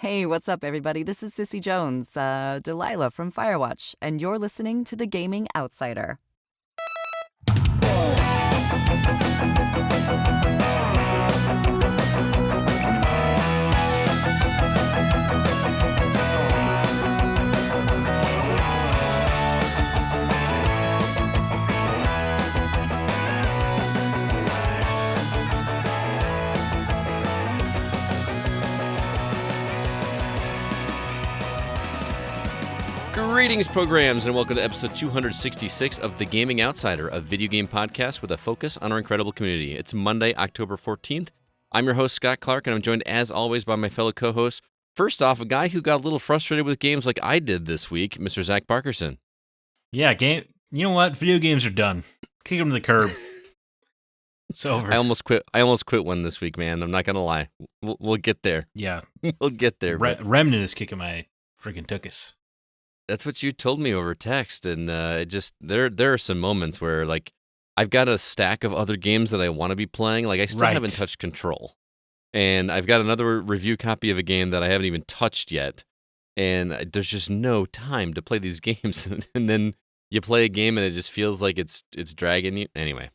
Hey, what's up, everybody? This is Sissy Jones, Delilah from Firewatch, and you're listening to The Gaming Outsider. Greetings, programs, and welcome to episode 266 of The Gaming Outsider, a video game podcast with a focus on our incredible community. It's Monday, October 14th. I'm your host, Scott Clark, and I'm joined, as always, by my fellow co-hosts. First off, a guy who got a little frustrated with games like I did this week, Mr. Zack Parkerson. Yeah, you know what? Video games are done. Kick them to the curb. It's over. I almost quit one this week, man. I'm not going to lie. We'll get there. Yeah. We'll get there. Remnant is kicking my freaking tuchus. That's what you told me over text, and it just there are some moments where, like, I've got a stack of other games that I want to be playing. Like, I still haven't touched Control, and I've got another review copy of a game that I haven't even touched yet, and there's just no time to play these games. And then you play a game, and it just feels like it's dragging you. Anyway,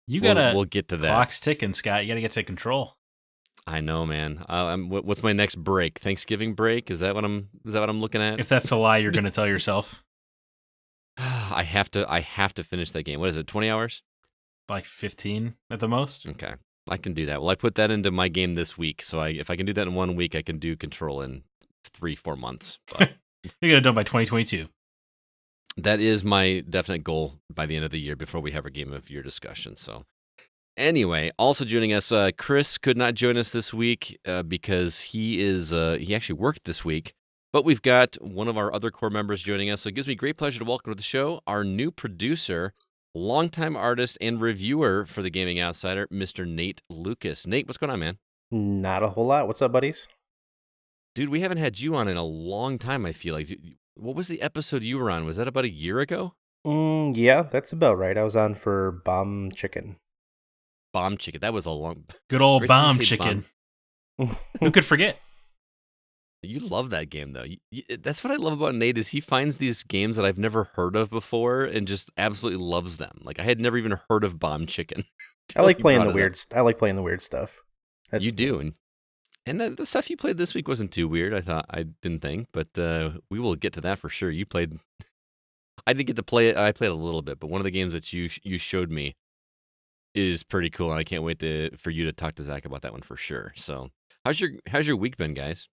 we'll get to that. Clock's ticking, Scott. You got to get to Control. I know, man. What's my next break? Thanksgiving break? Is that what I'm looking at? If that's a lie, you're going to tell yourself. I have to finish that game. What is it? 20 hours? Like 15 at the most. Okay, I can do that. Well, I put that into my game this week, so if I can do that in 1 week, I can do Control in 3-4 months. But you're gonna done by 2022. That is my definite goal by the end of the year, before we have our game of year discussion. So. Anyway, also joining us, Chris could not join us this week because he actually worked this week. But we've got one of our other core members joining us, so it gives me great pleasure to welcome to the show our new producer, longtime artist and reviewer for The Gaming Outsider, Mr. Nate Lucas. Nate, what's going on, man? Not a whole lot. What's up, buddies? Dude, we haven't had you on in a long time, I feel like. What was the episode you were on? Was that about a year ago? Yeah, that's about right. I was on for Bomb Chicken. Bomb Chicken. That was a long... Good old Bomb Chicken. Who could forget? You love that game, though. That's what I love about Nate, is he finds these games that I've never heard of before and just absolutely loves them. Like, I had never even heard of Bomb Chicken. I like playing the weird. I like playing the weird stuff. You do, and the stuff you played this week wasn't too weird. I didn't think, but we will get to that for sure. You played. I didn't get to play it. I played a little bit, but one of the games that you showed me is pretty cool, and I can't wait for you to talk to Zach about that one for sure. So, how's your week been, guys?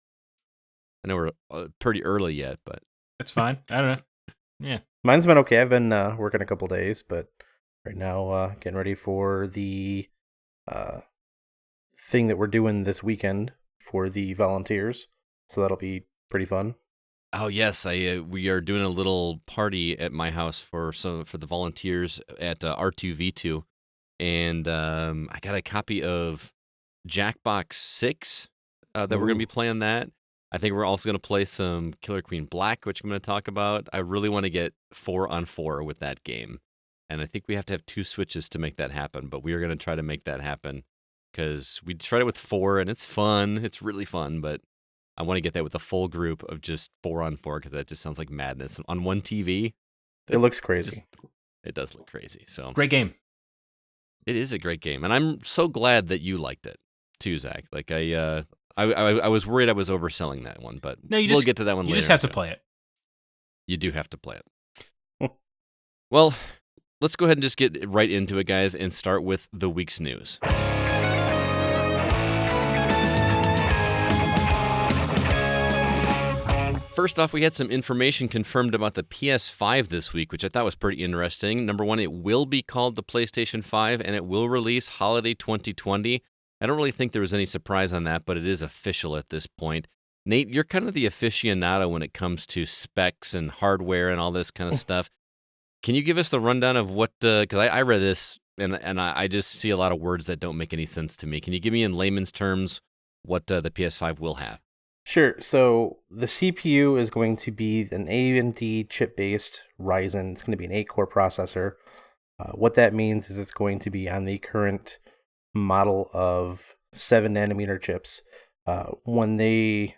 I know we're pretty early yet, but it's fine. I don't know. Yeah, mine's been okay. I've been working a couple days, but right now getting ready for the thing that we're doing this weekend for the volunteers. So that'll be pretty fun. Oh yes, we are doing a little party at my house for the volunteers at R2V2. And I got a copy of Jackbox 6 that we're going to be playing that. I think we're also going to play some Killer Queen Black, which I'm going to talk about. I really want to get 4-on-4 with that game. And I think we have to have 2 Switches to make that happen. But we are going to try to make that happen because we tried it with 4, and it's fun. It's really fun. But I want to get that with a full group of just 4-on-4 because that just sounds like madness. On one TV. It looks crazy. It does look crazy. So great game. It is a great game, and I'm so glad that you liked it too, Zach. Like I was worried I was overselling that one, but we'll get to that one later. You just have to play it. You do have to play it. Well, let's go ahead and just get right into it, guys, and start with the week's news. First off, we had some information confirmed about the PS5 this week, which I thought was pretty interesting. Number one, it will be called the PlayStation 5, and it will release holiday 2020. I don't really think there was any surprise on that, but it is official at this point. Nate, you're kind of the aficionado when it comes to specs and hardware and all this kind of stuff. Can you give us the rundown of what, because I read this, and I just see a lot of words that don't make any sense to me. Can you give me in layman's terms what the PS5 will have? Sure. So the CPU is going to be an AMD chip-based Ryzen. It's going to be an 8-core processor. What that means is it's going to be on the current model of 7-nanometer chips. When they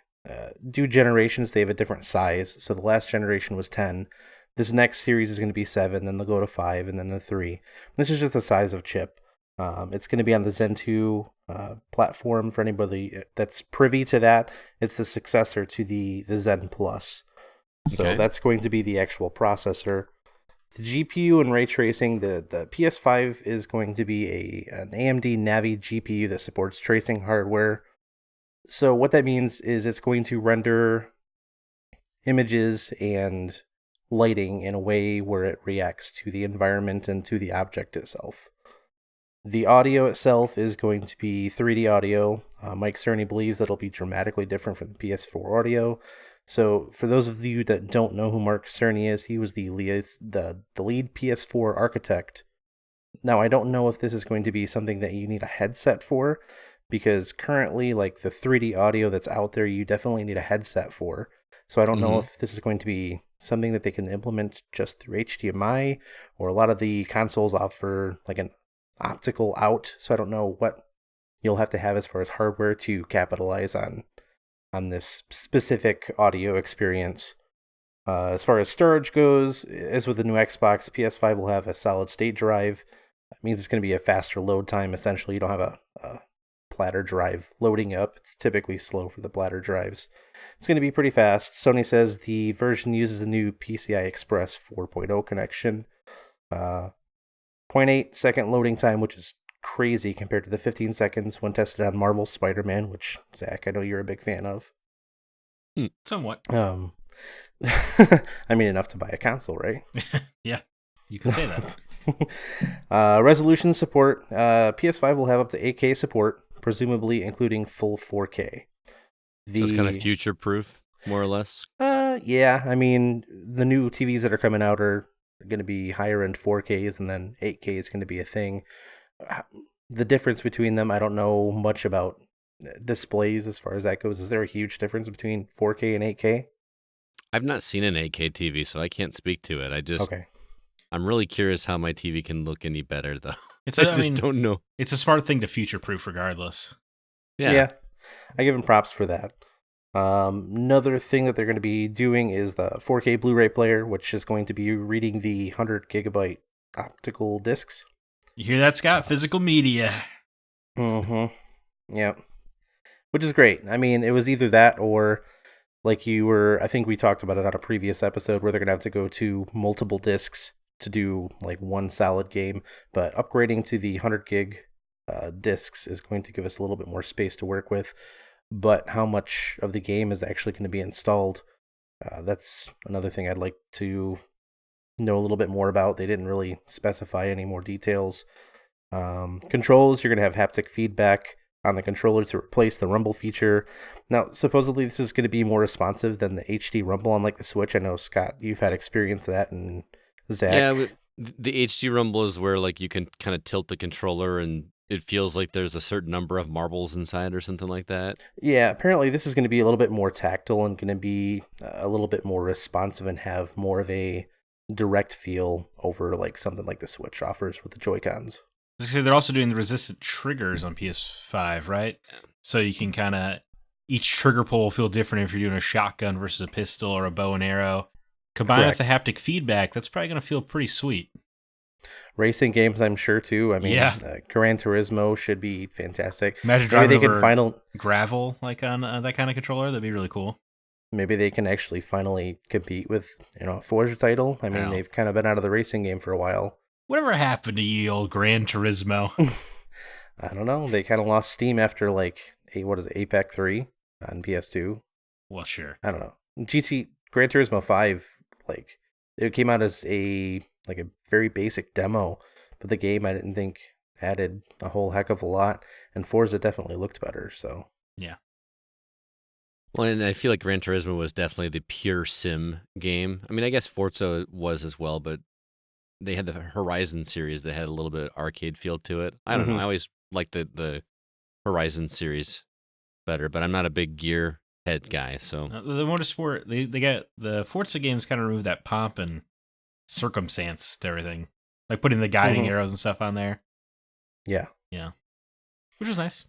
do generations, they have a different size. So the last generation was 10. This next series is going to be 7, then they'll go to 5, and then the 3. This is just the size of chip. It's going to be on the Zen 2 platform for anybody that's privy to that. It's the successor to the Zen Plus. So Okay. that's going to be the actual processor. The GPU and ray tracing, the PS5 is going to be an AMD Navi GPU that supports tracing hardware. So what that means is it's going to render images and lighting in a way where it reacts to the environment and to the object itself. The audio itself is going to be 3D audio. Mike Cerny believes that it'll be dramatically different from the PS4 audio. So for those of you that don't know who Mark Cerny is, he was the lead PS4 architect. Now, I don't know if this is going to be something that you need a headset for, because currently, like the 3D audio that's out there, you definitely need a headset for. So I don't know if this is going to be something that they can implement just through HDMI, or a lot of the consoles offer like an optical out. So I don't know what you'll have to have as far as hardware to capitalize on this specific audio experience. As far as storage goes, as with the new Xbox, PS5 will have a solid state drive. That means it's going to be a faster load time. Essentially, you don't have a platter drive loading up. It's typically slow for the platter drives. It's going to be pretty fast. Sony says the version uses a new PCI Express 4.0 connection. 0.8 second loading time, which is crazy compared to the 15 seconds when tested on Marvel's Spider-Man, which, Zach, I know you're a big fan of. Somewhat. I mean, enough to buy a console, right? Yeah, you can say that. Resolution support. PS5 will have up to 8K support, presumably including full 4K. So it's kind of future-proof, more or less? Yeah. I mean, the new TVs that are coming out are going to be higher-end 4Ks, and then 8K is going to be a thing. The difference between them, I don't know much about displays as far as that goes. Is there a huge difference between 4K and 8K? I've not seen an 8K TV, so I can't speak to it. Okay. I'm really curious how my TV can look any better, though. I mean, don't know. It's a smart thing to future-proof regardless. Yeah. I give them props for that. Another thing that they're going to be doing is the 4K Blu-ray player, which is going to be reading the 100 gigabyte optical discs. You hear that, Scott? Physical media. Mm-hmm. Yep. Which is great. I mean, it was either that or, like I think we talked about it on a previous episode, where they're going to have to go to multiple discs to do like one solid game. But upgrading to the 100 gig discs is going to give us a little bit more space to work with. But how much of the game is actually going to be installed? That's another thing I'd like to know a little bit more about. They didn't really specify any more details. Controls, you're going to have haptic feedback on the controller to replace the rumble feature. Now, supposedly this is going to be more responsive than the HD rumble, unlike the Switch. I know, Scott, you've had experience with that, and Zack. Yeah, the HD rumble is where like you can kind of tilt the controller and it feels like there's a certain number of marbles inside or something like that. Yeah, apparently this is going to be a little bit more tactile and going to be a little bit more responsive and have more of a direct feel over like something like the Switch offers with the Joy-Cons. They're also doing the resistant triggers on PS5, right? So you can kind of, each trigger pull will feel different if you're doing a shotgun versus a pistol or a bow and arrow. Combined with the haptic feedback, that's probably going to feel pretty sweet. Racing games, I'm sure, too. I mean, yeah. Gran Turismo should be fantastic. Imagine driving over gravel like on that kind of controller. That'd be really cool. Maybe they can actually finally compete with, a Forza title. I mean, they've kind of been out of the racing game for a while. Whatever happened to ye old Gran Turismo? I don't know. They kind of lost steam after, Apex 3 on PS2. Well, sure. I don't know. Gran Turismo 5, it came out as a very basic demo, but the game I didn't think added a whole heck of a lot, and Forza definitely looked better, so. Yeah. Well, and I feel like Gran Turismo was definitely the pure sim game. I mean, I guess Forza was as well, but they had the Horizon series that had a little bit of arcade feel to it. I don't know. I always liked the Horizon series better, but I'm not a big gear head guy, so. The motorsport, they got the Forza games kind of remove that pomp and circumstance to everything. Like putting the guiding arrows and stuff on there. Yeah. Yeah. Which is nice.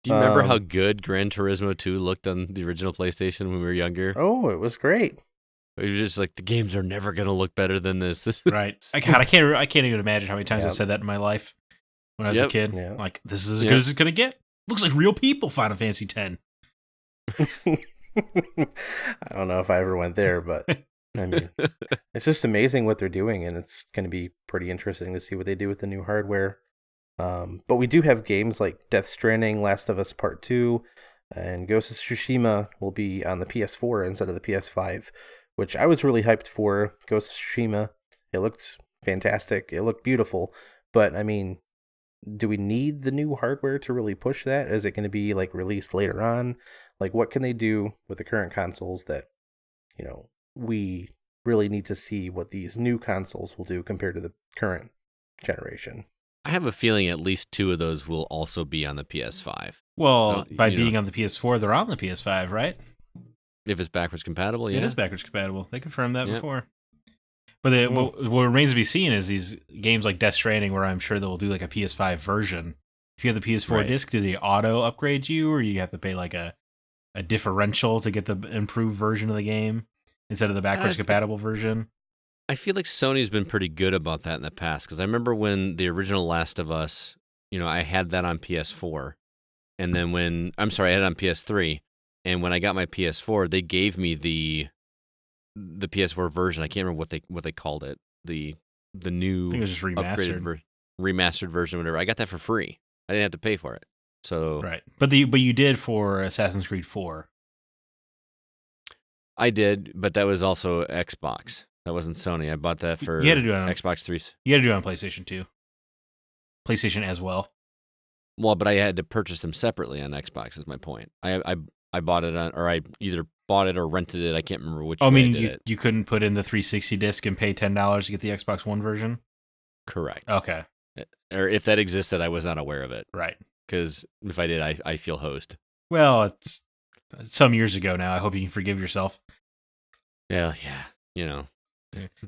Do you remember how good Gran Turismo 2 looked on the original PlayStation when we were younger? Oh, it was great. It was just like, the games are never going to look better than this. Right. I can't even imagine how many times I said that in my life when I was a kid. Yeah. Like, this is as good as it's going to get. Looks like real people, Final Fantasy X. I don't know if I ever went there, but I mean, it's just amazing what they're doing, and it's going to be pretty interesting to see what they do with the new hardware. But we do have games like Death Stranding, Last of Us Part 2, and Ghost of Tsushima will be on the PS4 instead of the PS5, which I was really hyped for. Ghost of Tsushima, it looked fantastic. It looked beautiful. But, I mean, do we need the new hardware to really push that? Is it going to be, like, released later on? Like, what can they do with the current consoles that, you know, we really need to see what these new consoles will do compared to the current generation? I have a feeling at least 2 of those will also be on the PS5. Well, by being on the PS4, they're on the PS5, right? If it's backwards compatible, yeah. It is backwards compatible. They confirmed that before. But what remains to be seen is these games like Death Stranding, where I'm sure they'll do like a PS5 version. If you have the PS4 disc, do they auto upgrade you, or you have to pay like a differential to get the improved version of the game instead of the backwards compatible version? I feel like Sony's been pretty good about that in the past, because I remember when the original Last of Us, I had that on PS4, and then I had it on PS3, and when I got my PS4, they gave me the PS4 version. I can't remember what they called it. The new, I think it was just remastered, remastered version, whatever. I got that for free. I didn't have to pay for it. So right, but you did for Assassin's Creed 4. I did, but that was also Xbox. That wasn't Sony. I bought that for you had to do it on Xbox 3. You had to do it on PlayStation 2. PlayStation as well. Well, but I had to purchase them separately on Xbox, is my point. I bought it on, or I either bought it or rented it. I can't remember which way I did it. You couldn't put in the 360 disc and pay $10 to get the Xbox One version? Correct. Okay. Or if that existed, I was not aware of it. Right. Because if I did, I feel hosed. Well, it's some years ago now. I hope you can forgive yourself. Yeah.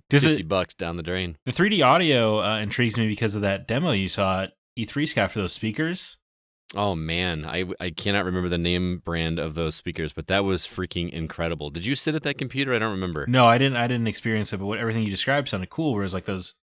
$50 down the drain. The 3D audio intrigues me because of that demo you saw at E3, Scott, for those speakers. Oh, man. I cannot remember the name brand of those speakers, but that was freaking incredible. Did you sit at that computer? I don't remember. No, I didn't experience it, but everything you described sounded cool, where it was like those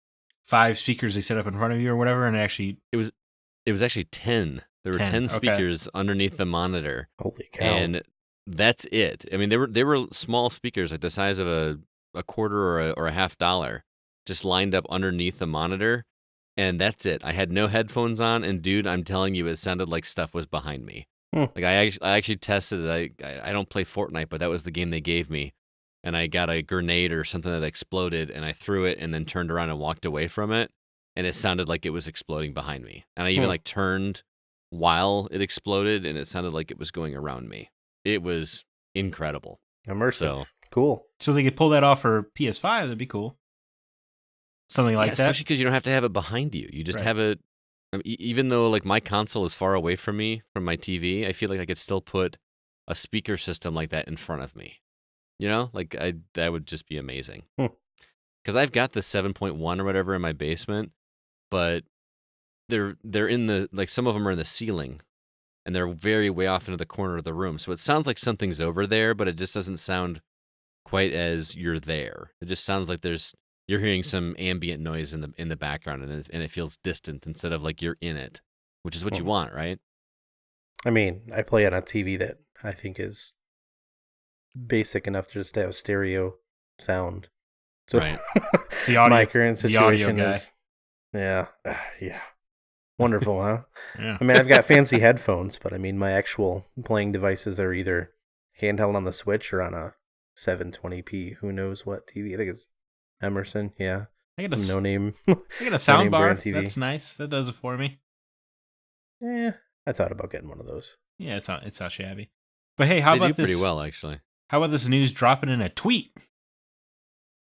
5 speakers they set up in front of you or whatever, and it was actually 10. There were 10 speakers underneath the monitor. Holy cow. And that's it. I mean, they were small speakers, like the size of a quarter or a $50, just lined up underneath the monitor, and that's it. I had no headphones on, and dude, I'm telling you, it sounded like stuff was behind me. Like I actually tested it. I don't play Fortnite, but that was the game they gave me, and I got a grenade or something that exploded, and I threw it, and then turned around and walked away from it, and it sounded like it was exploding behind me, and I even turned while it exploded, and it sounded like it was going around me. It was incredible. Immersive. So, cool. So they could pull that off for PS5. That'd be cool. Something like that. Especially because you don't have to have it behind you. You just have it. I mean, even though like my console is far away from me, from my TV, I feel like I could still put a speaker system like that in front of me. Like that would just be amazing. Because I've got the 7.1 or whatever in my basement, but they're in the, like, some of them are in the ceiling, and they're very way off into the corner of the room. So it sounds like something's over there, but it just doesn't sound quite as you're there. It just sounds like you're hearing some ambient noise in the background, and it feels distant instead of like you're in it, which is what you want, right? I mean, I play on a TV that I think is basic enough to just have stereo sound. So right. My current situation is, yeah. Wonderful, huh? Yeah. I mean, I've got fancy headphones, but I mean, my actual playing devices are either handheld on the Switch or on a 720p, who knows what TV. I think it's Emerson, yeah. I got no name. I got a sound bar. TV. That's nice. That does it for me. Yeah, I thought about getting one of those. Yeah, it's not shabby. But hey, how they about do this? Pretty well, actually. How about this news dropping in a tweet?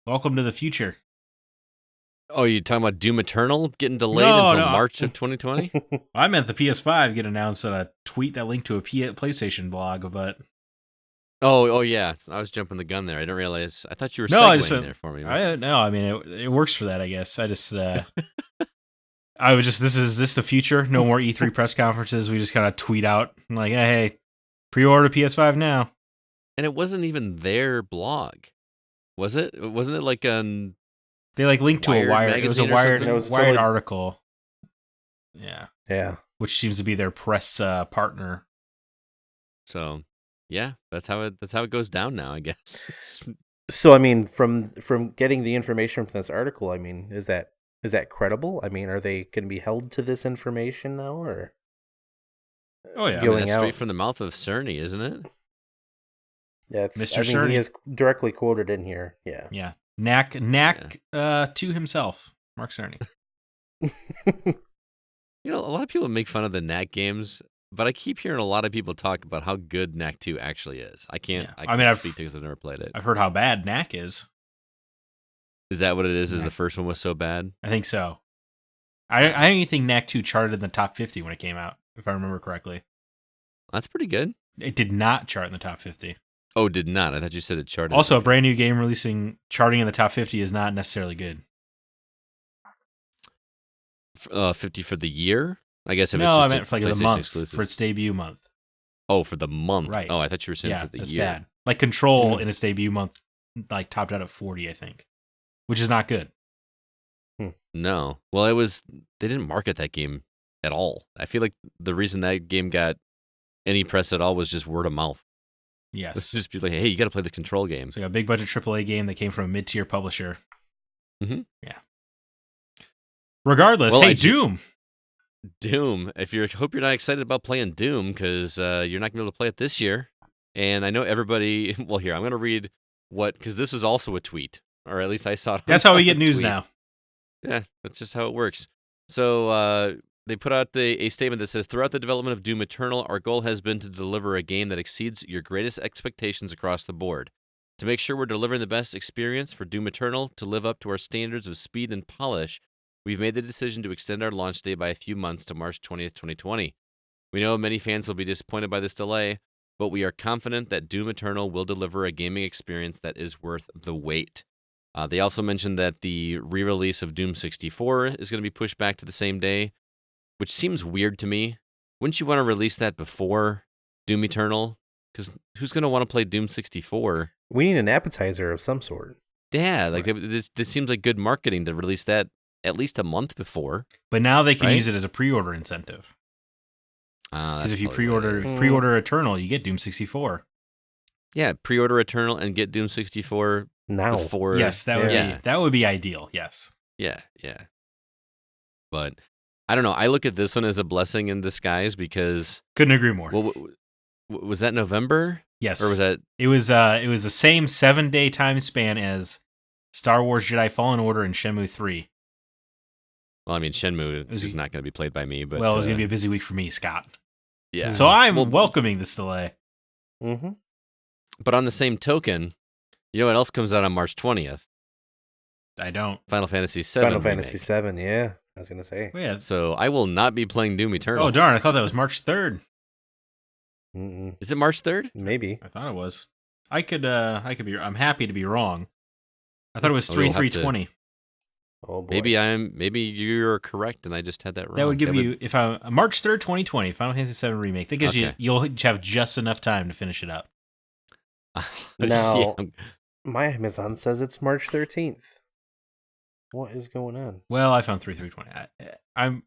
Welcome to the future. Oh, you talking about Doom Eternal getting delayed until March of 2020? I meant the PS5 get announced on a tweet that linked to a PlayStation blog, but... Oh yeah. I was jumping the gun there. I didn't realize. I thought you were segueing there for me. No, I mean, it works for that, I guess. I just... I was just, is this the future? No more E3 press conferences. We just kind of tweet out like, hey, pre-order PS5 now. And it wasn't even their blog, was it? Wasn't it like an? They like linked to a Wired Wired. It was a magazine or Wired, something? It was Wired totally- article. Yeah, Yeah. which seems to be their press partner. So, yeah, that's how it goes down now, I guess. So I mean, from getting the information from this article, I mean, is that credible? I mean, are they going to be held to this information now, or? Oh, yeah. I mean, Going that's out. straight from the mouth of Cerny, isn't it? Yeah, it's, Mr. I mean, Cerny. he is directly quoted in here. Yeah. Yeah. Knack to himself, Mark Cerny. You know, a lot of people make fun of the Knack games, but I keep hearing a lot of people talk about how good Knack 2 actually is. I can't. Yeah. I I can't mean, I've- speak to because I've never played it. I've heard how bad Knack is. Is that what it is? Is Yeah. the first one was so bad? I think so. I don't even think Knack 2 charted in the top 50 when it came out, if I remember correctly. That's pretty good. It did not chart in the top 50. Oh, did not. I thought you said it charted. Also, a brand new game charting in the top 50 is not necessarily good. 50 for the year. I guess if No, it's I just meant a for like the PlayStation month, exclusive. for its debut month. Oh, for the month. Right. Oh, I thought you were saying Yeah, for the that's year. bad. Like Control Mhm. in its debut month, like topped out at 40, I think, which is not good. No. Well, they didn't market that game at all. I feel like the reason that game got any press at all was just word of mouth. Yes. Let's just be like, hey, you got to play the Control game. So a big budget AAA game that came from a mid-tier publisher. Mhm. Yeah. Regardless, Well, hey, I Doom. Doom. Hope you're not excited about playing Doom because you're not going to be able to play it this year. And I know everybody. Well, here I'm going to read because this was also a tweet, or at least I saw it. That's how we on get a news tweet. now. Yeah, that's just how it works. So they put out a statement that says, throughout the development of Doom Eternal, our goal has been to deliver a game that exceeds your greatest expectations across the board. To make sure we're delivering the best experience for Doom Eternal to live up to our standards of speed and polish, we've made the decision to extend our launch date by a few months to March 20th, 2020. We know many fans will be disappointed by this delay, but we are confident that Doom Eternal will deliver a gaming experience that is worth the wait. They also mentioned that the re-release of Doom 64 is going to be pushed back to the same day, which seems weird to me. Wouldn't you want to release that before Doom Eternal? Because who's going to want to play Doom 64? We need an appetizer of some sort. Yeah, like this seems like good marketing to release that at least a month before. But now they can Right? use it as a pre-order incentive. Because Because if you pre-order Eternal, you get Doom 64. Yeah, pre-order Eternal and get Doom 64 Now. before. Yes, that would be ideal. Yes. Yeah. But I don't know. I look at this one as a blessing in disguise because, Couldn't agree more. well, was that November? Yes. Or was that? It was the same 7-day time span as Star Wars Jedi Fallen Order and Shenmue 3. Well, I mean, Shenmue Was is he- not going to be played by me, but Well, it was going to be a busy week for me, Scott. yeah. So I'm Well, welcoming this delay. Mm-hmm. But on the same token, you know what else comes out on March 20th? I don't. Final Fantasy VII. Final Fantasy remake. VII. Yeah, I was gonna say. Oh, yeah. So I will not be playing Doom Eternal. Oh, darn. I thought that was March 3rd. Mm-mm. Is it March 3rd? Maybe. I thought it was. I could be. I'm happy to be wrong. I thought it was Oh, you'll have to- 3/3/20. Oh boy. Maybe you're correct and I just had that wrong. That would give you March 3rd, 2020, Final Fantasy VII remake. That gives Okay. you'll have just enough time to finish it up. Now- Yeah, My Amazon says it's March 13th. What is going on? Well, I found 3/3/20.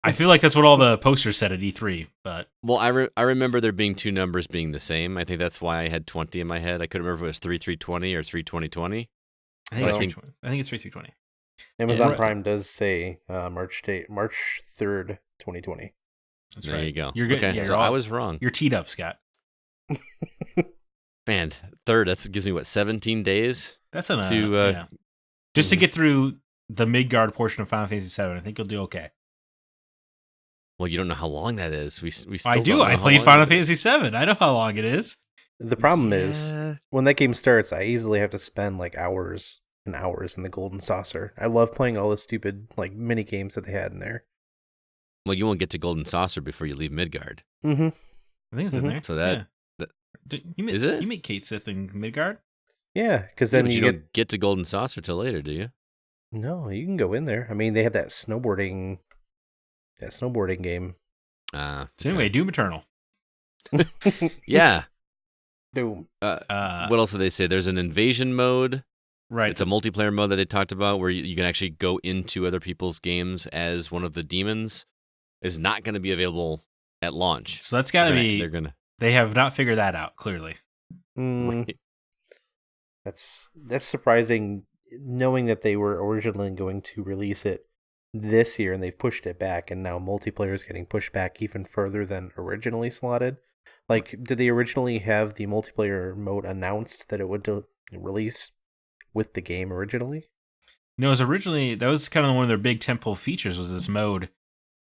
I feel like that's what all the posters said at E3, but well, I remember there being two numbers being the same. I think that's why I had 20 in my head. I couldn't remember if it was 3/3/20 or 3/20/20. I think, Well- it's 3/20. I think it's 3/3/20. Amazon Yeah. Prime does say March 3rd, 2020. That's There right. you go. You're good. Okay, Yeah, so I was wrong. You're teed up, Scott. Man, third, that gives me, what, 17 days? That's enough. To, Just to get through the Midgard portion of Final Fantasy VII, I think you'll do okay. Well, you don't know how long that is. We still I do. don't know I how played long Final it is. Fantasy VII. I know how long it is. The problem is Yeah. when that game starts, I easily have to spend like hours and hours in the Golden Saucer. I love playing all the stupid like mini games that they had in there. Well, you won't get to Golden Saucer before you leave Midgard. Mm-hmm. I think it's in Mhm. there. So that- Yeah. that- You Is it? You meet Kate Sith in Midgard? Yeah, because Yeah, then but you you get don't get to Golden Saucer till later, do you? No, you can go in there. I mean, they had that snowboarding game. So anyway, Doom Eternal. Yeah. Doom. What else did they say? There's an invasion mode. Right. It's a multiplayer mode that they talked about where you can actually go into other people's games as one of the demons. Is not going to be available at launch. So that's got to be. They're gonna. They have not figured that out clearly. Right. That's surprising, knowing that they were originally going to release it this year and they've pushed it back, and now multiplayer is getting pushed back even further than originally slotted. Like, did they originally have the multiplayer mode announced that it would release with the game originally? No, it was originally, that was kind of one of their big tentpole features was this mode.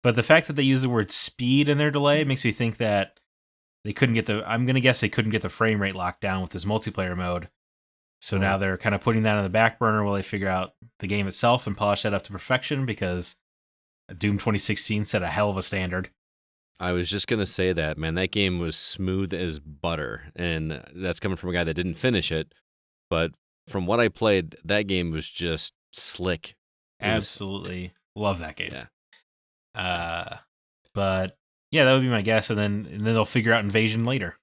But the fact that they use the word speed in their delay makes me think that they couldn't get I'm going to guess they couldn't get the frame rate locked down with this multiplayer mode. So now they're kind of putting that on the back burner while they figure out the game itself and polish that up to perfection, because Doom 2016 set a hell of a standard. I was just going to say that, man. That game was smooth as butter, and that's coming from a guy that didn't finish it. But from what I played, that game was just slick. Absolutely love that game. Yeah. But yeah, that would be my guess, and then they'll figure out Invasion later.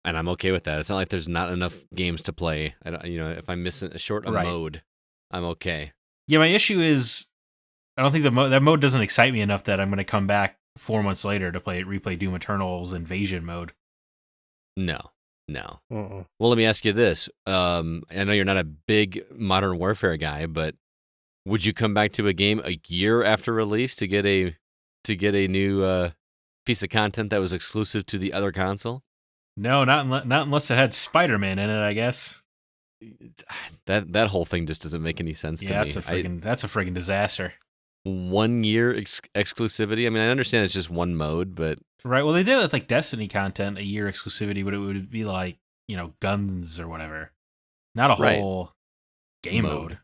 And I'm okay with that. It's not like there's not enough games to play. I don't, if I'm missing a mode, I'm okay. Yeah, my issue is I don't think that mode doesn't excite me enough that I'm going to come back 4 months later to replay Doom Eternal's Invasion mode. No. Well, let me ask you this. I know you're not a big Modern Warfare guy, but would you come back to a game a year after release to get a new piece of content that was exclusive to the other console? No, not unless it had Spider-Man in it, I guess. That whole thing just doesn't make any sense to me. That's a friggin' disaster. 1 year exclusivity. I mean, I understand it's just one mode, but right. Well, they did it with like Destiny content, a year exclusivity, but it would be like guns or whatever, not a whole game mode.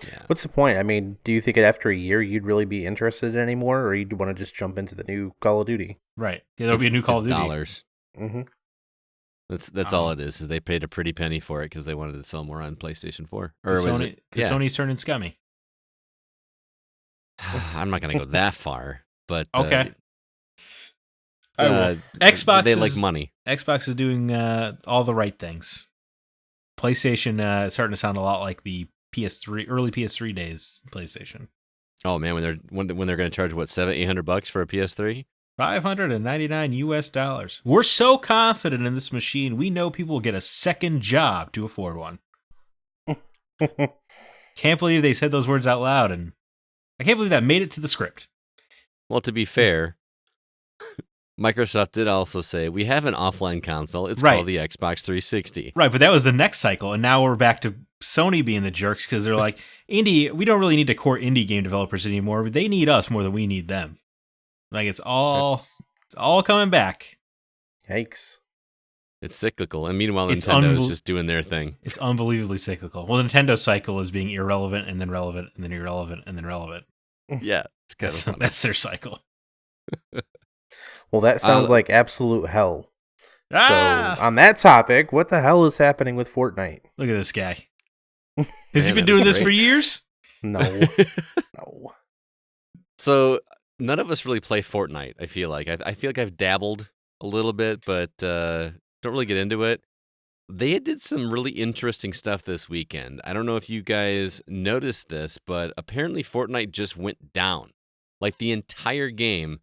Yeah. What's the point? I mean, do you think after a year you'd really be interested anymore, or you'd want to just jump into the new Call of Duty? Right. Yeah, there'll be a new Call of Duty. $. Mm-hmm. That's all it is they paid a pretty penny for it because they wanted to sell more on PlayStation 4. Or was it? Yeah. Sony's turning scummy. I'm not going to go that far, but okay. Xbox they like money. Xbox is doing all the right things. PlayStation is starting to sound a lot like the early PS3 days PlayStation. Oh man, when they're going to charge what, $700-800 for a PS3? $599. We're so confident in this machine, we know people will get a second job to afford one. Can't believe they said those words out loud, and I can't believe that made it to the script. Well, to be fair, Microsoft did also say we have an offline console. It's right. called the Xbox 360. Right, but that was the next cycle, and now we're back to Sony being the jerks because they're like, we don't really need to court indie game developers anymore, but they need us more than we need them. Like it's all coming back. Yikes. It's cyclical, and meanwhile Nintendo is just doing their thing. It's unbelievably cyclical. Well, the Nintendo cycle is being irrelevant and then relevant and then irrelevant and then relevant. Yeah, it's kind of funny. That's their cycle. Well, that sounds like absolute hell. Ah! So, on that topic, what the hell is happening with Fortnite? Look at this guy. Has he been doing this for years? No. No. So, none of us really play Fortnite, I feel like. I feel like I've dabbled a little bit, but don't really get into it. They did some really interesting stuff this weekend. I don't know if you guys noticed this, but apparently Fortnite just went down. Like the entire game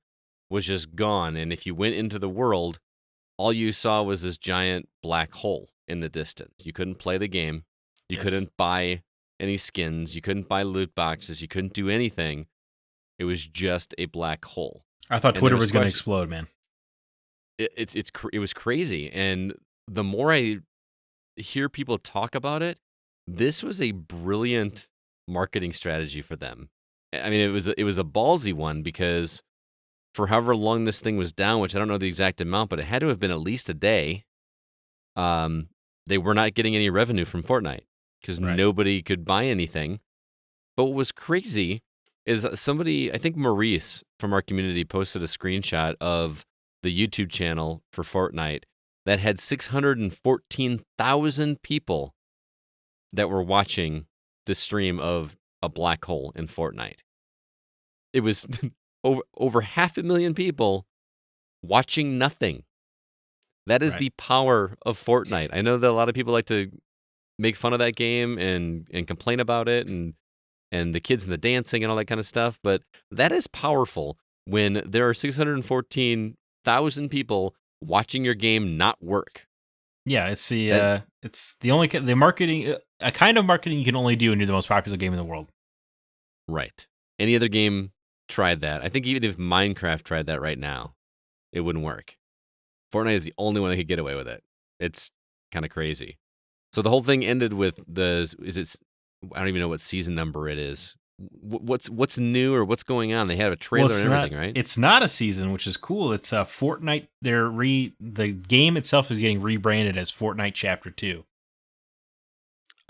was just gone, and if you went into the world, all you saw was this giant black hole in the distance. You couldn't play the game. You couldn't buy any skins. You couldn't buy loot boxes. You couldn't do anything. It was just a black hole. I thought Twitter was going to explode, man. It was crazy, and the more I hear people talk about it, this was a brilliant marketing strategy for them. I mean, it was a ballsy one because for however long this thing was down, which I don't know the exact amount, but it had to have been at least a day, they were not getting any revenue from Fortnite because nobody could buy anything. But what was crazy is somebody, I think Maurice from our community, posted a screenshot of the YouTube channel for Fortnite that had 614,000 people that were watching the stream of a black hole in Fortnite. It was over 500,000 people watching nothing. That is the power of Fortnite. I know that a lot of people like to make fun of that game and complain about it and the kids and the dancing and all that kind of stuff, but that is powerful when there are 614,000 people watching your game not work. Yeah, it's the marketing, a kind of marketing you can only do when you're the most popular game in the world. Right. Any other game tried that. I think even if Minecraft tried that right now, it wouldn't work. Fortnite is the only one that could get away with it. It's kind of crazy. So the whole thing ended with I don't even know what season number it is. What's new or what's going on? They have a trailer and everything, right? It's not a season, which is cool. It's Fortnite. The game itself is getting rebranded as Fortnite Chapter 2.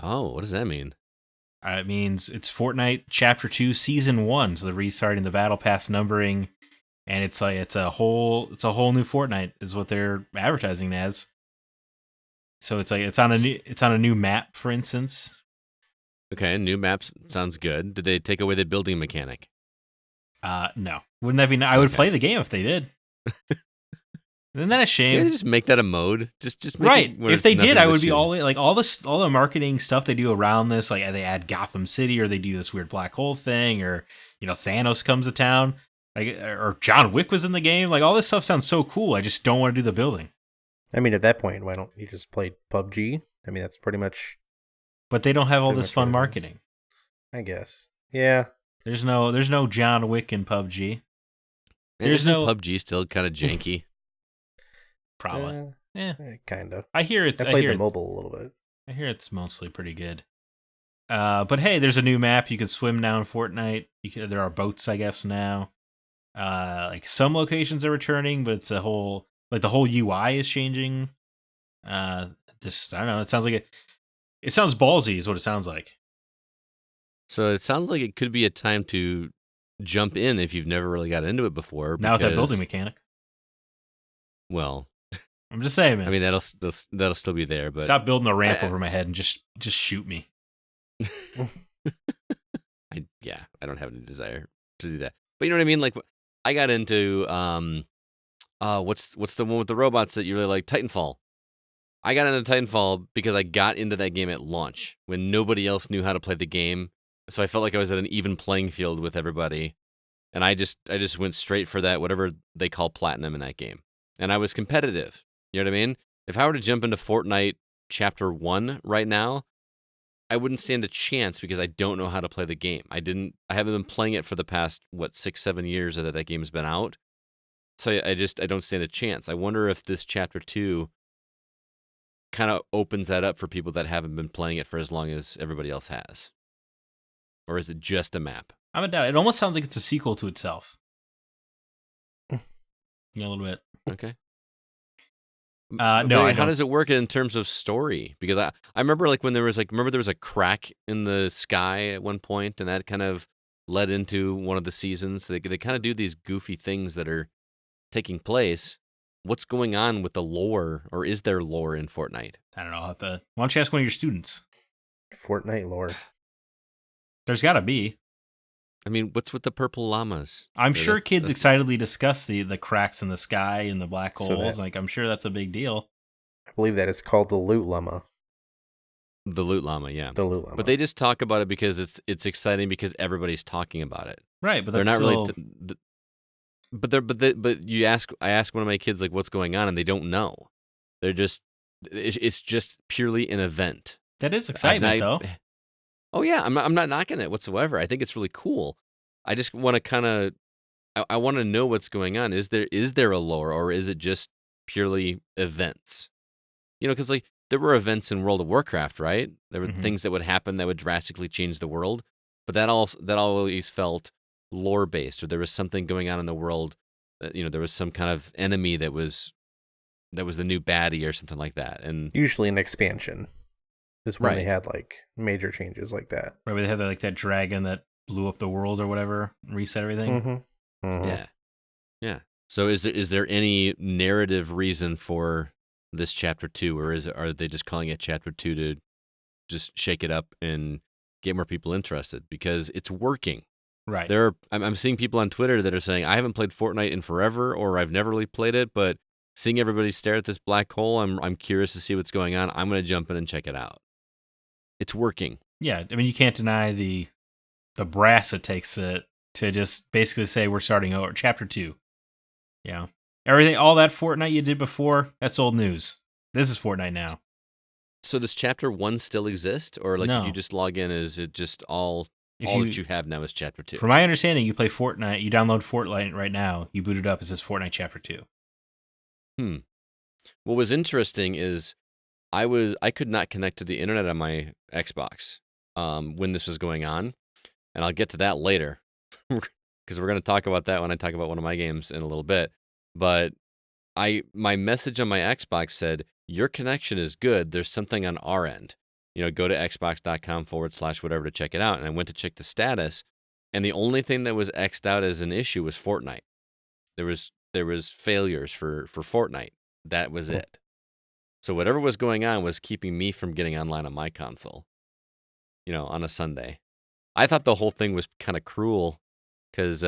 Oh, what does that mean? It means it's Fortnite Chapter 2 Season 1. So they're restarting the Battle Pass numbering, and it's a whole new Fortnite is what they're advertising as. So it's on a new map, for instance. Okay, new maps sounds good. Did they take away the building mechanic? No. Wouldn't that be? I would play the game if they did. Isn't that a shame? Can't they just make that a mode? Just make right. It if they did, I would be all the marketing stuff they do around this. Like they add Gotham City, or they do this weird black hole thing, or Thanos comes to town, or John Wick was in the game. Like all this stuff sounds so cool. I just don't want to do the building. I mean, at that point, why don't you just play PUBG? I mean, that's pretty much. But they don't have all this fun marketing. I guess. Yeah. There's no John Wick in PUBG. There's no PUBG still kind of janky. Probably. Kind of. I played the mobile a little bit. I hear it's mostly pretty good. But hey, there's a new map. You can swim down Fortnite. There are boats, I guess, now. Like some locations are returning, but it's the whole UI is changing. I don't know. It sounds like it sounds ballsy is what it sounds like. So it sounds like it could be a time to jump in if you've never really got into it before. Now with that building mechanic. Well, I'm just saying, man. I mean, that'll still be there, but stop building a ramp over my head and just shoot me. I don't have any desire to do that. But you know what I mean? Like I got into what's the one with the robots that you really like? Titanfall. I got into Titanfall because I got into that game at launch when nobody else knew how to play the game. So I felt like I was at an even playing field with everybody. And I just went straight for that, whatever they call platinum in that game. And I was competitive. You know what I mean? If I were to jump into Fortnite Chapter 1 right now, I wouldn't stand a chance because I don't know how to play the game. I haven't been playing it for the past, 6-7 years that game's been out. So I don't stand a chance. I wonder if this Chapter 2 kind of opens that up for people that haven't been playing it for as long as everybody else has. Or is it just a map? I'm a doubt. It almost sounds like it's a sequel to itself. Yeah, a little bit. Okay. No, how does it work in terms of story? Because I remember when there was there was a crack in the sky at one point, and that kind of led into one of the seasons. They kind of do these goofy things that are taking place. What's going on with the lore, or is there lore in Fortnite? I don't know. Why don't you ask one of your students? Fortnite lore. There's got to be. I mean, what's with the purple llamas? I'm sure kids excitedly discuss the cracks in the sky and the black holes. I'm sure that's a big deal. I believe that is called the loot llama. The loot llama, yeah. The loot llama. But they just talk about it because it's exciting because everybody's talking about it. Right, but they're that's not really. But I ask one of my kids what's going on, and they don't know. They're just it's just purely an event. That is excitement, though. Oh yeah, I'm not knocking it whatsoever. I think it's really cool. I just want to I want to know what's going on. Is there a lore, or is it just purely events? Because there were events in World of Warcraft, right? There were things that would happen that would drastically change the world, but that always felt lore based, or there was something going on in the world. There was some kind of enemy that was the new baddie or something like that, and usually an expansion is when they had major changes like that. Right, where they had that dragon that blew up the world or whatever, and reset everything. Mm-hmm. Mm-hmm. Yeah. So is there any narrative reason for this Chapter 2, or are they just calling it Chapter 2 to just shake it up and get more people interested because it's working. Right. I'm seeing people on Twitter that are saying, I haven't played Fortnite in forever, or I've never really played it, but seeing everybody stare at this black hole, I'm curious to see what's going on. I'm going to jump in and check it out. It's working. Yeah, I mean, you can't deny the brass it takes to just basically say we're starting over. Chapter 2. Yeah. Everything, all that Fortnite you did before, that's old news. This is Fortnite now. So does Chapter 1 still exist? Or like No. if you just log in, is it just all that you have now is Chapter 2? From my understanding, you play Fortnite, you download Fortnite right now, you boot it up, it says Fortnite Chapter 2. What was interesting is I could not connect to the internet on my Xbox when this was going on, and I'll get to that later because we're going to talk about that when I talk about one of my games in a little bit. But my message on my Xbox said, your connection is good. There's something on our end. Go to xbox.com/whatever to check it out. And I went to check the status, and the only thing that was X'd out as an issue was Fortnite. There was failures for Fortnite. That was it. So whatever was going on was keeping me from getting online on my console, on a Sunday. I thought the whole thing was kind of cruel because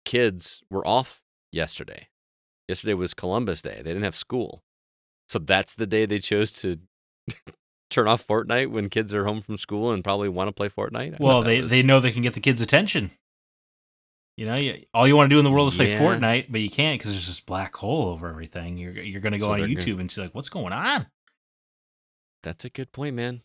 kids were off yesterday. Yesterday was Columbus Day. They didn't have school. So that's the day they chose to turn off Fortnite when kids are home from school and probably want to play Fortnite. Well, they know they can get the kids' attention. All you want to do in the world is play Fortnite, but you can't because there's this black hole over everything. You're going to go on YouTube and see like, what's going on? That's a good point, man.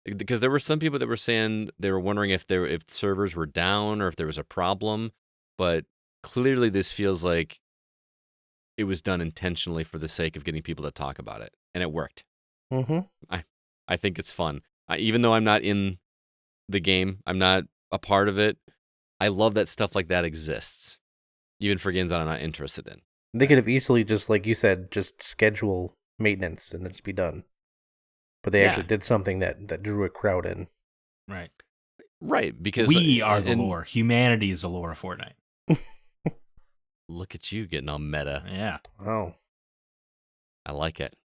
Because there were some people that were saying they were wondering if servers were down or if there was a problem, but clearly this feels like it was done intentionally for the sake of getting people to talk about it, and it worked. Mm-hmm. I think it's fun. Even though I'm not in the game, I'm not a part of it, I love that stuff like that exists, even for games that I'm not interested in. They could have easily just, like you said, just schedule maintenance and just be done. But they actually did something that drew a crowd in. Right. Right, because we are the lore. Humanity is the lore of Fortnite. Look at you getting all meta. Yeah. Oh. I like it.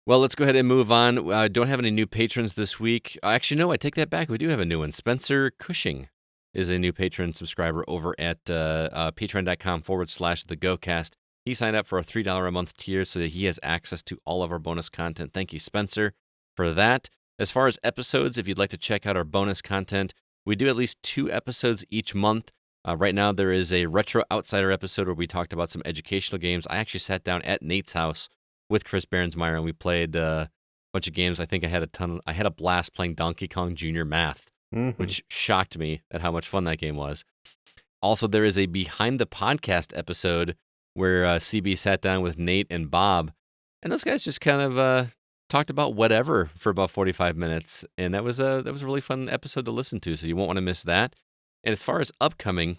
Well, let's go ahead and move on. I don't have any new patrons this week. Actually, no, I take that back. We do have a new one. Spencer Cushing is a new patron subscriber over at patreon.com/thegocast. He signed up for a $3 a month tier so that he has access to all of our bonus content. Thank you, Spencer, for that. As far as episodes, if you'd like to check out our bonus content, we do at least 2 episodes each month. Right now, there is a Retro Outsider episode where we talked about some educational games. I actually sat down at Nate's house with Chris Behrensmeyer, and we played a bunch of games. I think I had a blast playing Donkey Kong Jr. Math, which shocked me at how much fun that game was. Also, there is a Behind the Podcast episode where CB sat down with Nate and Bob, and those guys just kind of talked about whatever for about 45 minutes, and that was a really fun episode to listen to, so you won't want to miss that. And as far as upcoming,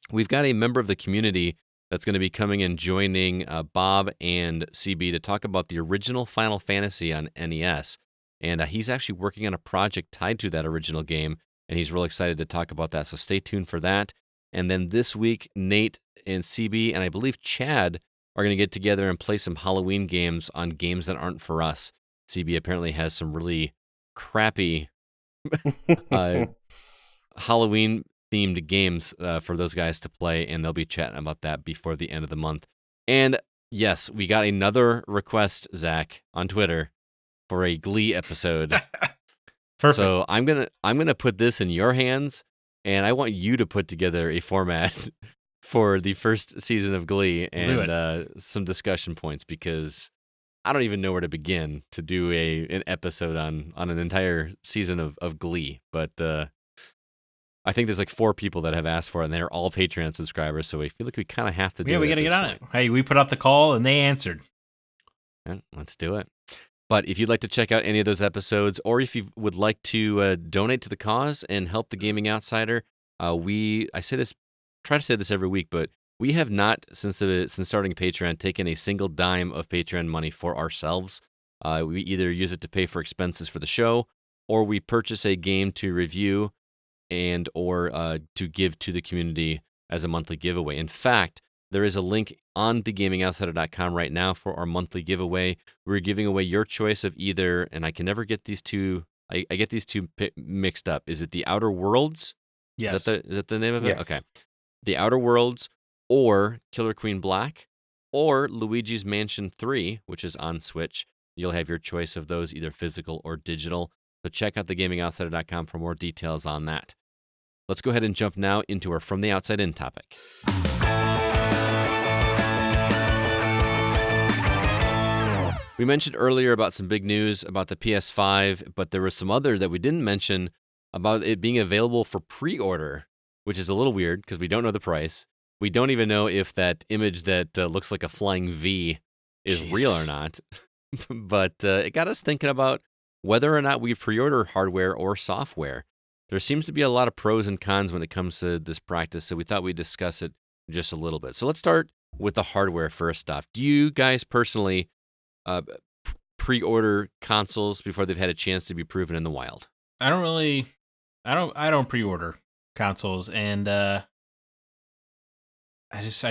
we've got a member of the community that's going to be coming and joining Bob and CB to talk about the original Final Fantasy on NES. And he's actually working on a project tied to that original game, and he's real excited to talk about that. So stay tuned for that. And then this week, Nate and CB and I believe Chad are going to get together and play some Halloween games on games that aren't for us. CB apparently has some really crappy Halloween-themed games for those guys to play, and they'll be chatting about that before the end of the month. And yes, we got another request, Zach, on Twitter for a Glee episode. Perfect. So I'm gonna put this in your hands, and I want you to put together a format for the first season of Glee and some discussion points, because I don't even know where to begin to do an episode on an entire season of Glee. But I think there's like 4 people that have asked for it, and they're all Patreon subscribers, so we feel like we kind of have to do it. Yeah, we got to get on it. Hey, we put out the call, and they answered. Yeah, let's do it. But if you'd like to check out any of those episodes, or if you would like to donate to the cause and help the Gaming Outsider, try to say this every week, but we have not, since starting Patreon, taken a single dime of Patreon money for ourselves. We either use it to pay for expenses for the show, or we purchase a game to review and or to give to the community as a monthly giveaway. In fact, there is a link on thegamingoutsider.com right now for our monthly giveaway. We're giving away your choice of either, and I can never get these two I get these two mixed up. Is it The Outer Worlds? Yes. Is that the name of it? Yes. Okay. The Outer Worlds, or Killer Queen Black, or Luigi's Mansion 3, which is on Switch. You'll have your choice of those, either physical or digital. So check out thegamingoutsider.com for more details on that. Let's go ahead and jump now into our From the Outside In topic. We mentioned earlier about some big news about the PS5, but there was some other that we didn't mention about it being available for pre-order, which is a little weird because we don't know the price. We don't even know if that image that looks like a flying V is real or not. But it got us thinking about whether or not we pre-order hardware or software. There seems to be a lot of pros and cons when it comes to this practice, so we thought we'd discuss it just a little bit. So let's start with the hardware first off. Do you guys personally pre-order consoles before they've had a chance to be proven in the wild? I don't pre-order consoles, and I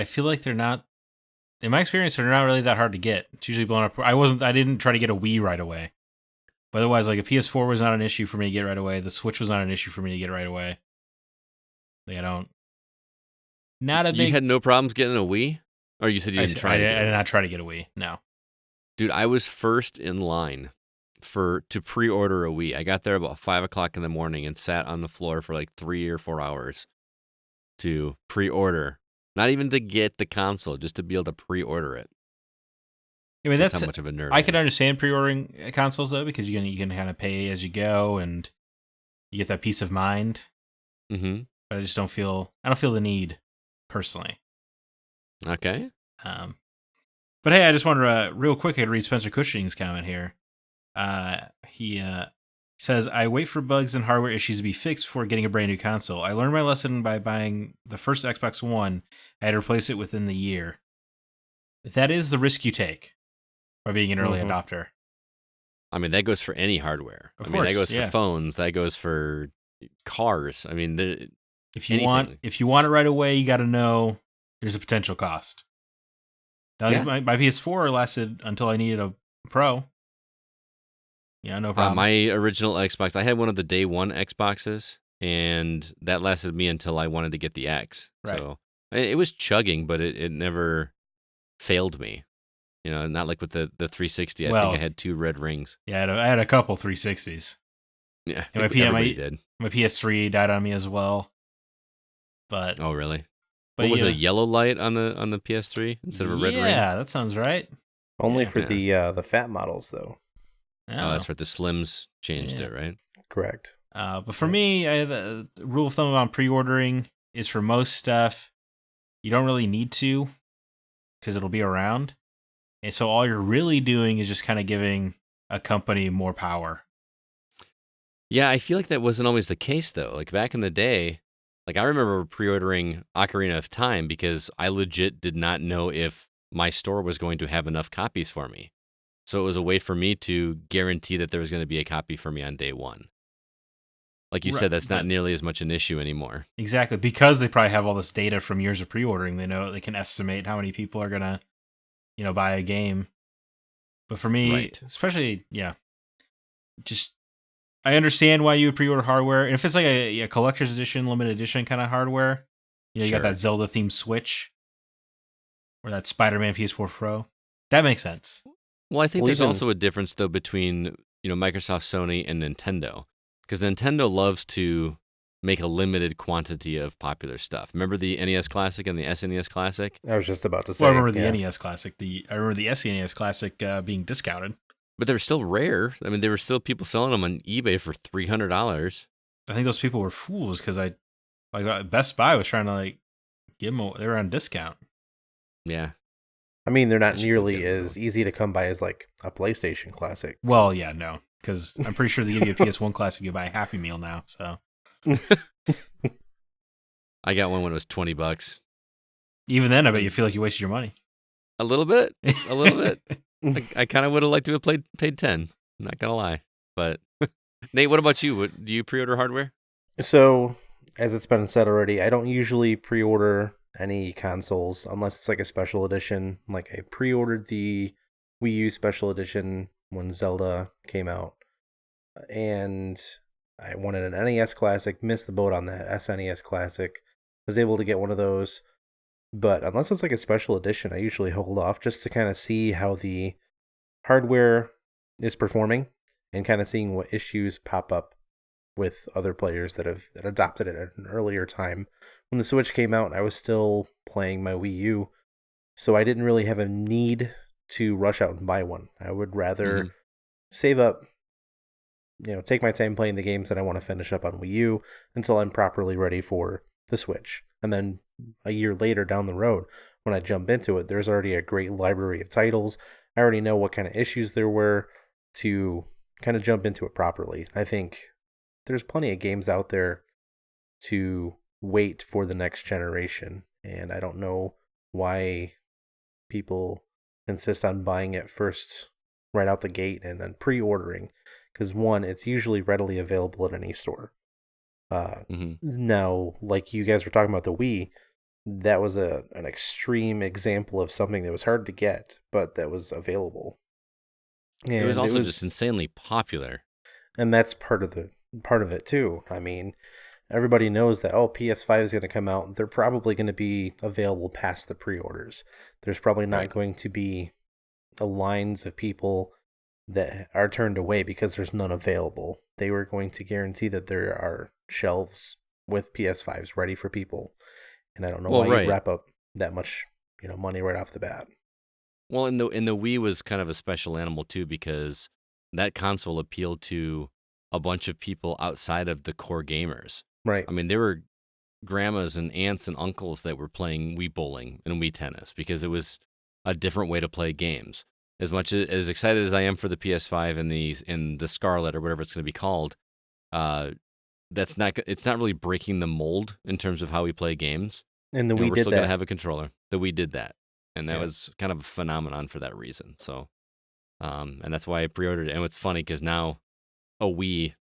feel like they're not, in my experience, they're not really that hard to get. It's usually blown up. I didn't try to get a Wii right away. But otherwise, like a PS4 was not an issue for me to get right away. The Switch was not an issue for me to get right away. Like, You had no problems getting a Wii? Or you said you didn't try I to get did it? not try to get a Wii, no. Dude, I was first in line to pre-order a Wii. I got there about 5 o'clock in the morning and sat on the floor for like 3 or 4 hours to pre-order. Not even to get the console, just to be able to pre-order it. I mean, That's how much of a nerd I I can am. understand pre-ordering consoles though, because you can kind of pay as you go and you get that peace of mind. Mm-hmm. But I don't feel the need personally. Okay. But hey, I just wanted to real quick. I'd read Spencer Cushing's comment here. He says, "I wait for bugs and hardware issues to be fixed before getting a brand new console. I learned my lesson by buying the first Xbox One. I had to replace it within the year. That is the risk you take by being an early adopter." I mean, that goes for any hardware. Of I mean, that course, goes for phones. That goes for cars. I mean, if you anything. want it right away, you got to know there's a potential cost. Now, Yeah. my PS4 lasted until I needed a Pro. Yeah, no problem. My original Xbox, I had one of the day one Xboxes, and that lasted me until I wanted to get the X. Right. So it was chugging, but it never failed me. You know, not like with the 360. I think I had 2 red rings. Yeah, I had a couple 360s. Yeah, And everybody did. My PS3 died on me as well. But Oh, really? What was it, a yellow light on the PS3 instead of a red ring? Yeah, that sounds right. Only for the fat models, though. Oh, that's right. The Slims changed it, right? Correct. But for me, the rule of thumb about pre-ordering is for most stuff, you don't really need to because it'll be around. And so all you're really doing is just kind of giving a company more power. Yeah, I feel like that wasn't always the case, though. Like back in the day, like I remember pre-ordering Ocarina of Time because I legit did not know if my store was going to have enough copies for me. So it was a way for me to guarantee that there was going to be a copy for me on day one. Like you said, that's not nearly as much an issue anymore. Exactly, because they probably have all this data from years of pre-ordering. They know they can estimate how many people are gonna, buy a game. But for me, especially, just I understand why you would pre-order hardware. And if it's like a collector's edition, limited edition kind of hardware, you got that Zelda themed Switch or that Spider-Man PS4 Pro, that makes sense. Well, I think there's also a difference though between Microsoft, Sony, and Nintendo, because Nintendo loves to make a limited quantity of popular stuff. Remember the NES Classic and the SNES Classic? I was just about to say. Well, I remember the NES Classic. I remember the SNES Classic being discounted. But they were still rare. I mean, there were still people selling them on eBay for $300. I think those people were fools because Best Buy was trying to give them. They were on discount. Yeah. I mean, they're not nearly as easy to come by as a PlayStation Classic. Well, yeah, no, because I'm pretty sure they give you a PS1 Classic, you buy a Happy Meal now. So I got one when it was $20. Even then, I bet you feel like you wasted your money. A little bit. A little bit. I kind of would have liked to have paid 10. I'm not gonna lie. But Nate, what about you? Do you pre-order hardware? So, as it's been said already, I don't usually pre-order any consoles unless it's a special edition. Like I pre-ordered the Wii U special edition when Zelda came out. and I wanted an NES Classic, missed the boat on that SNES Classic, was able to get one of those. But unless it's like a special edition, I usually hold off just to kind of see how the hardware is performing and kind of seeing what issues pop up with other players that adopted it at an earlier time. When the Switch came out, I was still playing my Wii U, so I didn't really have a need to rush out and buy one. I would rather save up, take my time playing the games that I want to finish up on Wii U until I'm properly ready for the Switch. And then a year later down the road, when I jump into it, there's already a great library of titles. I already know what kind of issues there were to kind of jump into it properly. I think there's plenty of games out there to wait for the next generation, and I don't know why people insist on buying it first right out the gate and then pre-ordering, because one, it's usually readily available at any store. Now, like you guys were talking about the Wii, that was an extreme example of something that was hard to get, but that was available. And it was also just insanely popular. And that's part of it too. I mean, everybody knows that, PS5 is going to come out. They're probably going to be available past the pre-orders. There's probably not going to be the lines of people that are turned away because there's none available. They were going to guarantee that there are shelves with PS5s ready for people. And I don't know why you wrap up that much, money right off the bat. Well, and the Wii was kind of a special animal too, because that console appealed to a bunch of people outside of the core gamers. Right. I mean, there were grandmas and aunts and uncles that were playing Wii bowling and Wii tennis because it was a different way to play games. As much as excited as I am for the PS5 and the Scarlet or whatever it's going to be called, it's not really breaking the mold in terms of how we play games. And the Wii we're did still that. going to have a controller. The Wii did that, and that was kind of a phenomenon for that reason. So, and that's why I pre-ordered it. And it's funny because now a Wii,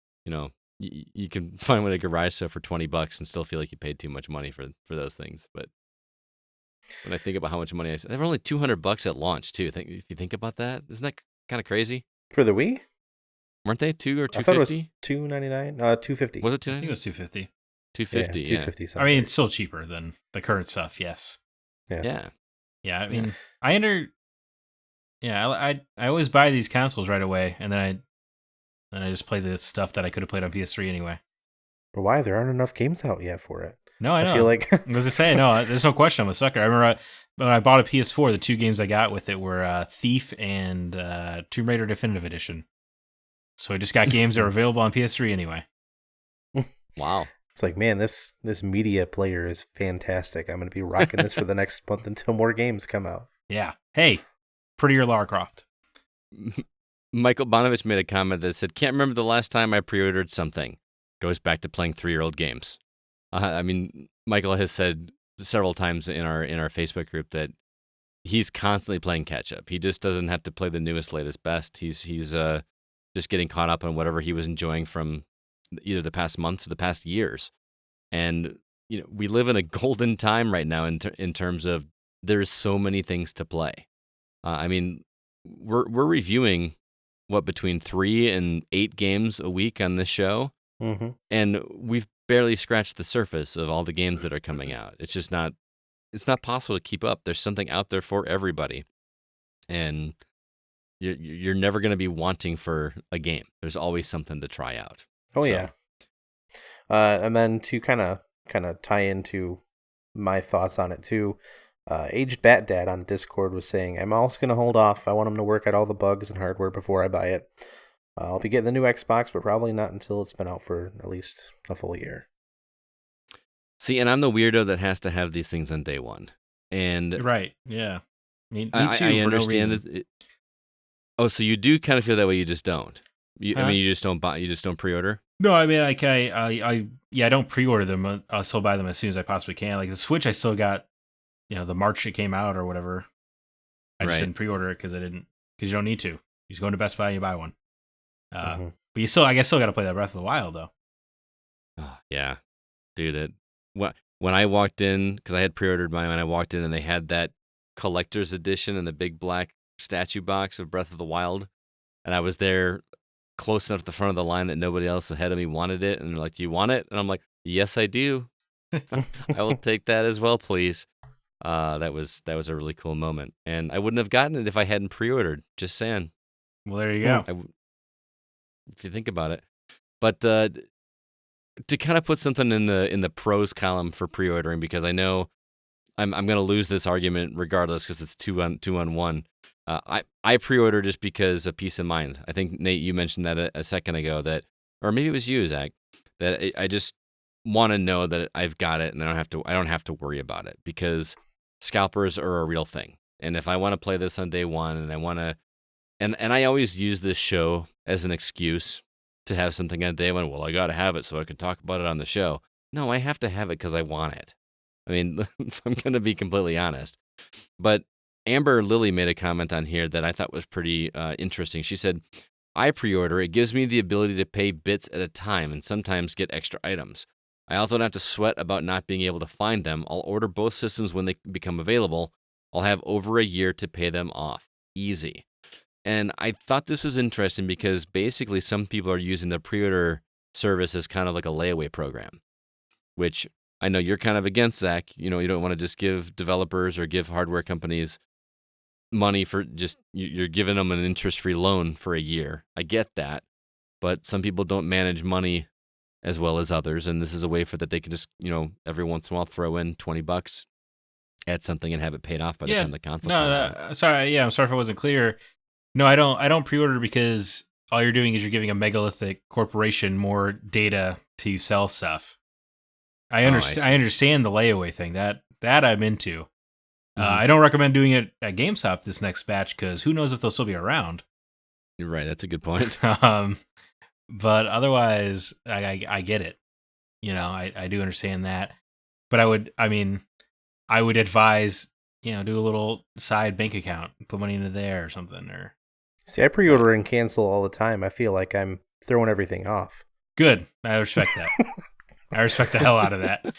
you can find one at a garage sale for $20 and still feel like you paid too much money for those things. But when I think about how much money they were only $200 at launch too. If you think about that, isn't that kind of crazy? For the Wii? Weren't they $200 or $250? I thought it was $299. $250. Was it $299? I think it was $250. $250. Yeah, $250. I mean, it's still cheaper than the current stuff. Yes. Yeah. I mean, I always buy these consoles right away, and then I just play the stuff that I could have played on PS3 anyway. But why? There aren't enough games out yet for it. No, I know. I feel like I was just saying, no, there's no question. I'm a sucker. I remember when I bought a PS4, the two games I got with it were Thief and Tomb Raider Definitive Edition. So I just got games that were available on PS3 anyway. Wow. It's like, man, this media player is fantastic. I'm going to be rocking this for the next month until more games come out. Yeah. Hey, prettier Lara Croft. Michael Bonovich made a comment that said, "Can't remember the last time I pre-ordered something." Goes back to playing 3-year-old games. I mean, Michael has said several times in our Facebook group that he's constantly playing catch up. He just doesn't have to play the newest, latest, best. He's just getting caught up on whatever he was enjoying from either the past months or the past years. And we live in a golden time right now in terms of there's so many things to play. I mean, we're reviewing between 3 and 8 games a week on this show. Mm-hmm. And we've barely scratched the surface of all the games that are coming out. It's just not possible to keep up. There's something out there for everybody. And you're never going to be wanting for a game. There's always something to try out. Oh, yeah. And then to kind of tie into my thoughts on it too, Aged Bat Dad on Discord was saying, I'm also going to hold off. I want him to work out all the bugs and hardware before I buy it. I'll be getting the new Xbox, but probably not until it's been out for at least a full year. See, and I'm the weirdo that has to have these things on day one. And right, yeah. Me too. I understand it. Oh, so you do kind of feel that way? You just don't. I mean, you just don't buy. You just don't pre-order. No, I mean, like I don't pre-order them. I'll still buy them as soon as I possibly can. Like the Switch, I still got, the March it came out or whatever. I just didn't pre-order it because you don't need to. You just go into Best Buy and you buy one. But you still, I guess, got to play that Breath of the Wild though. Oh, yeah, dude. When I walked in, because I had pre-ordered mine, when I walked in and they had that collector's edition and the big black statue box of Breath of the Wild, and I was there close enough to the front of the line that nobody else ahead of me wanted it, and they're like, "Do you want it?" And I'm like, "Yes, I do. I will take that as well, please." That was a really cool moment, and I wouldn't have gotten it if I hadn't pre-ordered. Just saying. Well, there you go. If you think about it, but to kind of put something in the pros column for pre-ordering, because I know I'm going to lose this argument regardless because it's two on one. I pre-order just because of peace of mind. I think Nate, you mentioned that a second ago, that, or maybe it was you, Zach, that I just want to know that I've got it and I don't have to worry about it, because scalpers are a real thing. And if I want to play this on day one, and I want to, and I always use this show as an excuse to have something on day one. Well, I got to have it so I can talk about it on the show. No, I have to have it because I want it. I mean, if I'm going to be completely honest. But Amber Lily made a comment on here that I thought was pretty interesting. She said, I pre-order. It gives me the ability to pay bits at a time and sometimes get extra items. I also don't have to sweat about not being able to find them. I'll order both systems when they become available. I'll have over a year to pay them off. Easy. And I thought this was interesting because basically some people are using the pre-order service as kind of like a layaway program, which I know you're kind of against, Zach. You don't want to just give developers or give hardware companies money for just, you're giving them an interest-free loan for a year. I get that, but some people don't manage money as well as others, and this is a way for that they can just, every once in a while throw in $20 at something and have it paid off by the time the console comes out. Sorry, I'm sorry if I wasn't clear. No, I don't pre-order because all you're doing is you're giving a megalithic corporation more data to sell stuff. I understand the layaway thing. That I'm into. I don't recommend doing it at GameStop this next batch because who knows if they'll still be around. You're right. That's a good point. But otherwise, I get it. I do understand that. But I would advise, do a little side bank account, put money into there or something. Or see, I pre-order and cancel all the time. I feel like I'm throwing everything off. Good. I respect that. I respect the hell out of that.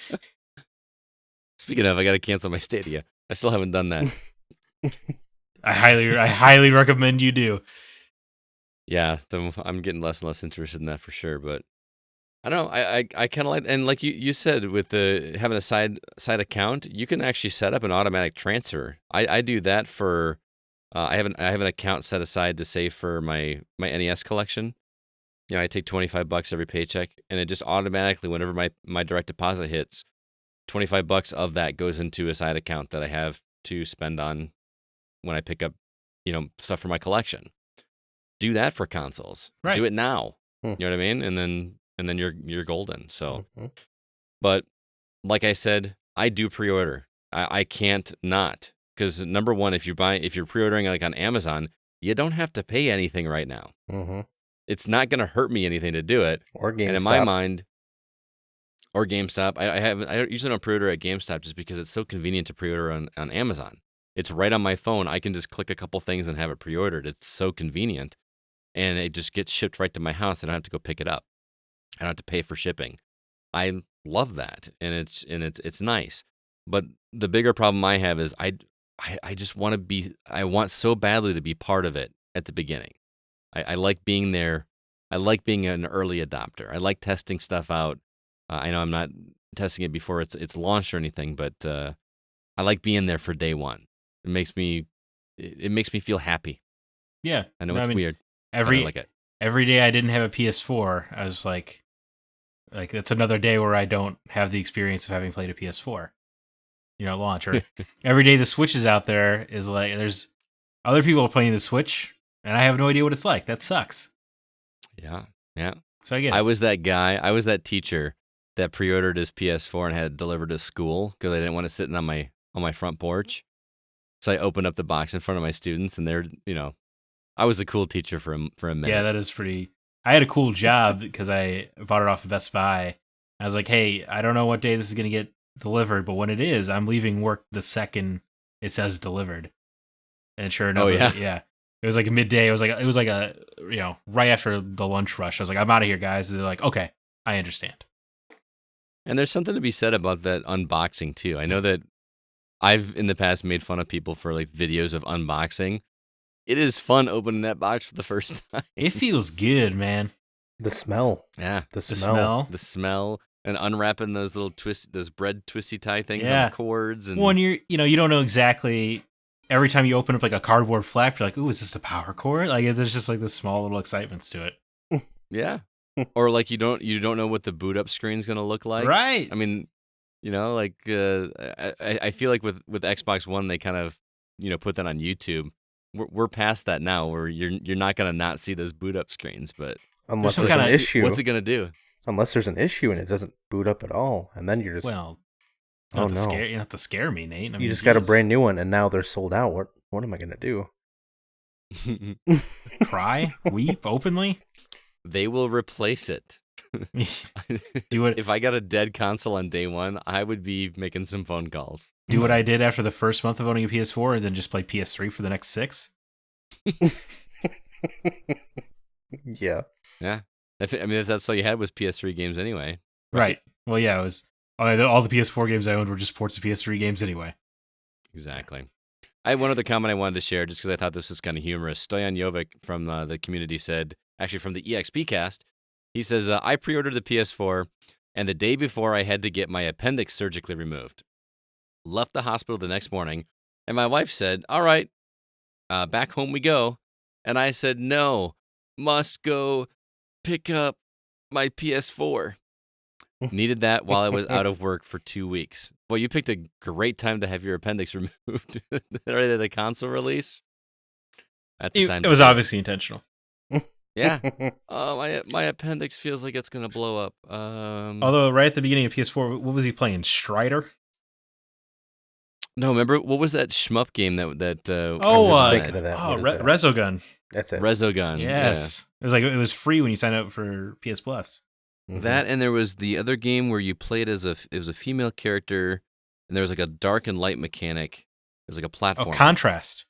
Speaking of, I got to cancel my Stadia. I still haven't done that. I highly recommend you do. Yeah, I'm getting less and less interested in that for sure. But I don't know. I kind of like, and like you said, with having a side account, you can actually set up an automatic transfer. I do that for. I have an account set aside to save for my NES collection. I take $25 every paycheck, and it just automatically, whenever my direct deposit hits, $25 of that goes into a side account that I have to spend on when I pick up, stuff for my collection. Do that for consoles. Right. Do it now. You know what I mean? And then you're golden. So, but like I said, I do pre-order. I can't not, because number one, if you're pre-ordering like on Amazon, you don't have to pay anything right now. Mm-hmm. It's not going to hurt me anything to do it. Or GameStop. And in my mind, or GameStop. I usually don't pre-order at GameStop just because it's so convenient to pre-order on Amazon. It's right on my phone. I can just click a couple things and have it pre-ordered. It's so convenient, and it just gets shipped right to my house. I don't have to go pick it up. I don't have to pay for shipping. I love that, and it's nice. But the bigger problem I have is I just want to be. I want so badly to be part of it at the beginning. I like being there. I like being an early adopter. I like testing stuff out. I know I'm not testing it before it's launched or anything, but I like being there for day one. It makes me feel happy. Yeah, I know it's weird. I like it. Every day I didn't have a PS4, I was like that's another day where I don't have the experience of having played a PS4. Launch. Or every day the Switch is out there is like there's other people playing the Switch, and I have no idea what it's like. That sucks. Yeah. So I get it. I was that guy. I was that teacher that pre-ordered his PS4 and had it delivered to school because I didn't want it sitting on my front porch. So I opened up the box in front of my students, and they're, I was a cool teacher for a minute. Yeah, that is pretty. I had a cool job because I bought it off of Best Buy. I was like, hey, I don't know what day this is going to get delivered, but when it is, I'm leaving work the second it says delivered. And sure enough, it was like midday. It was like a right after the lunch rush. I was like, I'm out of here, guys. And they're like, okay, I understand. And there's something to be said about that unboxing too. I know that I've in the past made fun of people for like videos of unboxing. it is fun opening that box for the first time. It feels good, man. The smell. Yeah, The The smell. smell. the smell and unwrapping those little those bread twisty tie things on Yeah. the cords. And Well, and you don't know exactly. Every time you open up like a cardboard flap, you're like, "Ooh, is this a power cord?" Like there's just like this small little excitements to it. yeah, or like you don't know what the boot up screen's gonna look like. Right. I mean, like I feel like with Xbox One they kind of put that on YouTube. We're past that now, where you're not gonna not see those boot up screens, but Unless some there's an kinda- issue. what's it gonna do? Unless there's an issue and it doesn't boot up at all, and then you're just Well, you Oh, don't have to no. scare. You don't have to scare me, Nate. I you mean, just got a geez. brand new one, and now they're sold out. What am I gonna do? Cry, weep openly. They will replace it. Do it. If I got a dead console on day one, I would be making some phone calls. Do what I did after the first month of owning a PS4, and then just play PS3 for the next 6. Yeah. Yeah, I mean that's all you had was PS3 games anyway. Right. Well, yeah, it was all the PS4 games I owned were just ports of PS3 games anyway. Exactly. I had one other comment I wanted to share just because I thought this was kind of humorous. Stoyan Jovic from the community said, actually from the EXP cast, he says, I pre-ordered the PS4, and the day before I had to get my appendix surgically removed. Left the hospital the next morning, and my wife said, all right, back home we go. And I said, no, must go pick up my PS4. Needed that while I was out of work for 2 weeks. Boy, you picked a great time to have your appendix removed right at a console release. That's the time. It to was do obviously intentional. Yeah. Oh, my appendix feels like it's gonna blow up. Although right at the beginning of PS4, what was he playing? Strider? No, remember what was that shmup game that thinking of that. What is that? Resogun. That's it. Resogun. Yes, it was free when you signed up for PS Plus. Yeah. Mhm. That, and there was the other game where you played as it was a female character, and there was like a dark and light mechanic. It was like a platform. Oh, Contrast.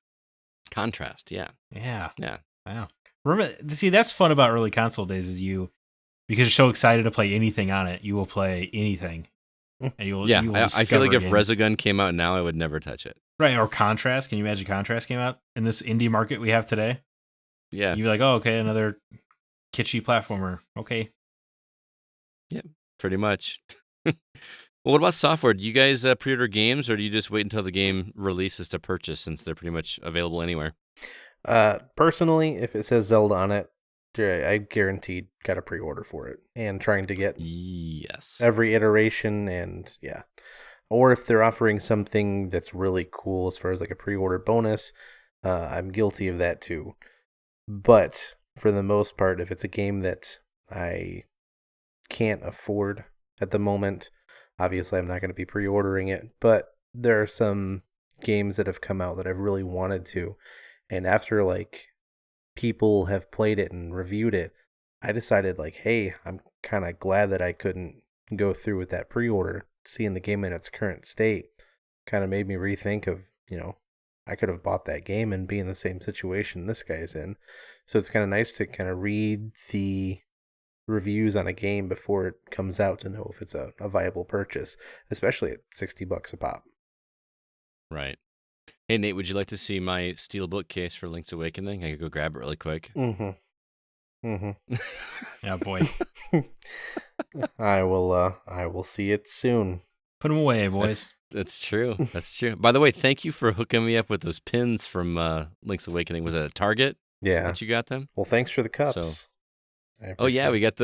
Contrast. Yeah. Yeah. Yeah. Wow. Remember, see, that's fun about early console days is because you're so excited to play anything on it, you will play anything. And you will, Yeah. you will I feel like if discover games. Resogun came out now, I would never touch it. Right, or Contrast. Can you imagine Contrast came out in this indie market we have today? Yeah. You'd be like, oh, okay, another kitschy platformer. Okay. Pretty much. Well, what about software? Do you guys pre-order games, or do you just wait until the game releases to purchase, since they're pretty much available anywhere? Personally, if it says Zelda on it, I guaranteed got a pre-order for it, and trying to get Yes. every iteration, and yeah. Or if they're offering something that's really cool as far as like a pre-order bonus, I'm guilty of that too. But for the most part, if it's a game that I can't afford at the moment, obviously I'm not going to be pre-ordering it. But there are some games that have come out that I've really wanted to, and after like people have played it and reviewed it, I decided like, hey, I'm kind of glad that I couldn't go through with that pre-order. Seeing the game in its current state kind of made me rethink of, I could have bought that game and be in the same situation this guy's in. So it's kind of nice to kind of read the reviews on a game before it comes out to know if it's a viable purchase, especially at $60 a pop. Right. Hey, Nate, would you like to see my steel bookcase for Link's Awakening? I could go grab it really quick. Yeah, boy. I will see it soon. Put them away, boys. That's true. That's true. By the way, thank you for hooking me up with those pins from Link's Awakening. Was it at Target Yeah. that you got them? Well, thanks for the cups. So- I Oh, yeah, appreciate we it. got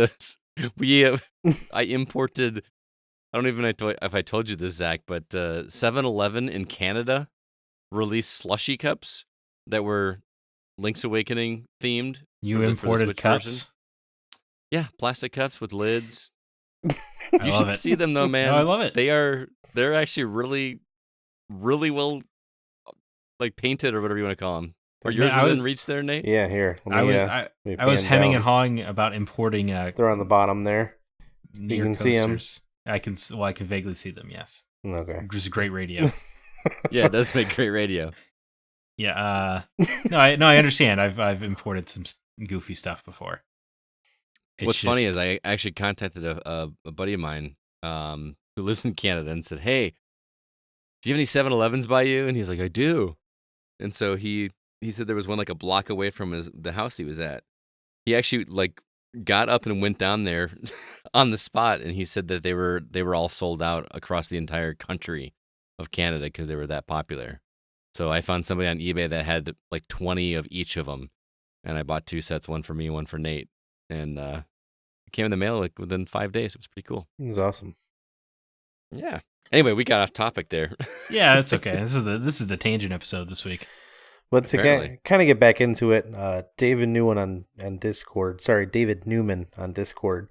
this. I imported, I don't even know if I told you this, Zach, but 7-Eleven in Canada released slushy cups that were Link's Awakening themed. You for the imported Switch cups. version. Yeah, plastic cups with lids. I You love should it. see them though, man. No, I love it. They're actually really, really well, like painted or whatever you want to call them. Are Man, yours I within was- reach there, Nate? Yeah, here. I was, let me I was pan hemming down. and hawing about importing They're on the bottom there. near can see 'em. coasters. I can vaguely see them. Yes, Okay. which is great radio. Yeah, it does make great radio. Yeah. I understand. I've imported some goofy stuff before. What's funny is I actually contacted a buddy of mine who lives in Canada and said, hey, do you have any 7-Elevens by you? And he's like, I do. And so he he said there was one like a block away from the house he was at. He actually like got up and went down there on the spot, and he said that they were all sold out across the entire country of Canada because they were that popular. So I found somebody on eBay that had like 20 of each of them, and I bought 2 sets, one for me, one for Nate, and it came in the mail like within 5 days. It was pretty cool. It was awesome. Yeah. Anyway, we got off topic there. Yeah, that's okay. This is the tangent episode this week. But to kind of get back into it, David Newman on Discord, David Newman on Discord,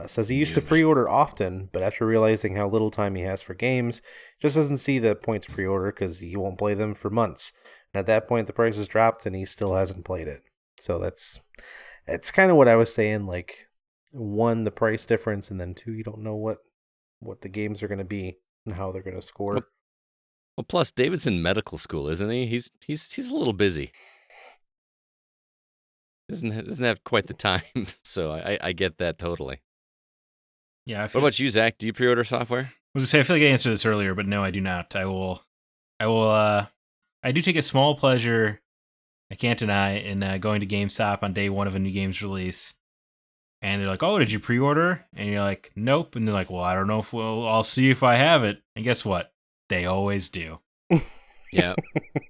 says he used to pre-order often, but after realizing how little time he has for games, just doesn't see the point to pre-order because he won't play them for months. And at that point, the price has dropped, and he still hasn't played it. So that's kind of what I was saying. Like, 1, the price difference, and then 2, you don't know what the games are going to be and how they're going to score. Well, plus David's in medical school, isn't he? He's a little busy. Doesn't have quite the time, so I get that totally. Yeah. What about you, Zach? Do you pre-order software? I was gonna say I feel like I answered this earlier, but no, I do not. I do take a small pleasure, I can't deny, in going to GameStop on day 1 of a new game's release. And they're like, "Oh, did you pre-order?" And you're like, "Nope." And they're like, "Well, I don't know if I'll see if I have it." And guess what? They always do. Yeah.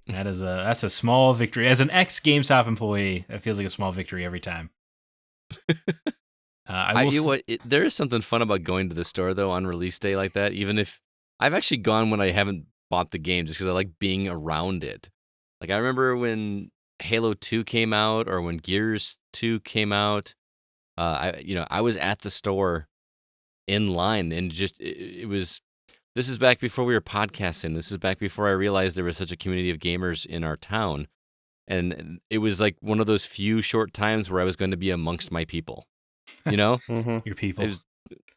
That's a small victory. As an ex-GameStop employee, that feels like a small victory every time. There is something fun about going to the store though on release day like that. Even if I've actually gone when I haven't bought the game, just because I like being around it. Like I remember when Halo 2 came out, or when Gears 2 came out. I was at the store in line, and just it was. This is back before we were podcasting. This is back before I realized there was such a community of gamers in our town. And it was like one of those few short times where I was going to be amongst my people, you know? Mm-hmm. Your people.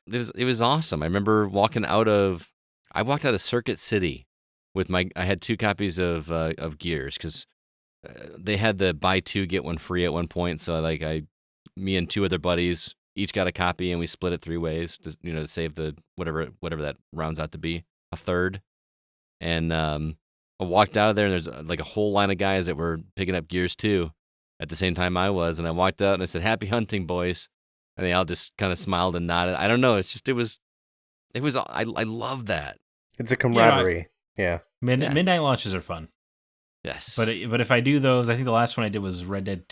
It was awesome. I remember I walked out of Circuit City with I had 2 copies of Gears, because they had the buy 2, get 1 free at one point. So me and 2 other buddies each got a copy, and we split it 3 ways to save the whatever that rounds out to be a third. And I walked out of there, and there's like a whole line of guys that were picking up Gears 2 at the same time I was. And I walked out and I said, "Happy hunting, boys." And they all just kind of smiled and nodded. I don't know. It's just, I love that. It's a camaraderie. Yeah. Midnight launches are fun. Yes. But if I do those, I think the last one I did was Red Dead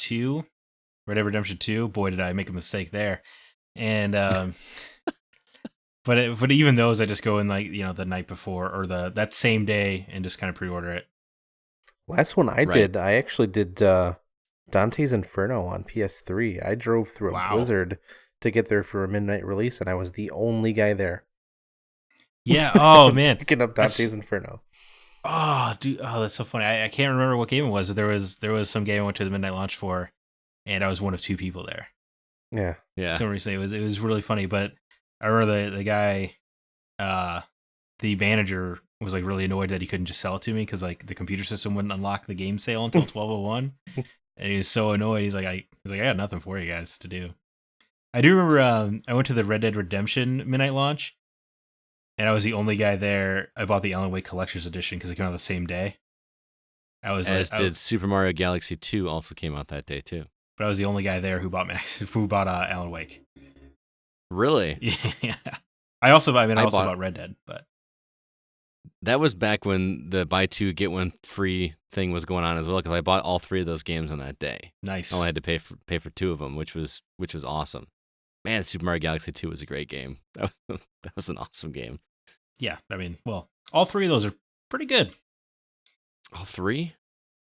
Redemption 2. Boy, did I make a mistake there. And but even those, I just go in the night before or that same day and just kind of pre-order it. Last one I did, I actually did Dante's Inferno on PS3. I drove through a blizzard to get there for a midnight release, and I was the only guy there. Yeah. Oh man, picking up Dante's Inferno. Oh, dude. Oh, that's so funny. I can't remember what game it was. There was some game I went to the midnight launch for, and I was one of 2 people there. Yeah. So recently, it was really funny. But I remember the guy, the manager was like really annoyed that he couldn't just sell it to me because like the computer system wouldn't unlock the game sale until 12:01, and he was so annoyed. He's like, I got nothing for you guys to do. I do remember I went to the Red Dead Redemption midnight launch, and I was the only guy there. I bought the Alan Wake Collector's Edition because it came out the same day. Super Mario Galaxy 2 also came out that day too. But I was the only guy there who bought Alan Wake. Really? Yeah. I also bought Red Dead, but that was back when the buy 2 get 1 free thing was going on as well. Because I bought all 3 of those games on that day. Nice. I only had to pay for 2 of them, which was awesome. Man, Super Mario Galaxy 2 was a great game. That was an awesome game. Yeah, all 3 of those are pretty good. All 3?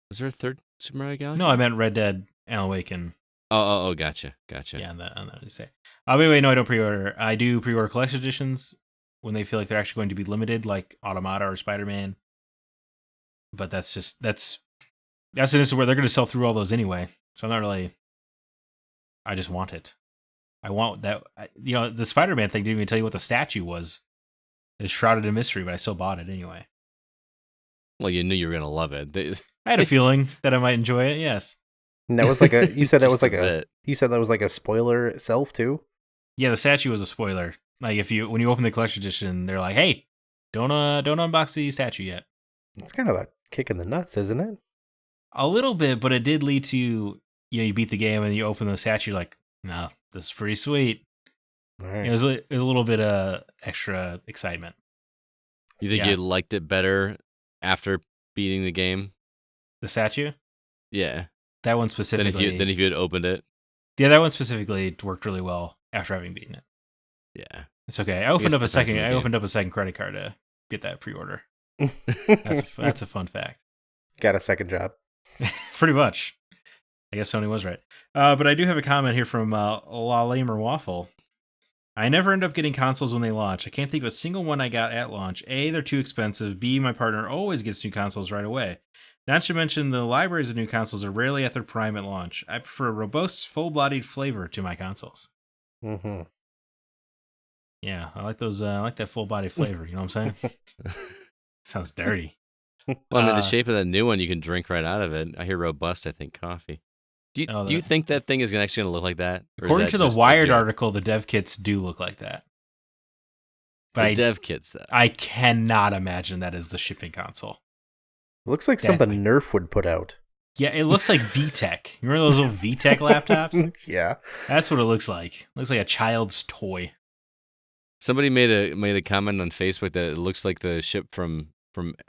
Was there a third Super Mario Galaxy? No, I meant Red Dead, Alan Wake, and oh, gotcha. Yeah, on that you say. Anyway, no, I don't pre-order. I do pre-order collection editions when they feel like they're actually going to be limited, like Automata or Spider-Man. But that's an instance where they're going to sell through all those anyway. So I'm not really. I just want it. I want that. The Spider-Man thing didn't even tell you what the statue was. It's shrouded in mystery, but I still bought it anyway. Well, you knew you were going to love it. I had a feeling that I might enjoy it. Yes. And that was like you said that was like a spoiler itself too? Yeah, the statue was a spoiler. Like when you open the collection edition, they're like, "Hey, don't unbox the statue yet." It's kind of a kick in the nuts, isn't it? A little bit, but it did lead to you beat the game and you open the statue, you're like, no, this is pretty sweet. All right. It was a little bit of extra excitement. You think you liked it better after beating the game? The statue? Yeah. That one specifically. Than if you had opened it? Yeah, that one specifically worked really well after having beaten it. Yeah. It's okay. I opened up a second credit card to get that pre-order. That's a fun fact. Got a second job. Pretty much. I guess Sony was right. But I do have a comment here from La Lamer Waffle. I never end up getting consoles when they launch. I can't think of a single one I got at launch. A, they're too expensive. B, my partner always gets new consoles right away. Not to mention the libraries of new consoles are rarely at their prime at launch. I prefer a robust, full-bodied flavor to my consoles. Mm-hmm. Yeah, I like those. I like that full-bodied flavor. You know what I'm saying? Sounds dirty. Well, I mean, the shape of that new one, you can drink right out of it. I hear robust. I think coffee. Do you think that thing is actually going to look like that? According to the Wired article, the dev kits do look like that. But the dev kits, though. I cannot imagine that is the shipping console. It looks like something Nerf would put out. Yeah, it looks like VTech. You remember those old VTech laptops? Yeah. That's what it looks like. It looks like a child's toy. Somebody made a comment on Facebook that it looks like the ship from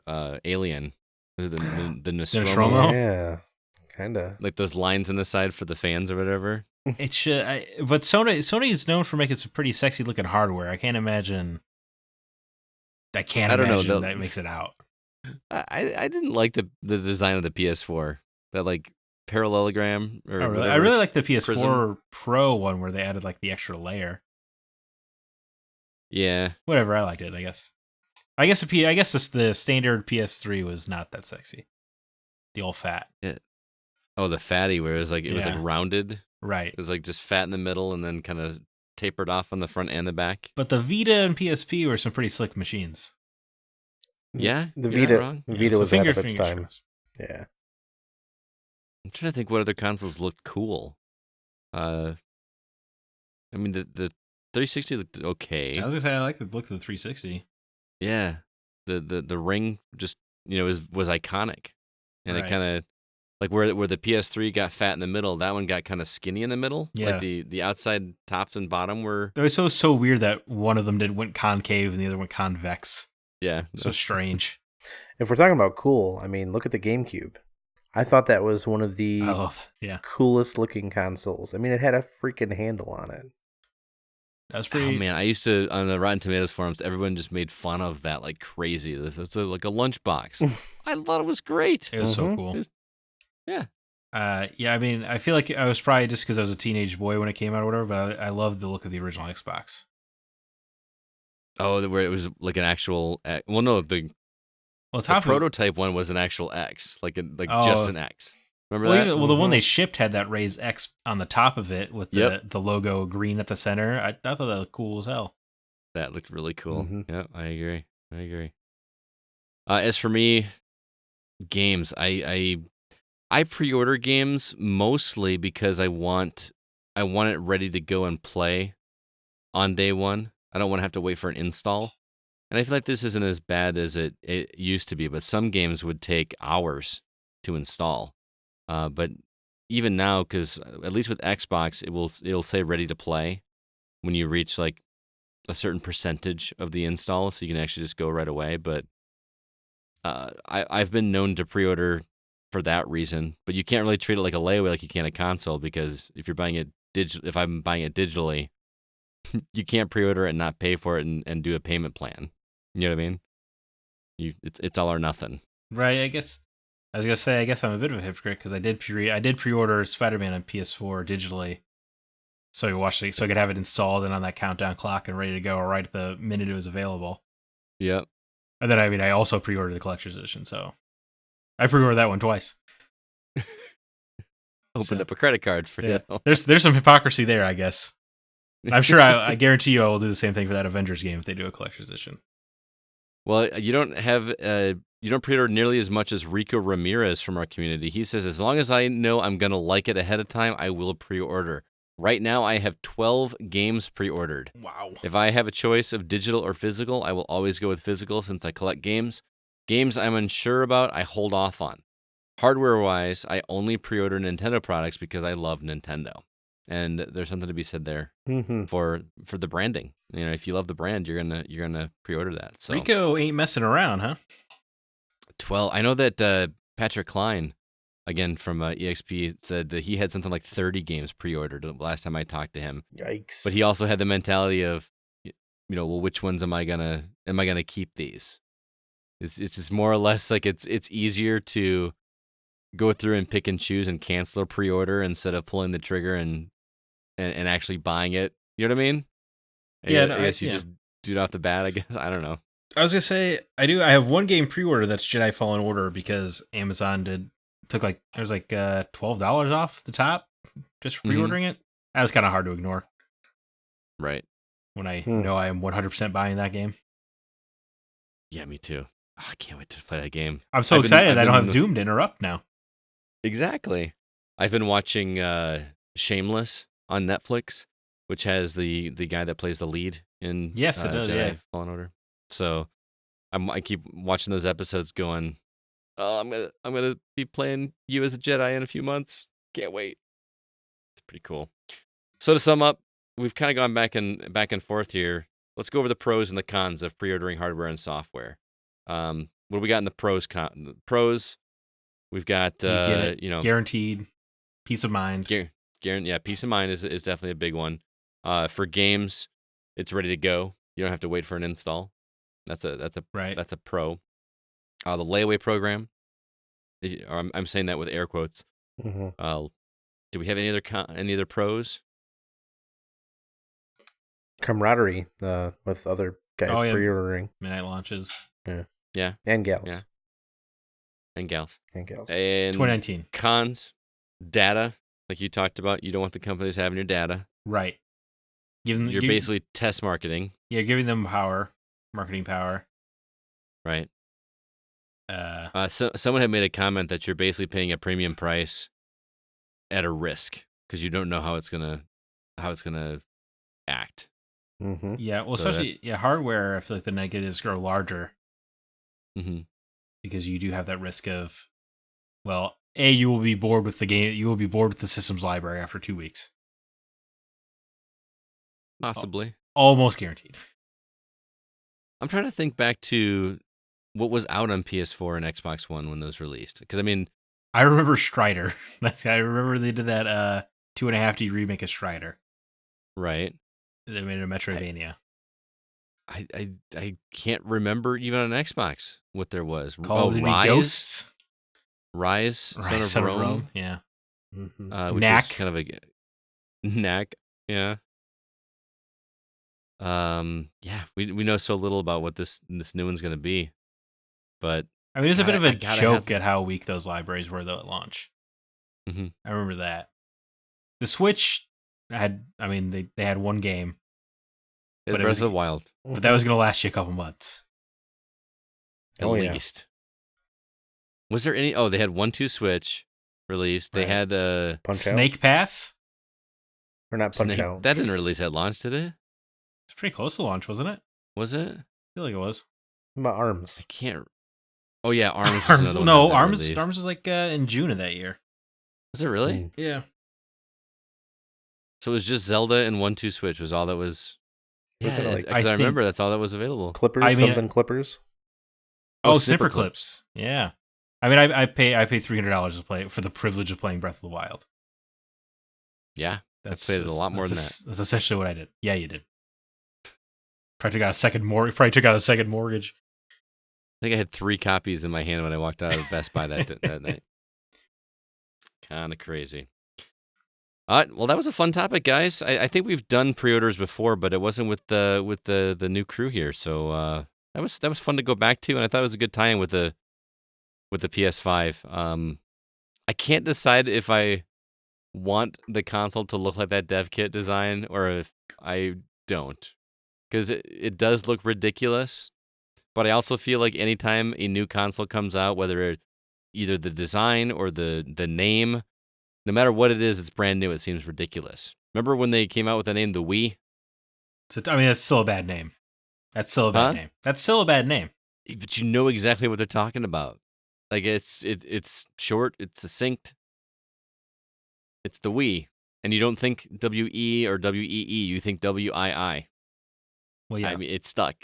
Alien. Was it the Nostromo? Yeah, kind of. Like those lines on the side for the fans or whatever. It should, but Sony is known for making some pretty sexy looking hardware. I can't imagine. I don't know that makes it out. I didn't like the design of the PS4. That like parallelogram or really? I really like the PS4 Prism. Pro one where they added like the extra layer. Yeah. Whatever, I liked it. I guess the standard PS3 was not that sexy. The old fat. Yeah. Oh, the fatty where it was like rounded. Right. It was like just fat in the middle and then kind of tapered off on the front and the back. But the Vita and PSP were some pretty slick machines. Yeah. The Vita was ahead of its time. Yeah. I'm trying to think what other consoles looked cool. I mean the 360 looked okay. I was gonna say I like the look of the 360. Yeah. The ring just was iconic. And it kind of like where the PS3 got fat in the middle, that one got kind of skinny in the middle. Yeah. Like the outside tops and bottom were. It was so weird that one of them went concave and the other went convex. Yeah. So strange. If we're talking about cool, I mean, look at the GameCube. I thought that was one of the coolest looking consoles. I mean, it had a freaking handle on it. That was pretty. Oh man, I used to on the Rotten Tomatoes forums. Everyone just made fun of that like crazy. It's like a lunchbox. I thought it was great. It was so cool. Yeah. I mean, I feel like I was probably just because I was a teenage boy when it came out or whatever, but I loved the look of the original Xbox. Oh, where it was like an actual. Well, no, the prototype one was an actual X, just an X. Remember that? The one they shipped had that raised X on the top of it with the logo green at the center. I thought that looked cool as hell. That looked really cool. Mm-hmm. Yeah, I agree. As for me, games, I pre-order games mostly because I want it ready to go and play on day one. I don't want to have to wait for an install. And I feel like this isn't as bad as it used to be, but some games would take hours to install. But even now, because at least with Xbox, it'll say ready to play when you reach like a certain percentage of the install, so you can actually just go right away. But I've been known to pre-order for that reason, but you can't really treat it like a layaway like you can a console, because if you're buying it if I'm buying it digitally, you can't pre-order it and not pay for it and do a payment plan. You know what I mean? It's all or nothing. Right. I guess I was gonna say I guess I'm a bit of a hypocrite because I did pre-order Spider-Man on PS4 digitally, so I could have it installed and on that countdown clock and ready to go right at the minute it was available. Yep. And then I also pre-ordered the collector's edition, so I pre-ordered that one twice. Opened up a credit card for you. There's some hypocrisy there, I guess. I'm sure I guarantee you I will do the same thing for that Avengers game if they do a collector's edition. Well, you don't pre-order nearly as much as Rico Ramirez from our community. He says, as long as I know I'm going to like it ahead of time, I will pre-order. Right now, I have 12 games pre-ordered. Wow. If I have a choice of digital or physical, I will always go with physical since I collect games. Games I'm unsure about, I hold off on. hardware-wise, I only pre-order Nintendo products because I love Nintendo, and there's something to be said there for the branding. You know, if you love the brand, you're gonna pre-order that. So Rico ain't messing around, huh? 12. I know that Patrick Klein, again from EXP, said that he had something like 30 games pre-ordered the last time I talked to him. Yikes! But he also had the mentality of, well, which ones am I gonna keep these? It's just more or less like it's easier to go through and pick and choose and cancel a pre-order instead of pulling the trigger and actually buying it. You know what I mean? Yeah, I guess you just do it off the bat. I guess I don't know. I was gonna say I do. I have one game pre-order that's Jedi Fallen Order because Amazon took like it was like $12 off the top just for pre-ordering it. That was kind of hard to ignore. Right. When I know I am 100% buying that game. Yeah, me too. Oh, I can't wait to play that game. I'm so excited. I don't have Doom to interrupt now. Exactly. I've been watching Shameless on Netflix, which has the guy that plays the lead in it does, Jedi Fallen Order. So I keep watching those episodes going, oh, I'm gonna be playing you as a Jedi in a few months. Can't wait. It's pretty cool. So to sum up, we've kind of gone back and forth here. Let's go over the pros and the cons of pre-ordering hardware and software. What do we got in the pros? Pros, we've got guaranteed peace of mind. Peace of mind is definitely a big one. For games, it's ready to go. You don't have to wait for an install. That's a pro. The layaway program. I'm saying that with air quotes. Do we have any other pros? Camaraderie with other guys pre-ordering. Midnight launches. Yeah. And gals. Yeah. And gals. And gals. And 2019. Cons, data, like you talked about. You don't want the companies having your data. Right. You're basically test marketing. Yeah, giving them marketing power. Right. So someone had made a comment that you're basically paying a premium price at a risk because you don't know how it's gonna act. Yeah, well, especially hardware. I feel like the negatives grow larger because you do have that risk of, well, you will be bored with the game. You will be bored with the system's library after 2 weeks. Possibly. Almost guaranteed. I'm trying to think back to what was out on PS4 and Xbox One when those released. Because, I mean... I remember Strider. I remember they did that 2.5D remake of Strider. Right. They made it a Metroidvania. I can't remember even on Xbox what there was. Call of Duty Rise? Ghosts? Rise, Son of Rome. Yeah. Which Knack. is kind of a... Knack, yeah. We know so little about what this new one's going to be. But I mean, there's a bit of a joke at how weak those libraries were, though, at launch. I remember that. The Switch they had one game. But Breath of the Wild. But that was going to last you a couple months. At least. Was there any... Oh, they had 1-2 Switch released. They had Snake Pass? Or not Punch Out. That didn't release at launch, did it? It's pretty close to launch, wasn't it? Was it? I feel like it was. What about ARMS? I can't... Oh, yeah, ARMS. ARMS was like in June of that year. Was it really? Yeah. So it was just Zelda and 1-2 Switch was all that was... Yeah, I remember that's all that was available. Clippers? Clippers? Oh, Snipper Clips. Yeah. I mean, I pay $300 to play for the privilege of playing Breath of the Wild. Yeah. That's played it a lot more than that. That's essentially what I did. Yeah, you did. Probably took out a second mortgage. I think I had 3 copies in my hand when I walked out of Best Buy that night. Kind of crazy. All right, well, that was a fun topic, guys. I think we've done pre-orders before, but it wasn't with the new crew here. So that was fun to go back to, and I thought it was a good tie-in with the PS5. I can't decide if I want the console to look like that dev kit design or if I don't, because it does look ridiculous. But I also feel like anytime a new console comes out, whether either the design or the name, no matter what it is, it's brand new. It seems ridiculous. Remember when they came out with the name the Wii? I mean, that's still a bad name. That's still a bad name. That's still a bad name. But you know exactly what they're talking about. Like it's short, it's succinct. It's the Wii, and you don't think WE or WEE, you think WII. Well, yeah. I mean, it's stuck.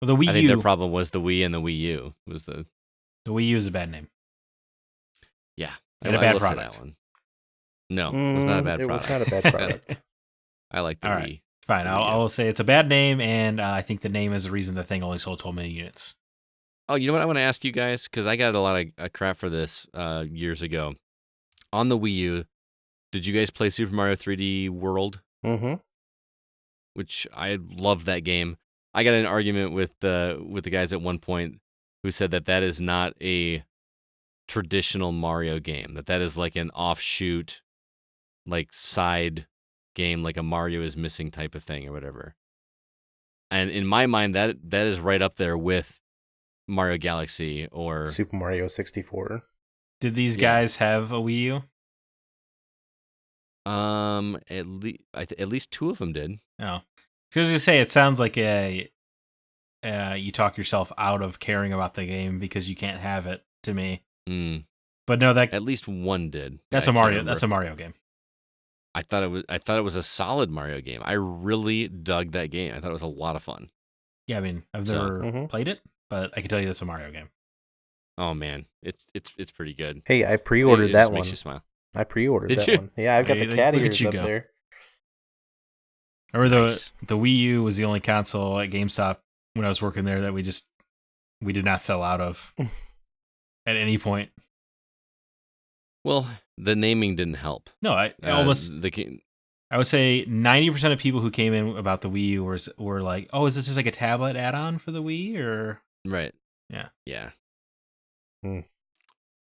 Well, the Wii U. I think their problem was the Wii and the Wii U was the Wii U is a bad name. Yeah, and a bad product. That one. No, it was not a bad it product. was not a bad product. I like the All Wii. right. Fine, I will say it's a bad name, and I think the name is the reason the thing only sold 12 million units. Oh, you know what I want to ask you guys? Because I got a lot of crap for this years ago. On the Wii U, did you guys play Super Mario 3D World? Mm-hmm. Which I loved that game. I got in an argument with the guys at one point who said that is not a traditional Mario game. That is like an offshoot, like side game, like a Mario is missing type of thing or whatever. And in my mind, that is right up there with Mario Galaxy or Super Mario 64. Did these guys have a Wii U? At least two of them did. Oh, I was gonna say it sounds like you talk yourself out of caring about the game because you can't have it. To me, but no, that at least one did. That's a Mario. That's a Mario game. I thought it was a solid Mario game. I really dug that game. I thought it was a lot of fun. Yeah, I mean, I've never played it, but I can tell you that's a Mario game. Oh man, it's pretty good. Hey, I pre-ordered that one. Makes you smile. I pre-ordered Did that you? one. Yeah, I've got the cat ears up there. I remember the Wii U was the only console at GameStop when I was working there that we did not sell out of at any point. Well, the naming didn't help. No, I would say 90% of people who came in about the Wii U were like, "Oh, is this just like a tablet add-on for the Wii?" Or right? Yeah.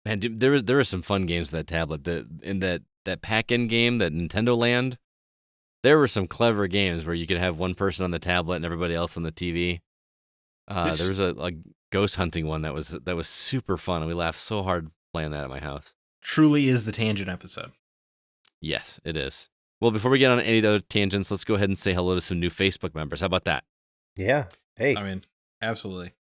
And dude, there were some fun games with that tablet. In that pack-in game, that Nintendo Land, there were some clever games where you could have one person on the tablet and everybody else on the TV. There was a ghost hunting one that was super fun, and we laughed so hard playing that at my house. Truly is the tangent episode. Yes, it is. Well, before we get on any other tangents, let's go ahead and say hello to some new Facebook members. How about that? Yeah. Hey. I mean, absolutely.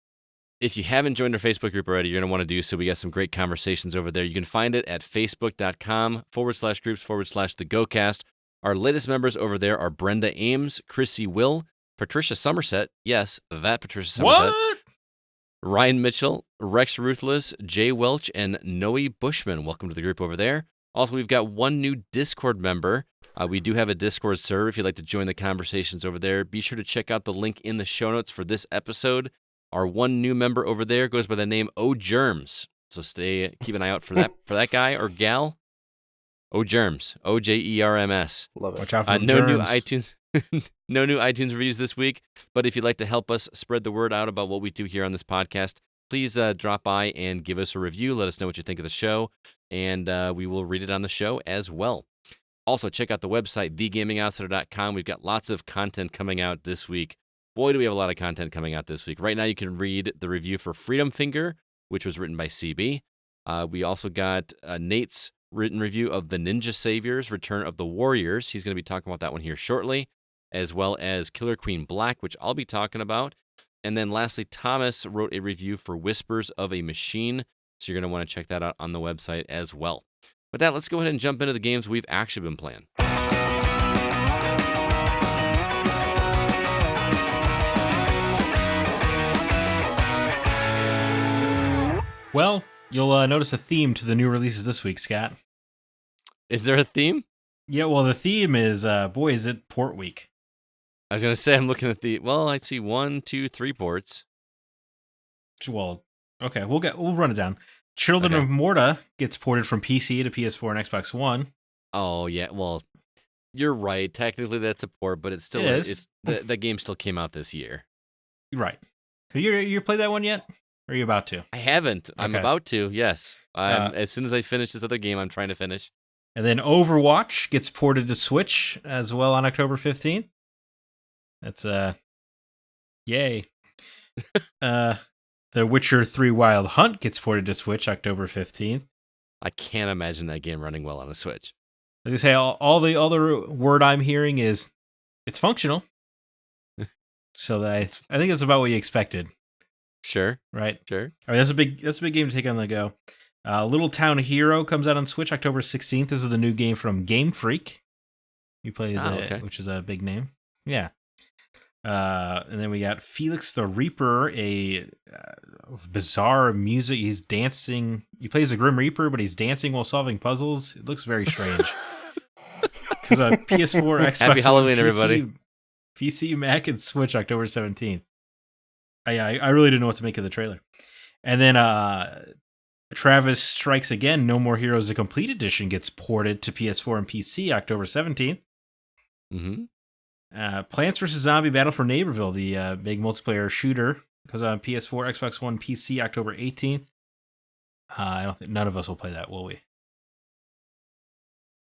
If you haven't joined our Facebook group already, you're going to want to do so. We got some great conversations over there. You can find it at facebook.com/groups/thegocast. Our latest members over there are Brenda Ames, Chrissy Will, Patricia Somerset. Yes, that Patricia Somerset. What? Ryan Mitchell, Rex Ruthless, Jay Welch, and Noe Bushman. Welcome to the group over there. Also, we've got one new Discord member. We do have a Discord server. If you'd like to join the conversations over there, be sure to check out the link in the show notes for this episode. Our one new member over there goes by the name O Germs. So keep an eye out for that guy or gal. O Germs, OJERMS. Love it. Watch out for no germs. new iTunes. No new iTunes reviews this week, but if you'd like to help us spread the word out about what we do here on this podcast, please drop by and give us a review. Let us know what you think of the show, and we will read it on the show as well. Also, check out the website, thegamingoutsider.com. We've got lots of content coming out this week. Boy, do we have a lot of content coming out this week. Right now, you can read the review for Freedom Finger, which was written by CB. We also got Nate's written review of The Ninja Saviors, Return of the Warriors. He's going to be talking about that one here shortly, as well as Killer Queen Black, which I'll be talking about. And then lastly, Thomas wrote a review for Whispers of a Machine, so you're going to want to check that out on the website as well. With that, let's go ahead and jump into the games we've actually been playing. Well, you'll notice a theme to the new releases this week, Scott. Is there a theme? Yeah, well, the theme is, boy, is it port week. I was going to say, I'm looking at I see 1, 2, 3 ports. Well, okay, we'll run it down. Children of Morta gets ported from PC to PS4 and Xbox One. Oh, yeah, well, you're right. Technically, that's a port, but it's still, that game still came out this year. Right. Have you played that one yet? Or are you about to? I haven't. I'm Okay. about to, yes. As soon as I finish this other game I'm trying to finish. And then Overwatch gets ported to Switch as well on October 15th. That's, yay. The Witcher 3 Wild Hunt gets ported to Switch October 15th. I can't imagine that game running well on a Switch. As I say, all the other word I'm hearing is it's functional. So I think that's about what you expected. Sure. right? Sure. All right, that's a big game to take on the go. Little Town Hero comes out on Switch October 16th. This is the new game from Game Freak. He plays which is a big name. Yeah. And then we got Felix the Reaper, a bizarre music. He's dancing. He plays a Grim Reaper, but he's dancing while solving puzzles. It looks very strange. Because PS4, Xbox Happy Halloween, One, everybody. PC, Mac, and Switch October 17th. I really didn't know what to make of the trailer. And then Travis Strikes Again, No More Heroes, the Complete Edition gets ported to PS4 and PC October 17th. Mm-hmm. Plants vs. Zombie Battle for Neighborville, the big multiplayer shooter, goes on PS4, Xbox One, PC October 18th. I don't think none of us will play that, will we?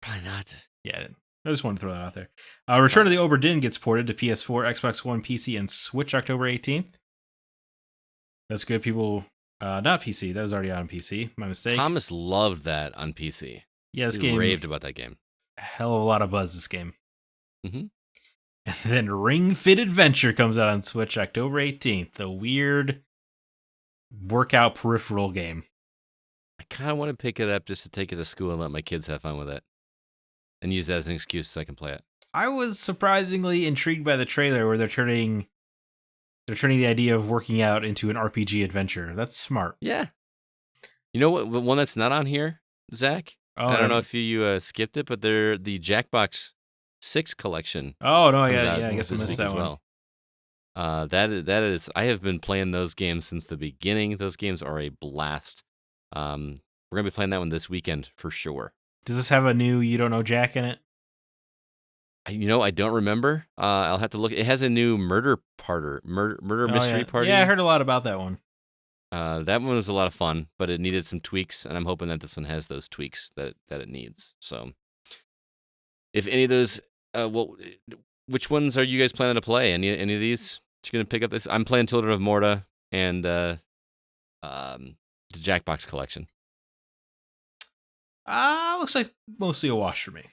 Probably not. Yeah, I just wanted to throw that out there. Return of the Obra Dinn gets ported to PS4, Xbox One, PC, and Switch October 18th. That's good. People, not PC. That was already on PC. My mistake. Thomas loved that on PC. Yeah, this He game raved about that game. Hell of a lot of buzz. This game. Mm-hmm. And then Ring Fit Adventure comes out on Switch October 18th. The weird workout peripheral game. I kind of want to pick it up just to take it to school and let my kids have fun with it, and use that as an excuse so I can play it. I was surprisingly intrigued by the trailer where they're turning the idea of working out into an RPG adventure. That's smart. Yeah. You know what? The one that's not on here, Zach? Oh, I don't know if you skipped it, but they're the Jackbox 6 collection. Oh no, comes yeah, out I guess I this missed week that as one. well. That is. I have been playing those games since the beginning. Those games are a blast. We're gonna be playing that one this weekend for sure. Does this have a new You Don't Know Jack in it? I don't remember. I'll have to look. It has a new murder mystery party. Yeah, I heard a lot about that one. That one was a lot of fun, but it needed some tweaks, and I'm hoping that this one has those tweaks that it needs. So, if any of those, which ones are you guys planning to play? Any of these? You gonna pick up this? I'm playing Children of Morta and the Jackbox collection. Looks like mostly a wash for me.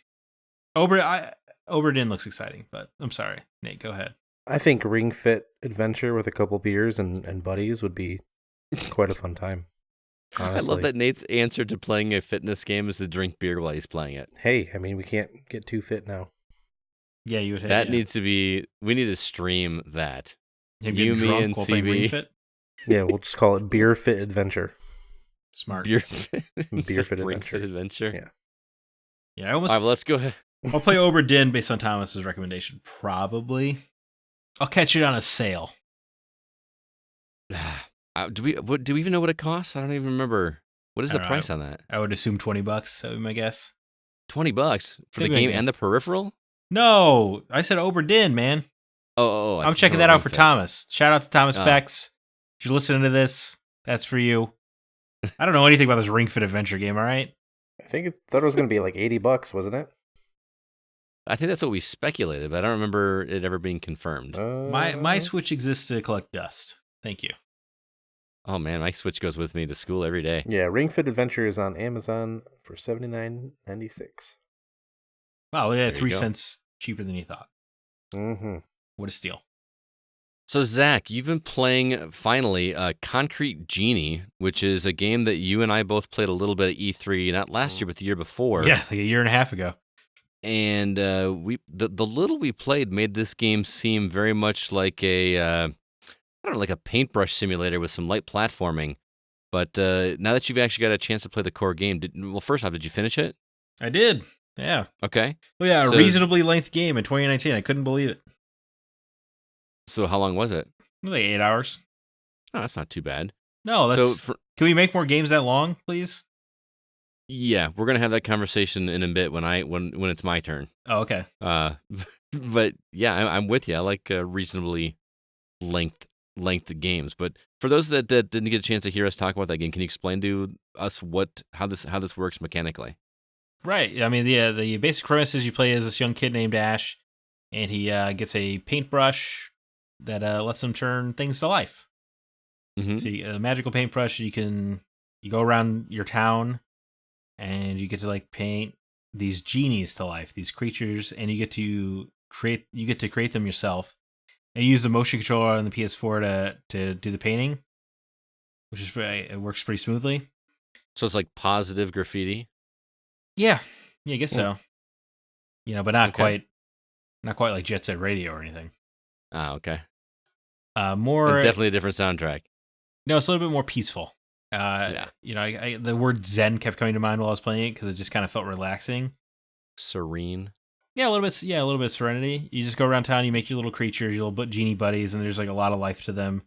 Obra Dinn looks exciting, but I'm sorry, Nate. Go ahead. I think Ring Fit Adventure with a couple beers and buddies would be quite a fun time. Honestly. I love that Nate's answer to playing a fitness game is to drink beer while he's playing it. Hey, I mean, we can't get too fit now. Yeah, you would. That needs to be. We need to stream that. Him You, getting me, drunk and while playing Ring CB. Fit? Yeah, we'll just call it Beer Fit Adventure. Smart. Beer Beer Fit Ring Adventure. Fit Adventure. Yeah. Yeah, I almost. All right, well, let's go ahead. I'll play Obra Dinn based on Thomas's recommendation. Probably. I'll catch it on a sale. Do we even know what it costs? I don't even remember. What is I the don't price know. on that? I would assume $20. That would be my guess. $20 for the Could be my game guess. and the peripheral? No, I said Obra Dinn, man. Oh, I'm checking that out for Thomas. Shout out to Thomas Oh. Becks. If you're listening to this, that's for you. I don't know anything about this Ring Fit Adventure game, all right? I thought it was going to be like $80, wasn't it? I think that's what we speculated, but I don't remember it ever being confirmed. My Switch exists to collect dust. Thank you. Oh man, my Switch goes with me to school every day. Yeah, Ring Fit Adventure is on Amazon for $79.96. Wow, yeah, There you 3 go. cents cheaper than you thought. Mm-hmm. What a steal. So Zach, you've been playing finally Concrete Genie, which is a game that you and I both played a little bit at E3, not last year but the year before. Yeah, like a year and a half ago. And the little we played made this game seem very much like like a paintbrush simulator with some light platforming. But now that you've actually got a chance to play the core game, first off, did you finish it? I did. Yeah. Okay. Well, yeah, a So- reasonably length game in 2019. I couldn't believe it. So how long was it? Like 8 hours. Oh, that's not too bad. No, that's. So Can we make more games that long, please? yeah, we're gonna have that conversation in a bit when it's my turn. Oh, okay. But yeah, I'm with you. I like reasonably length games. But for those that didn't get a chance to hear us talk about that game, can you explain to us how this works mechanically? Right. I mean, the basic premise is you play as this young kid named Ash, and he gets a paintbrush that lets him turn things to life. Mm-hmm. So a magical paintbrush, you go around your town, and you get to like paint these genies to life, these creatures, and you get to create them yourself, and use the motion controller on the PS4 to do the painting. which is it works pretty smoothly. So it's like positive graffiti. Yeah, I guess so. But not Okay. quite like Jet Set Radio or anything. Ah, okay. More And definitely a different soundtrack. No, it's a little bit more peaceful. Yeah. The word Zen kept coming to mind while I was playing it because it just kind of felt relaxing. Serene. Yeah, a little bit. Yeah, a little bit of serenity. You just go around town, you make your little creatures, your little genie buddies, and there's like a lot of life to them.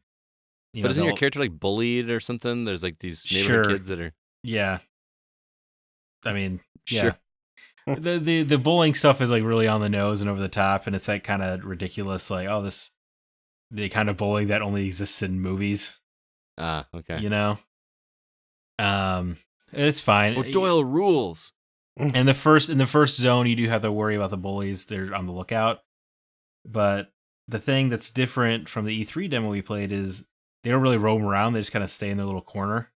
But isn't your character like bullied or something? There's like these neighborhood kids that are. Yeah. I mean, Sure. yeah. The bullying stuff is like really on the nose and over the top, and it's like kind of ridiculous. Like, the kind of bullying that only exists in movies. Ah, okay. It's fine. Well, Doyle rules. In the first zone, you do have to worry about the bullies. They're on the lookout. But the thing that's different from the E3 demo we played is they don't really roam around. They just kind of stay in their little corner.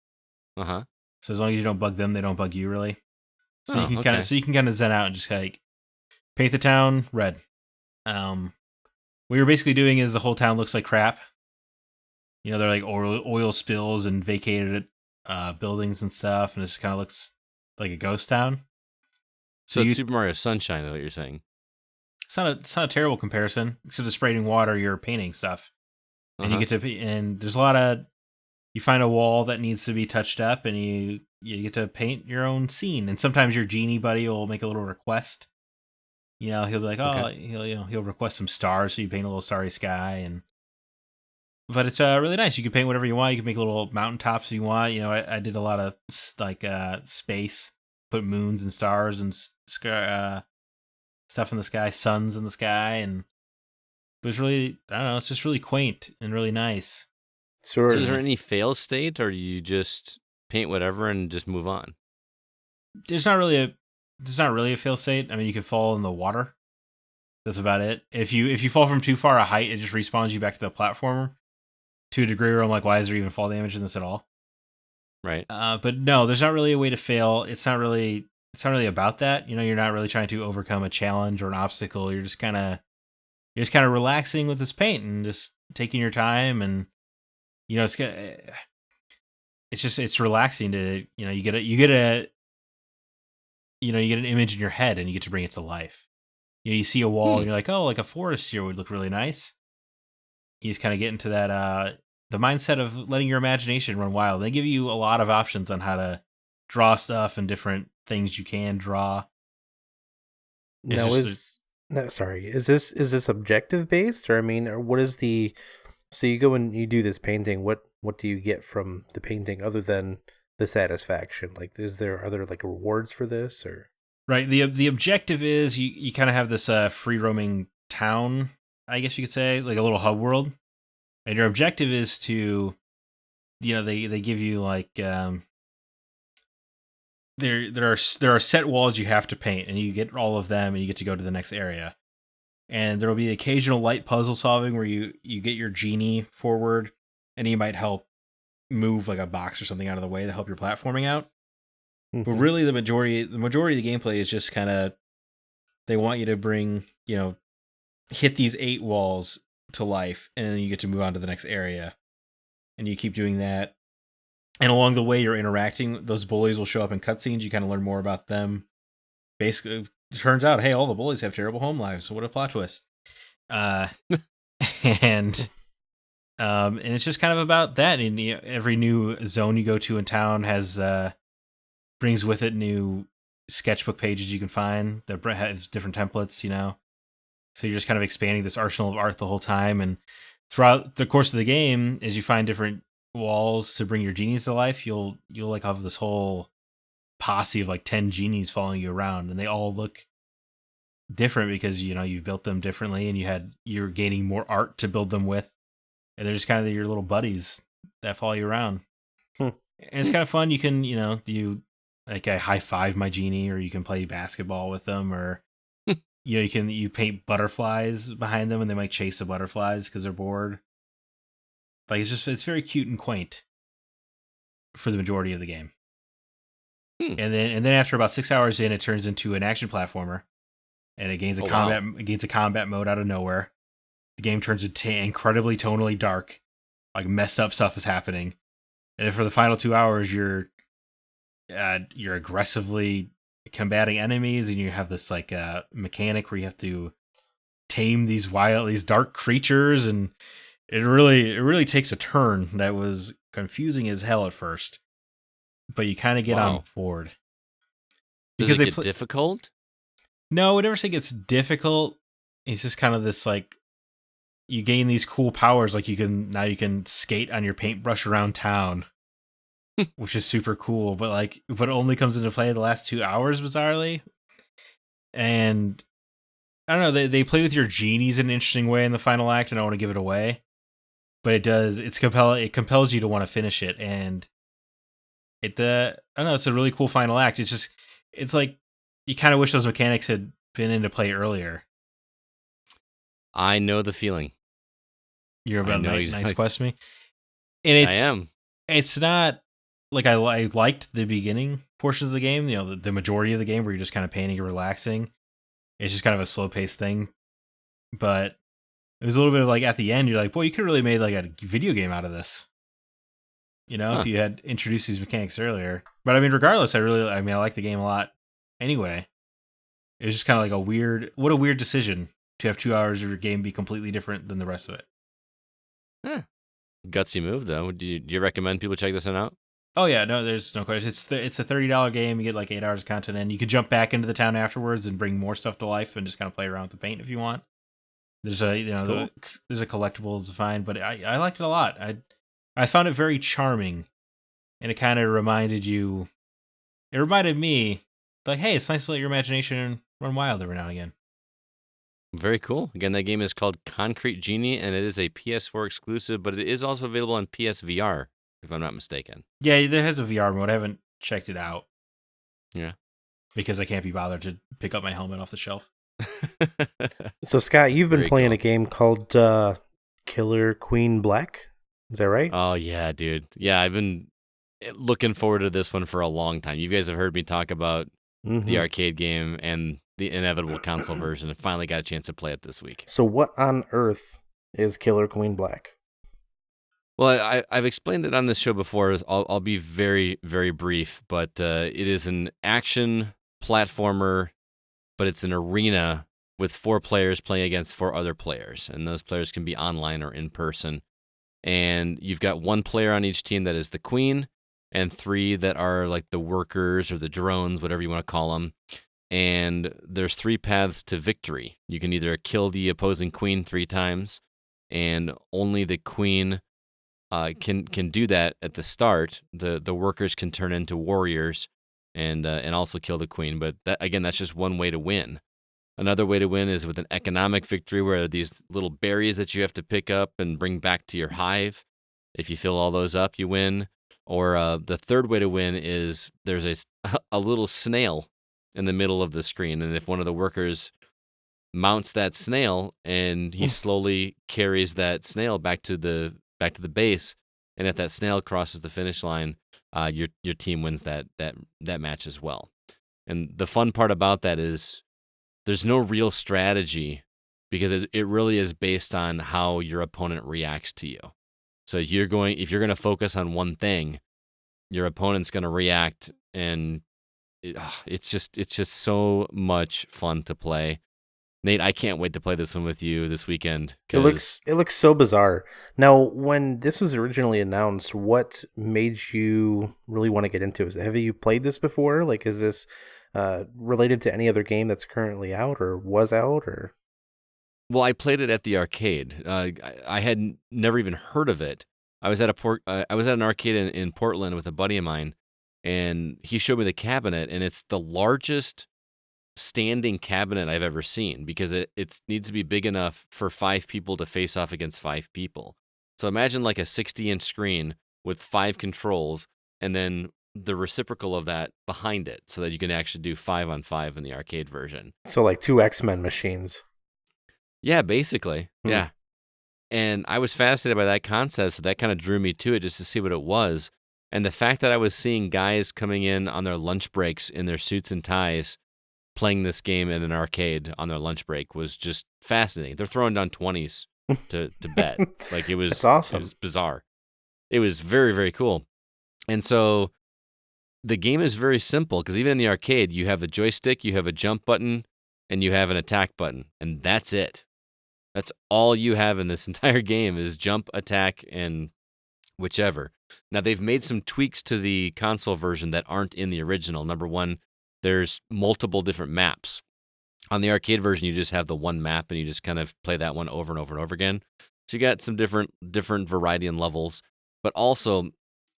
Uh-huh. So as long as you don't bug them, they don't bug you really. So you can kind of zen out and just like paint the town red. What you're basically doing is the whole town looks like crap. They're like oil spills and vacated buildings and stuff, and it just kind of looks like a ghost town. So it's Super Mario Sunshine is what you're saying. It's not a terrible comparison, except of spraying water, you're painting stuff. And you get to, and there's a lot of, you find a wall that needs to be touched up, and you get to paint your own scene. And sometimes your genie buddy will make a little request. He'll be like, he'll request some stars, so you paint a little starry sky, but it's really nice. You can paint whatever you want. You can make little mountaintops if you want. I did a lot of like space, put moons and stars and stuff in the sky, suns in the sky, and it was really, I don't know, it's just really quaint and really nice. So is there any fail state, or do you just paint whatever and just move on? There's not really a fail state. I mean, you could fall in the water. That's about it. If you fall from too far a height, it just respawns you back to the platformer to a degree where I'm like, why is there even fall damage in this at all? Right. But no, there's not really a way to fail. It's not really about that. You're not really trying to overcome a challenge or an obstacle. You're just kind of relaxing with this paint and just taking your time, and it's relaxing to you get an image in your head and you get to bring it to life. You see a wall and you're like, oh, like a forest here would look really nice. You just kind of get into that the mindset of letting your imagination run wild. They give you a lot of options on how to draw stuff and different things you can draw. Is this objective based, or or what is the? So you go and you do this painting. What do you get from the painting other than the satisfaction? Like, are there like rewards for this, or? Right. The objective is you kind of have this free roaming town, I guess you could say, like a little hub world, and your objective is to, they give you like there are set walls you have to paint, and you get all of them, and you get to go to the next area. And there will be occasional light puzzle solving where you get your genie forward, and he might help move like a box or something out of the way to help your platforming out. Mm-hmm. But really, the majority of the gameplay is just kind of, they want you to bring, hit these 8 walls to life, and then you get to move on to the next area, and you keep doing that. And along the way, you're interacting. Those bullies will show up in cutscenes. You kind of learn more about them. Basically, it turns out, hey, all the bullies have terrible home lives. So what a plot twist! And it's just kind of about that. And every new zone you go to in town has brings with it new sketchbook pages you can find that has different templates. So you're just kind of expanding this arsenal of art the whole time. And throughout the course of the game, as you find different walls to bring your genies to life, you'll like have this whole posse of like 10 genies following you around, and they all look different because you built them differently, and you're gaining more art to build them with, and they're just kind of your little buddies that follow you around. And it's kind of fun. You can I high five my genie, or you can play basketball with them, or you paint butterflies behind them and they might chase the butterflies because they're bored. Like, it's very cute and quaint for the majority of the game. And then after about 6 hours in, it turns into an action platformer, and it gains a combat mode out of nowhere. The game turns into incredibly tonally dark, like messed up stuff is happening, And for the final 2 hours, you're aggressively combating enemies, and you have this like mechanic where you have to tame these dark creatures, and it really takes a turn that was confusing as hell at first, but you kind of get on board. Does it get difficult? No, I never say it gets difficult. It's just kind of this like, you gain these cool powers, like you can skate on your paintbrush around town, which is super cool. But it only comes into play the last 2 hours, bizarrely. And I don't know, they play with your genies in an interesting way in the final act, and I don't want to give it away, but it does. It compels you to want to finish it, and I don't know. It's a really cool final act. It's like you kind of wish those mechanics had been into play earlier. I know the feeling. You're about Nice Quest me, and I am. It's not like I liked the beginning portions of the game. The majority of the game where you're just kind of painting and relaxing. It's just kind of a slow paced thing, but it was a little bit of like at the end, you're like, boy, you could have really made like a video game out of this. If you had introduced these mechanics earlier. But I mean, regardless, I like the game a lot anyway. It was just kind of like what a weird decision to have 2 hours of your game be completely different than the rest of it. Gutsy move, though. Do you recommend people check this one out? Oh yeah, no, there's no question. It's a $30 game. You get like 8 hours of content, and you could jump back into the town afterwards and bring more stuff to life, and just kind of play around with the paint if you want. There's cool. There's a collectibles to find, but I liked it a lot. I found it very charming, and it kind of reminded me like, hey, it's nice to let your imagination run wild every now and again. Very cool. Again, that game is called Concrete Genie, and it is a PS4 exclusive, but it is also available on PSVR, if I'm not mistaken. Yeah, it has a VR mode. I haven't checked it out. Yeah. Because I can't be bothered to pick up my helmet off the shelf. So, Scott, you've been playing a game called Killer Queen Black. Is that right? Oh, yeah, dude. Yeah, I've been looking forward to this one for a long time. You guys have heard me talk about the arcade game and the inevitable console version, and finally got a chance to play it this week. So what on earth is Killer Queen Black? Well, I've explained it on this show before. I'll be very, very brief, but it is an action platformer, but it's an arena with 4 players playing against 4 other players, and those players can be online or in person. And you've got 1 player on each team that is the queen, and 3 that are like the workers or the drones, whatever you want to call them. And there's 3 paths to victory. You can either kill the opposing queen 3 times, and only the queen can do that at the start. The workers can turn into warriors and also kill the queen. But that's just one way to win. Another way to win is with an economic victory, where these little berries that you have to pick up and bring back to your hive. If you fill all those up, you win. Or the third way to win is there's a little snail in the middle of the screen, and if one of the workers mounts that snail and he slowly carries that snail back to the base, and if that snail crosses the finish line, your team wins that match as well. And the fun part about that is there's no real strategy, because it really is based on how your opponent reacts to you. So if you're going to focus on one thing, your opponent's going to react, and it's just so much fun to play. Nate, I can't wait to play this one with you this weekend. It looks so bizarre. Now, when this was originally announced, what made you really want to get into it? Have you played this before? Like, is this related to any other game that's currently out or was out? Or Well, I played it at the arcade. I had never even heard of it. I was at an arcade in Portland with a buddy of mine, and he showed me the cabinet, and it's the largest standing cabinet I've ever seen, because it needs to be big enough for 5 people to face off against 5 people. So imagine like a 60-inch screen with 5 controls, and then the reciprocal of that behind it, so that you can actually do 5-on-5 in the arcade version. So like 2 X-Men machines. Yeah, basically. Yeah. And I was fascinated by that concept, so that kind of drew me to it just to see what it was. And the fact that I was seeing guys coming in on their lunch breaks in their suits and ties playing this game in an arcade on their lunch break was just fascinating. They're throwing down 20s to bet. Like, it was That's awesome. It was bizarre. It was very, very cool. And so the game is very simple because even in the arcade, you have a joystick, you have a jump button, and you have an attack button, and that's it. That's all you have in this entire game is jump, attack, and whichever. Now, they've made some tweaks to the console version that aren't in the original. Number one, there's multiple different maps. On the arcade version, you just have the one map, and you just kind of play that one over and over and over again. So you got some different variety and levels. But also,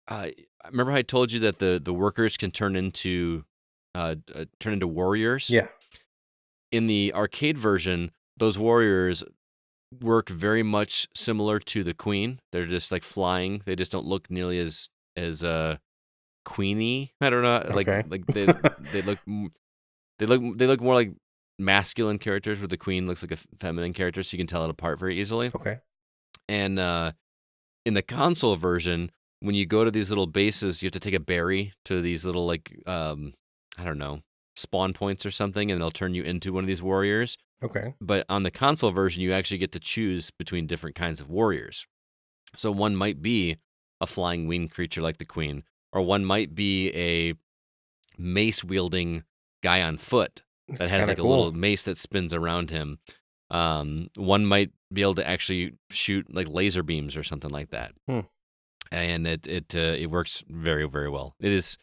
remember how I told you that the workers can turn into warriors? Yeah. In the arcade version, those warriors work very much similar to the queen. They're just like flying. They just don't look nearly as queeny. I don't know. Okay. Like they look more like masculine characters, where the queen looks like a feminine character, so you can tell it apart very easily. Okay. And in the console version, when you go to these little bases, you have to take a berry to these little like I don't know, spawn points or something, and they'll turn you into one of these warriors. Okay. But on the console version, you actually get to choose between different kinds of warriors. So one might be a flying winged creature like the queen, or one might be a mace-wielding guy on foot that That's has kinda like a cool. little mace that spins around him. One might be able to actually shoot like laser beams or something like that. And it works very, very well. It is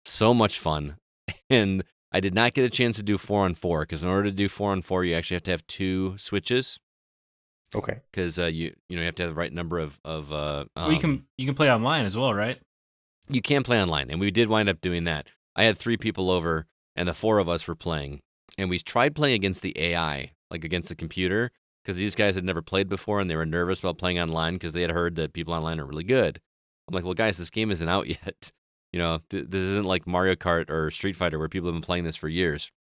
so much fun. And I did not get a chance to do 4-on-4 because in order to do 4-on-4, you actually have to have 2 switches. Okay. Because you have to have the right number of. Well, you can play online as well, right? You can play online, and we did wind up doing that. I had 3 people over, and the 4 of us were playing, and we tried playing against the AI, like against the computer, because these guys had never played before, and they were nervous about playing online because they had heard that people online are really good. I'm like, well, guys, this game isn't out yet. This isn't like Mario Kart or Street Fighter where people have been playing this for years.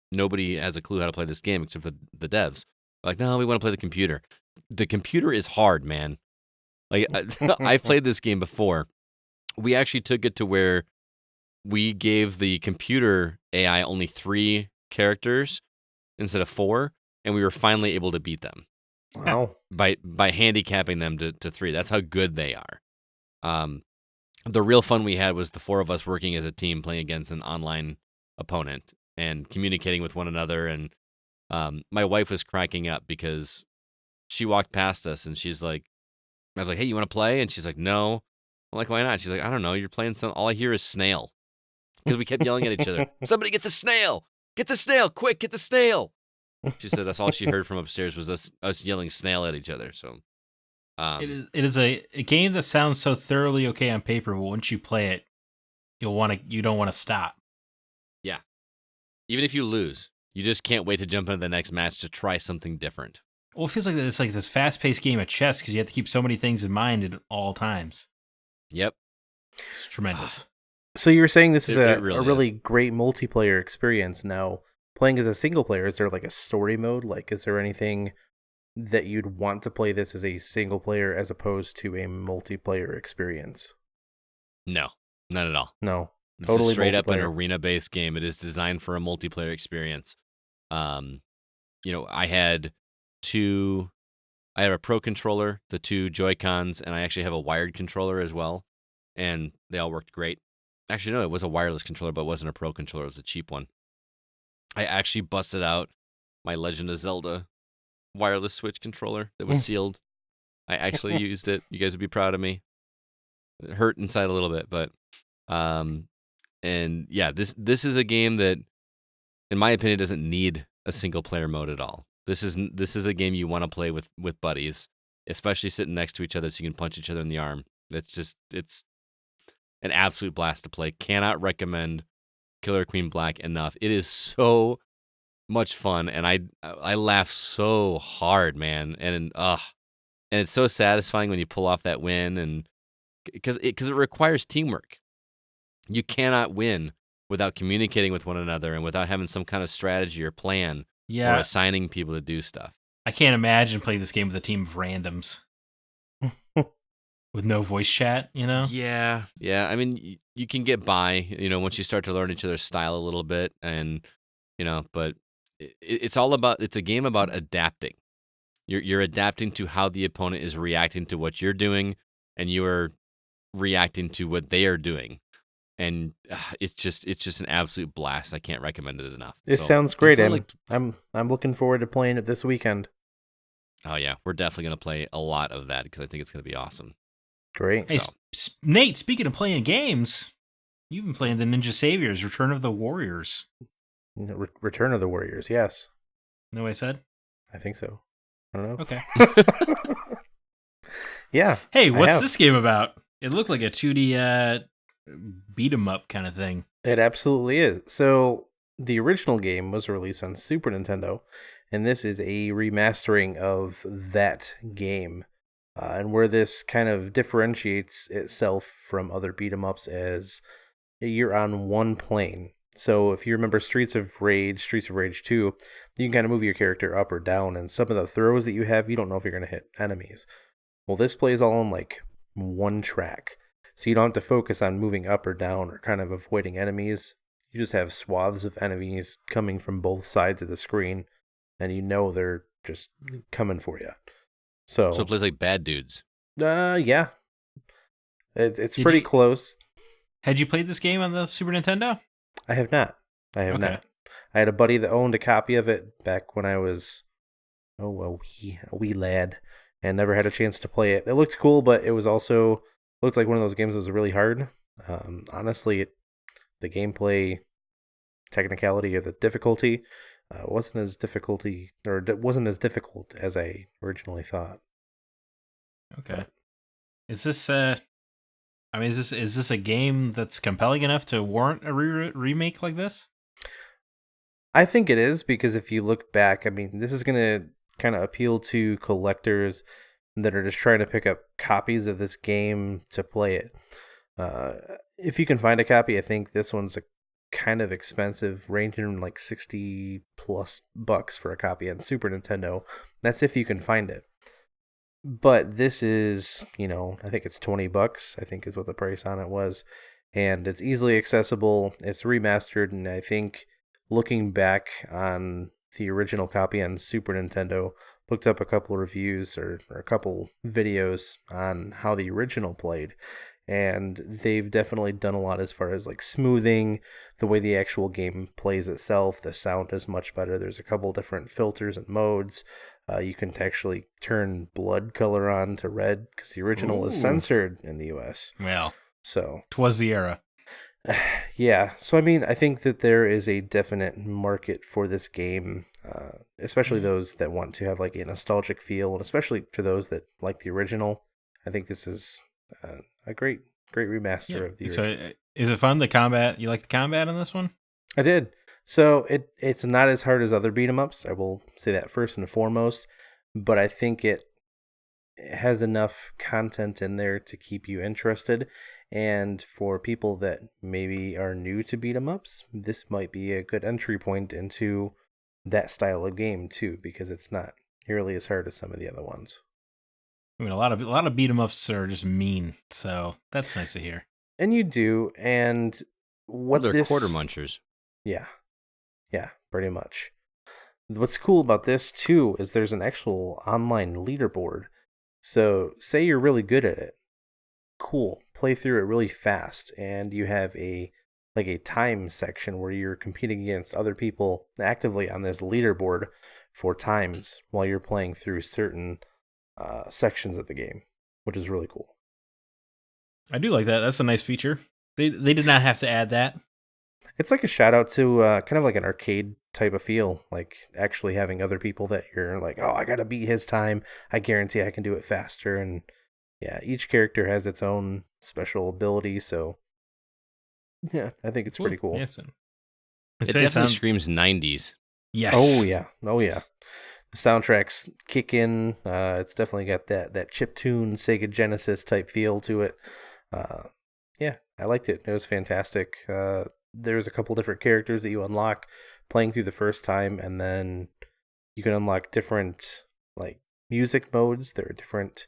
Nobody has a clue how to play this game except for the devs. Like, no, we want to play the computer. The computer is hard, man. Like, I've played this game before. We actually took it to where we gave the computer AI only 3 characters instead of 4, and we were finally able to beat them. Wow. By handicapping them to 3. That's how good they are. The real fun we had was the 4 of us working as a team playing against an online opponent and communicating with one another. And my wife was cracking up because she walked past us and she's like, I was like, hey, you want to play? And she's like, no. I'm like, why not? She's like, I don't know. You're playing all I hear is snail. Because we kept yelling at each other. Somebody get the snail. Get the snail. Quick, get the snail. She said that's all she heard from upstairs was us yelling snail at each other. So It is a game that sounds so thoroughly okay on paper, but once you play it, you don't want to stop. Yeah. Even if you lose, you just can't wait to jump into the next match to try something different. Well, it feels like it's like this fast-paced game of chess because you have to keep so many things in mind at all times. Yep. It's tremendous. So you were saying this is It a really really is. great multiplayer experience. Now, playing as a single player, is there like a story mode? Like, is there anything that you'd want to play this as a single player as opposed to a multiplayer experience? No, not at all. No. It's Totally a straight up an multiplayer. arena-based game. It is designed for a multiplayer experience. I had a Pro controller, the 2 Joy-Cons, and I actually have a wired controller as well, and they all worked great. Actually, no, it was a wireless controller, but it wasn't a Pro controller. It was a cheap one. I actually busted out my Legend of Zelda wireless Switch controller that was sealed. I actually used it. You guys would be proud of me. It hurt inside a little bit, but and yeah, this is a game that, in my opinion, doesn't need a single player mode at all. This is a game you want to play with buddies, especially sitting next to each other so you can punch each other in the arm. It's an absolute blast to play. Cannot recommend Killer Queen Black enough. It is so much fun, and I laugh so hard, man. And it's so satisfying when you pull off that win, and because it requires teamwork. You cannot win without communicating with one another and without having some kind of strategy or plan or Yeah, assigning people to do stuff. I can't imagine playing this game with a team of randoms with no voice chat, Yeah. I mean, you can get by, once you start to learn each other's style a little bit, and but it's a game about adapting. You're adapting to how the opponent is reacting to what you're doing, and you're reacting to what they are doing. And it's just an absolute blast. I can't recommend it enough. This So, sounds great. definitely I'm looking forward to playing it this weekend. Oh yeah, we're definitely gonna play a lot of that because I think it's gonna be awesome. Great. Hey, So. Nate, speaking of playing games, you've been playing the Ninja Saviors, Return of the Warriors. Return of the Warriors, yes. Know what I said? I think so. I don't know. Okay. Yeah. Hey, what's this game about? It looked like a 2D beat 'em up kind of thing. It absolutely is. So the original game was released on Super Nintendo, and this is a remastering of that game. And where this kind of differentiates itself from other beat 'em ups as you're on one plane. So if you remember Streets of Rage 2, you can kind of move your character up or down, and some of the throws that you have, you don't know if you're going to hit enemies. Well, this plays all on like one track. So you don't have to focus on moving up or down or kind of avoiding enemies. You just have swaths of enemies coming from both sides of the screen, and you know they're just coming for you. So it plays like Bad Dudes. Yeah. It's pretty close. Had you played this game on the Super Nintendo? I have not. Not. I had a buddy that owned a copy of it back when I was a wee lad, and never had a chance to play it. It looked cool, but it was also looked like one of those games that was really hard. Honestly, the gameplay technicality or the difficulty wasn't as difficult as I originally thought. Okay. But is this is this a game that's compelling enough to warrant a remake like this? I think it is, because if you look back, I mean, this is going to kind of appeal to collectors that are just trying to pick up copies of this game to play it. If you can find a copy, I think this one's a kind of expensive, ranging from like $60+ for a copy on Super Nintendo. That's if you can find it. But this is, I think it's $20, I think is what the price on it was. And it's easily accessible. It's remastered, and I think looking back on the original copy on Super Nintendo, looked up a couple of reviews or a couple videos on how the original played, and they've definitely done a lot as far as like smoothing the way the actual game plays itself. The sound is much better. There's a couple different filters and modes. You can actually turn blood color on to red, because the original was censored in the US. Well, so 'twas the era. Yeah, so I mean, I think that there is a definite market for this game, especially those that want to have like a nostalgic feel, and especially for those that like the original. I think this is a great remaster of the original. So, is it fun? The combat? You like the combat in this one? I did. So it's not as hard as other beat 'em ups. I will say that first and foremost, but I think it has enough content in there to keep you interested. And for people that maybe are new to beat 'em ups, this might be a good entry point into that style of game too, because it's not nearly as hard as some of the other ones. I mean, a lot of beat 'em ups are just mean, so that's nice to hear. And you do, and what They're this quarter munchers. Yeah, pretty much. What's cool about this too is there's an actual online leaderboard. So say you're really good at it, cool, play through it really fast, and you have a time section where you're competing against other people actively on this leaderboard for times while you're playing through certain sections of the game, which is really cool. I do like that. That's a nice feature. They did not have to add that. It's like a shout out to kind of like an arcade type of feel, like actually having other people that you're like, oh, I gotta beat his time. I guarantee I can do it faster. And yeah, each character has its own special ability, so yeah, I think it's pretty cool. Yes. It definitely screams 90s. Yes. Oh yeah. The soundtracks kick in. It's definitely got that chiptune Sega Genesis type feel to it. Yeah, I liked it. It was fantastic. There's a couple different characters that you unlock playing through the first time, and then you can unlock different like music modes. There are different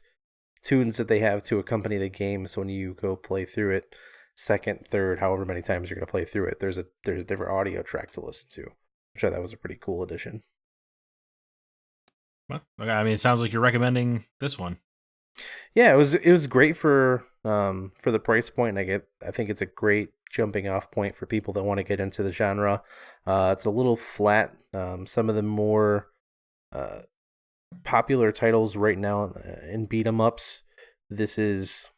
tunes that they have to accompany the game. So when you go play through it, second, third, however many times you're going to play through it, there's a different audio track to listen to, which I thought was a pretty cool addition. Well, I mean, it sounds like you're recommending this one. Yeah, it was great for the price point. I think it's a great jumping off point for people that want to get into the genre. It's a little flat. Some of the more popular titles right now in beat 'em ups, this is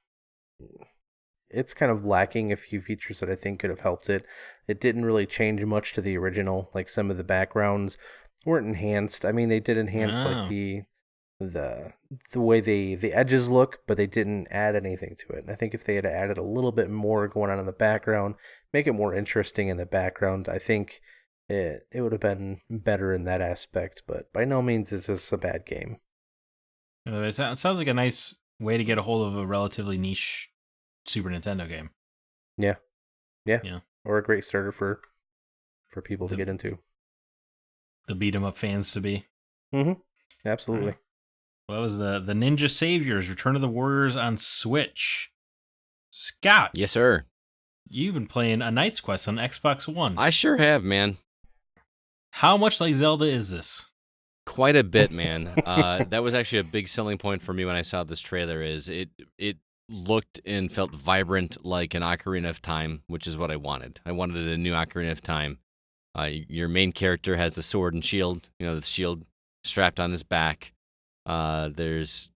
it's kind of lacking a few features that I think could have helped it. It didn't really change much to the original. Like some of the backgrounds weren't enhanced. I mean, they did enhance like the way the edges look, but they didn't add anything to it. And I think if they had added a little bit more going on in the background, make it more interesting in the background, I think it would have been better in that aspect. But by no means is this a bad game. It sounds like a nice way to get a hold of a relatively niche Super Nintendo game. Yeah. Or a great starter for people to get into. The beat 'em up fans to be. Mm-hmm. Absolutely. Well, that was the Ninja Saviors Return of the Warriors on Switch. Scott. Yes, sir. You've been playing A Knight's Quest on Xbox One. I sure have, man. How much like Zelda is this? Quite a bit, man. That was actually a big selling point for me when I saw this trailer. Is it looked and felt vibrant like an Ocarina of Time, which is what I wanted. I wanted a new Ocarina of Time. Your main character has a sword and shield. You know, the shield strapped on his back. There's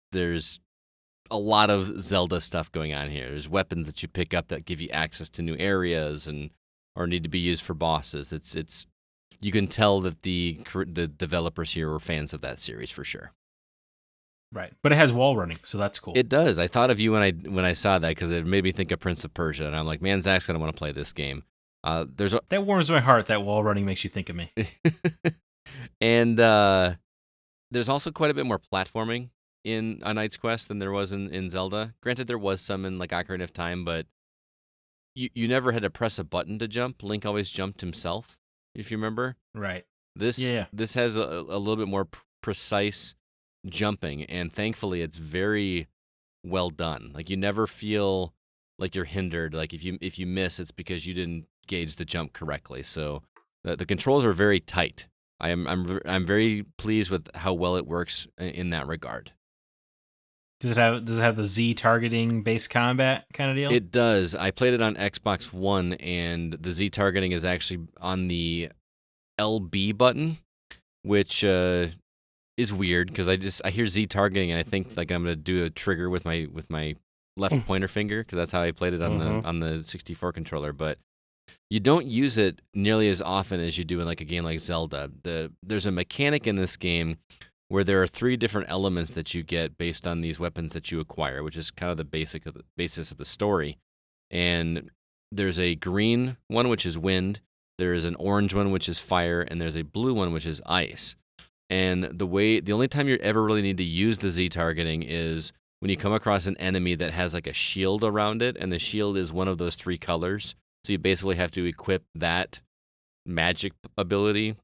a lot of Zelda stuff going on here. There's weapons that you pick up that give you access to new areas or need to be used for bosses. It's you can tell that the developers here were fans of that series for sure. Right, but it has wall running, so that's cool. It does. I thought of you when I saw that because it made me think of Prince of Persia, and I'm like, man, Zack's gonna want to play this game. That warms my heart. That wall running makes you think of me. And there's also quite a bit more platforming in A Knight's Quest than there was in Zelda. Granted, there was some in like Ocarina of Time, but you never had to press a button to jump. Link always jumped himself, if you remember. Right. This has a little bit more precise jumping, and thankfully it's very well done. Like you never feel like you're hindered. Like if you miss, it's because you didn't gauge the jump correctly. So the controls are very tight. I'm very pleased with how well it works in that regard. Does it have the Z targeting based combat kind of deal? It does. I played it on Xbox One, and the Z targeting is actually on the LB button, which is weird because I hear Z targeting and I think like I'm gonna do a trigger with my left pointer finger because that's how I played it on the 64 controller, but you don't use it nearly as often as you do in like a game like Zelda. There's a mechanic in this game where there are 3 different elements that you get based on these weapons that you acquire, which is kind of the basis of the story. And there's a green one which is wind, there is an orange one which is fire, and there's a blue one which is ice. And the only time you ever really need to use the Z targeting is when you come across an enemy that has like a shield around it, and the shield is one of those 3 colors. So you basically have to equip that magic ability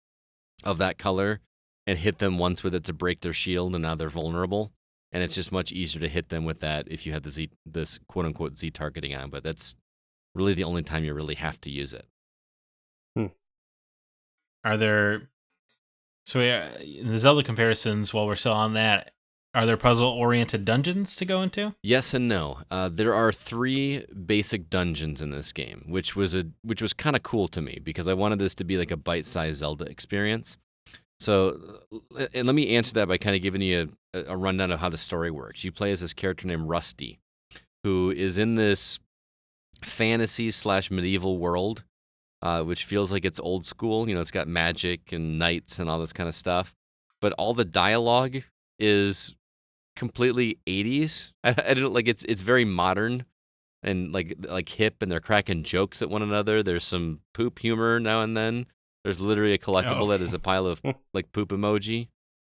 of that color and hit them once with it to break their shield, and now they're vulnerable. And it's just much easier to hit them with that if you have this quote unquote Z targeting on. But that's really the only time you really have to use it. Are there? So in the Zelda comparisons, while we're still on that, are there puzzle-oriented dungeons to go into? Yes and no. There are 3 basic dungeons in this game, which was kind of cool to me because I wanted this to be like a bite-sized Zelda experience. So, and let me answer that by kind of giving you a rundown of how the story works. You play as this character named Rusty, who is in this fantasy/medieval world, which feels like it's old school. You know, it's got magic and knights and all this kind of stuff, but all the dialogue is completely 80s. I don't like it's very modern and like hip, and they're cracking jokes at one another. There's some poop humor now and then. There's literally a collectible that is a pile of like poop emoji.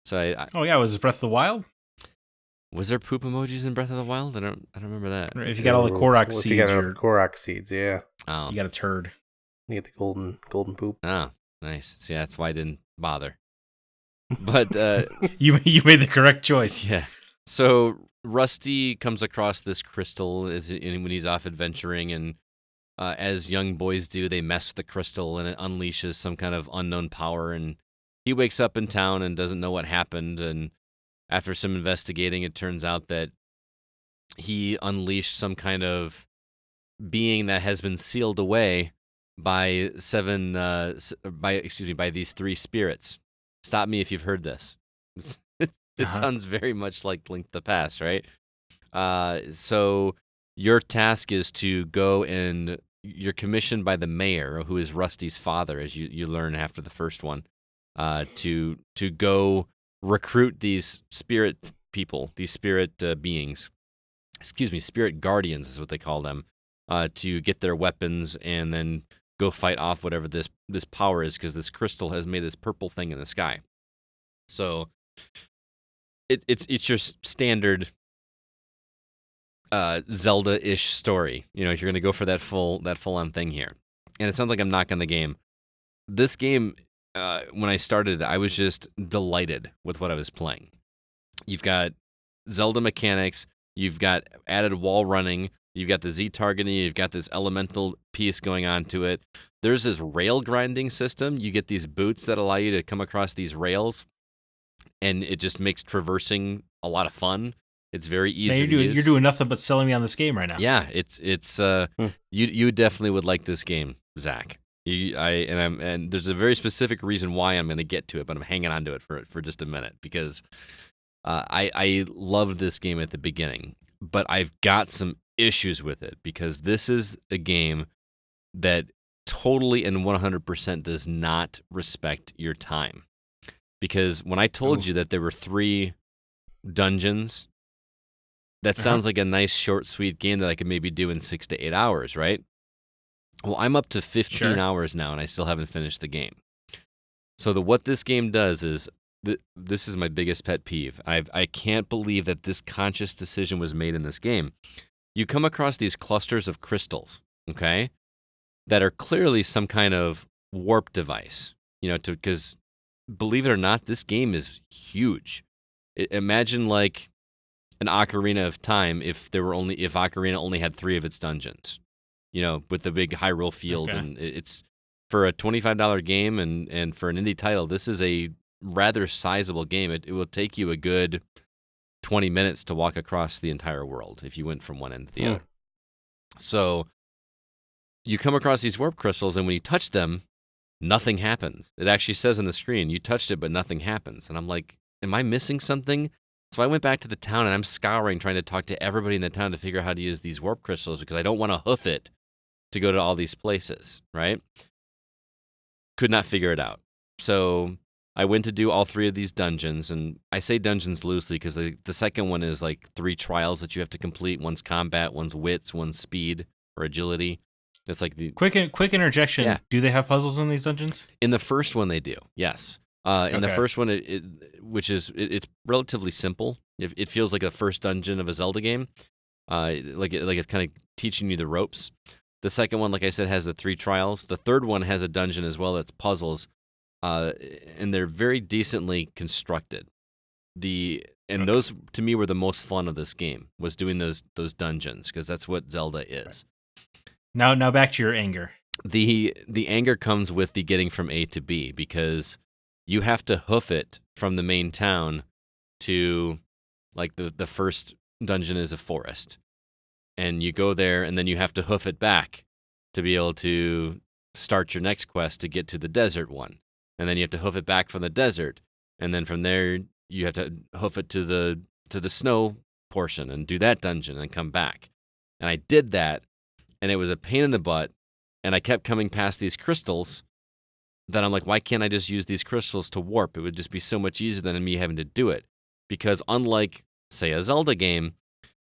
So was it Breath of the Wild? Was there poop emojis in Breath of the Wild? I don't remember that. If you got all the Korok seeds, if you got all the Korok seeds, yeah. Oh. You got a turd. You get the golden poop. Oh, nice. See, that's why I didn't bother. But you made the correct choice. Yeah. So Rusty comes across this crystal when he's off adventuring, and as young boys do, they mess with the crystal, and it unleashes some kind of unknown power, and he wakes up in town and doesn't know what happened, and after some investigating, it turns out that he unleashed some kind of being that has been sealed away by by these 3 spirits. Stop me if you've heard this. It sounds very much like Link to the Past, right? So your task is to go and you're commissioned by the mayor, who is Rusty's father, as you learn after the first one, to go recruit these spirit people, these spirit beings. Excuse me, spirit guardians is what they call them, to get their weapons and then go fight off whatever this power is, because this crystal has made this purple thing in the sky. So it's your standard Zelda-ish story. You know, if you're gonna go for that full-on thing here, and it sounds like I'm knocking the game. This game, when I started, I was just delighted with what I was playing. You've got Zelda mechanics. You've got added wall running. You've got the Z targeting. You've got this elemental piece going on to it. There's this rail grinding system. You get these boots that allow you to come across these rails, and it just makes traversing a lot of fun. It's very easy. You're doing nothing but selling me on this game right now. Yeah, it's you definitely would like this game, Zach. And there's a very specific reason why I'm going to get to it, but I'm hanging on to it for just a minute, because I loved this game at the beginning, but I've got some issues with it, because this is a game that totally and 100% does not respect your time. Because when I told you that there were 3 dungeons, that sounds like a nice, short, sweet game that I could maybe do in 6 to 8 hours, right? Well, I'm up to 15 hours now, and I still haven't finished the game. So what this game does is, this is my biggest pet peeve. I can't believe that this conscious decision was made in this game. You come across these clusters of crystals, okay, that are clearly some kind of warp device, because believe it or not, this game is huge. Imagine like an Ocarina of Time if Ocarina only had 3 of its dungeons, with the big Hyrule field. Okay. And it's for a $25 game and for an indie title, this is a rather sizable game. It will take you a good 20 minutes to walk across the entire world if you went from one end to the other. So you come across these warp crystals, and when you touch them, nothing happens. It actually says on the screen, you touched it, but nothing happens. And I'm like, am I missing something? So I went back to the town, and I'm scouring, trying to talk to everybody in the town to figure out how to use these warp crystals, because I don't want to hoof it to go to all these places, right? Could not figure it out. So I went to do all 3 of these dungeons, and I say dungeons loosely because the second one is like 3 trials that you have to complete. One's combat, one's wits, one's speed or agility. It's like the quick interjection. Yeah. Do they have puzzles in these dungeons? In the first one, they do. Yes. In the first one, it's relatively simple. It feels like a first dungeon of a Zelda game, like it's kind of teaching you the ropes. The second one, like I said, has the 3 trials. The third one has a dungeon as well that's puzzles, and they're very decently constructed. Those to me were the most fun of this game, was doing those dungeons, because that's what Zelda is. Now back to your anger. The anger comes with the getting from A to B, because you have to hoof it from the main town to, like, the first dungeon is a forest. And you go there, and then you have to hoof it back to be able to start your next quest to get to the desert one. And then you have to hoof it back from the desert. And then from there, you have to hoof it to the snow portion and do that dungeon and come back. And I did that, and it was a pain in the butt. And I kept coming past these crystals that I'm like, why can't I just use these crystals to warp? It would just be so much easier than me having to do it. Because unlike, say, a Zelda game,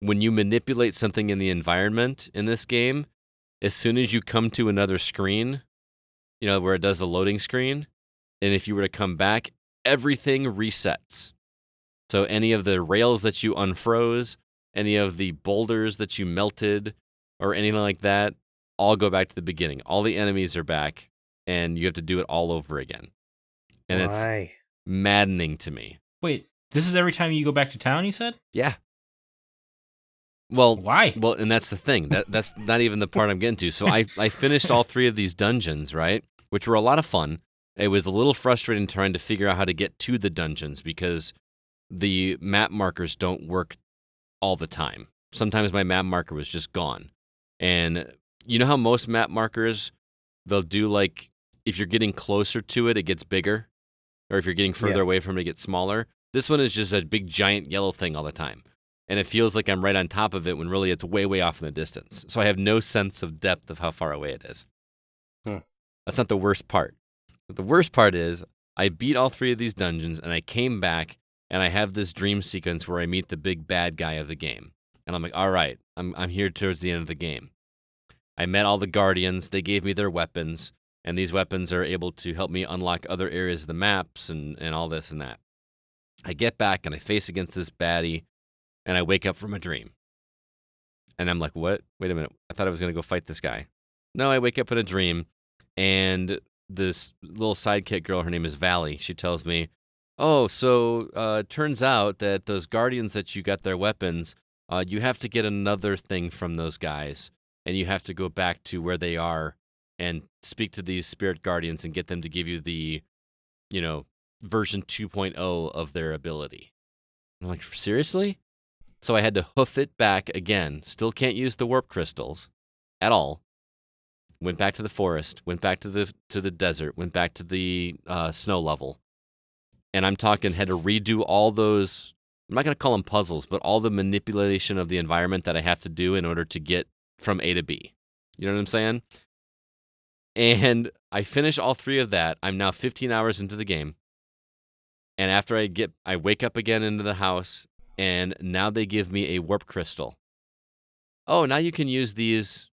when you manipulate something in the environment in this game, as soon as you come to another screen, where it does the loading screen, and if you were to come back, everything resets. So any of the rails that you unfroze, any of the boulders that you melted, or anything like that, all go back to the beginning. All the enemies are back, and you have to do it all over again. And it's maddening to me. Wait, this is every time you go back to town, you said? Yeah. Well, why? Well, and that's the thing. That's not even the part I'm getting to. So I finished all 3 of these dungeons, right? Which were a lot of fun. It was a little frustrating trying to figure out how to get to the dungeons, because the map markers don't work all the time. Sometimes my map marker was just gone. And you know how most map markers, they'll do like, if you're getting closer to it, it gets bigger. Or if you're getting further away from it, it gets smaller. This one is just a big giant yellow thing all the time. And it feels like I'm right on top of it when really it's way, way off in the distance. So I have no sense of depth of how far away it is. That's not the worst part. But the worst part is I beat all 3 of these dungeons and I came back and I have this dream sequence where I meet the big bad guy of the game. And I'm like, all right, I'm here towards the end of the game. I met all the guardians. They gave me their weapons. And these weapons are able to help me unlock other areas of the maps and all this and that. I get back and I face against this baddie and I wake up from a dream. And I'm like, what? Wait a minute. I thought I was going to go fight this guy. No, I wake up in a dream and this little sidekick girl, her name is Valley. She tells me, oh, so turns out that those guardians that you got their weapons, you have to get another thing from those guys. And you have to go back to where they are and speak to these spirit guardians and get them to give you the, version 2.0 of their ability. I'm like, seriously? So I had to hoof it back again. Still can't use the warp crystals at all. Went back to the forest, went back to the desert, went back to the snow level. And I'm talking, had to redo all those, I'm not going to call them puzzles, but all the manipulation of the environment that I have to do in order to get from A to B. You know what I'm saying? And I finish all 3 of that. I'm now 15 hours into the game. And after I wake up again into the house, and now they give me a warp crystal. Oh, now you can use these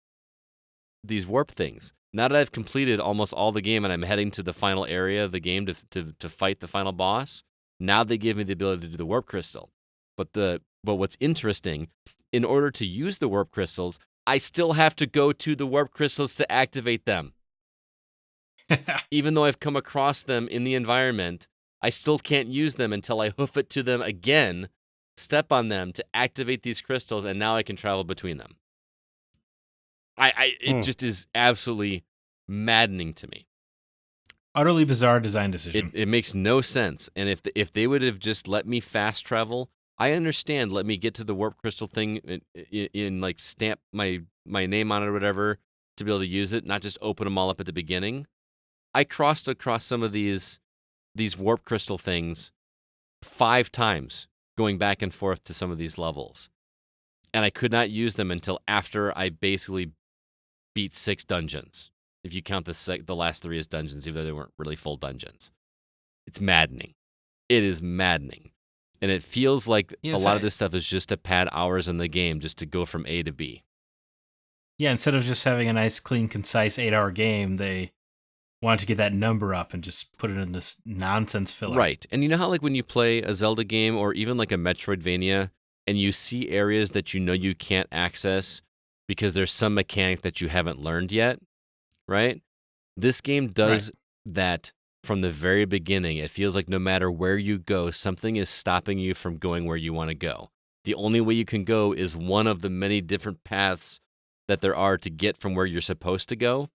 warp things. Now that I've completed almost all the game and I'm heading to the final area of the game to fight the final boss, now they give me the ability to do the warp crystal. But what's interesting, in order to use the warp crystals, I still have to go to the warp crystals to activate them. Even though I've come across them in the environment, I still can't use them until I hoof it to them again, step on them to activate these crystals, and now I can travel between them. It just is absolutely maddening to me. Utterly bizarre design decision. It makes no sense. And if they would have just let me fast travel, I understand. Let me get to the warp crystal thing in like stamp my name on it or whatever to be able to use it, not just open them all up at the beginning. I crossed across some of these warp crystal things 5 times, going back and forth to some of these levels. And I could not use them until after I basically beat 6 dungeons. If you count the last 3 as dungeons, even though they weren't really full dungeons. It's maddening. It is maddening. And it feels like a lot of this stuff is just to pad hours in the game just to go from A to B. Yeah, instead of just having a nice, clean, concise 8-hour game, they wanted to get that number up and just put it in this nonsense filler. Right. And you know how like when you play a Zelda game or even like a Metroidvania and you see areas that you know you can't access because there's some mechanic that you haven't learned yet, right? This game does that from the very beginning. It feels like no matter where you go, something is stopping you from going where you want to go. The only way you can go is one of the many different paths that there are to get from where you're supposed to go.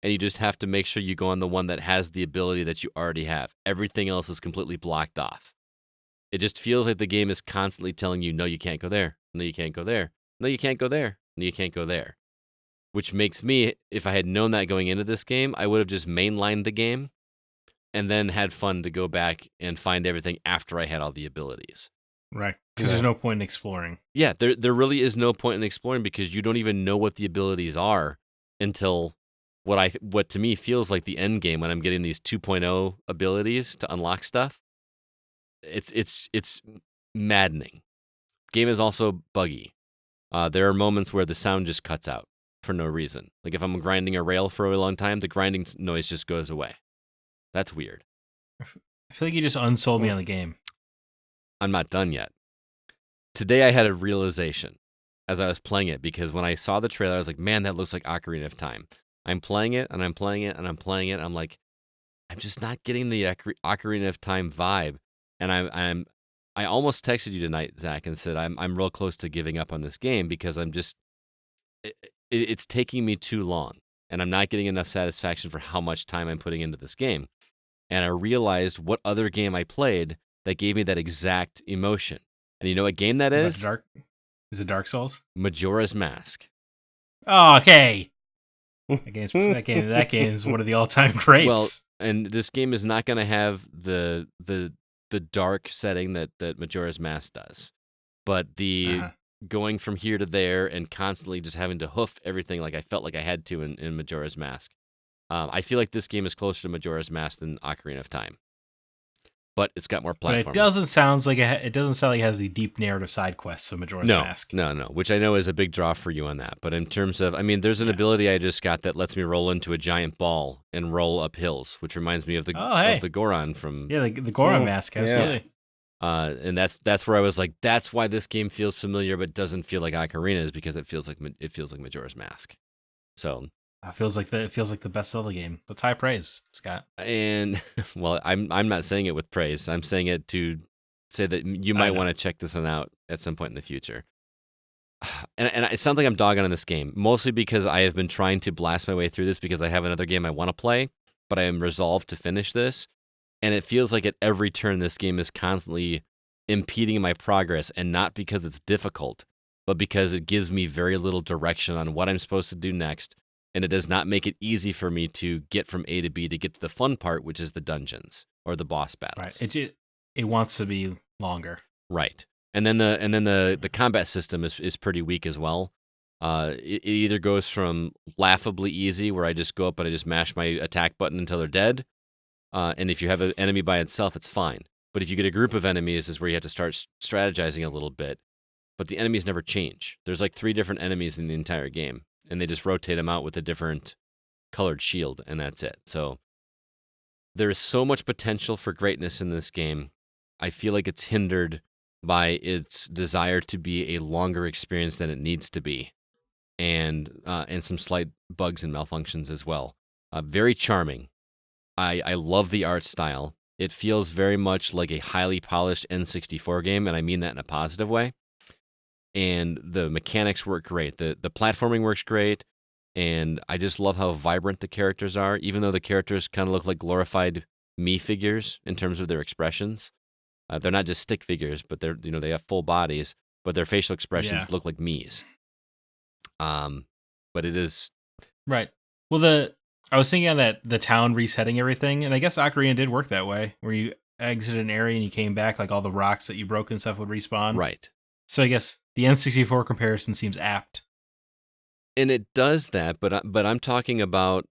And you just have to make sure you go on the one that has the ability that you already have. Everything else is completely blocked off. It just feels like the game is constantly telling you, no, you can't go there. No, you can't go there. No, you can't go there. No, you can't go there. Which makes me, if I had known that going into this game, I would have just mainlined the game and then had fun to go back and find everything after I had all the abilities. Right, because there's no point in exploring. Yeah, there really is no point in exploring because you don't even know what the abilities are until what to me feels like the end game when I'm getting these 2.0 abilities to unlock stuff. It's maddening. Game is also buggy. There are moments where the sound just cuts out for no reason. Like if I'm grinding a rail for a long time, the grinding noise just goes away. That's weird. I feel like you just unsold me on the game. I'm not done yet. Today I had a realization as I was playing it because when I saw the trailer, I was like, man, that looks like Ocarina of Time. I'm playing it, and I'm playing it, and I'm playing it. I'm like, I'm just not getting the Ocarina of Time vibe. And I almost texted you tonight, Zach, and said I'm real close to giving up on this game because I'm just it's taking me too long, and I'm not getting enough satisfaction for how much time I'm putting into this game. And I realized what other game I played that gave me that exact emotion. And you know what game that is? Is Is it Dark Souls? Majora's Mask. Oh, okay. That game is one of the all-time greats. Well, and this game is not going to have the dark setting that Majora's Mask does, but the going from here to there and constantly just having to hoof everything like I felt like I had to in Majora's Mask. I feel like this game is closer to Majora's Mask than Ocarina of Time, but it's got more platforming. But it doesn't sound like it has the deep narrative side quests of Majora's Mask. No, which I know is a big draw for you on that. But in terms of, I mean, there's an ability I just got that lets me roll into a giant ball and roll up hills, which reminds me of the Goron from the Goron mask, absolutely. And that's where I was like, that's why this game feels familiar but doesn't feel like Ocarina, is because it feels like Majora's Mask. So it feels like the best Zelda game. That's high praise, Scott. And well, I'm not saying it with praise. I'm saying it to say that you might want to check this one out at some point in the future. And it sounds like I'm dogging on this game, mostly because I have been trying to blast my way through this because I have another game I want to play, but I am resolved to finish this. And it feels like at every turn this game is constantly impeding my progress, and not because it's difficult, but because it gives me very little direction on what I'm supposed to do next. And it does not make it easy for me to get from A to B to get to the fun part, which is the dungeons or the boss battles. Right. It wants to be longer. Right. And then the combat system is pretty weak as well. It either goes from laughably easy, where I just go up and I just mash my attack button until they're dead. And if you have an enemy by itself, it's fine. But if you get a group of enemies, is where you have to start strategizing a little bit. But the enemies never change. There's like 3 different enemies in the entire game, and they just rotate them out with a different colored shield, and that's it. So there is so much potential for greatness in this game. I feel like it's hindered by its desire to be a longer experience than it needs to be, and some slight bugs and malfunctions as well. Very charming. I love the art style. It feels very much like a highly polished N64 game, and I mean that in a positive way. And the mechanics work great. The platforming works great, and I just love how vibrant the characters are, even though the characters kind of look like glorified me figures in terms of their expressions. They're not just stick figures, but they have full bodies, but their facial expressions look like me's. But it is right. Well, I was thinking on the town resetting everything, and I guess Ocarina did work that way, where you exited an area and you came back, like all the rocks that you broke and stuff would respawn. Right. So I guess the N64 comparison seems apt. And it does that, but I'm talking about,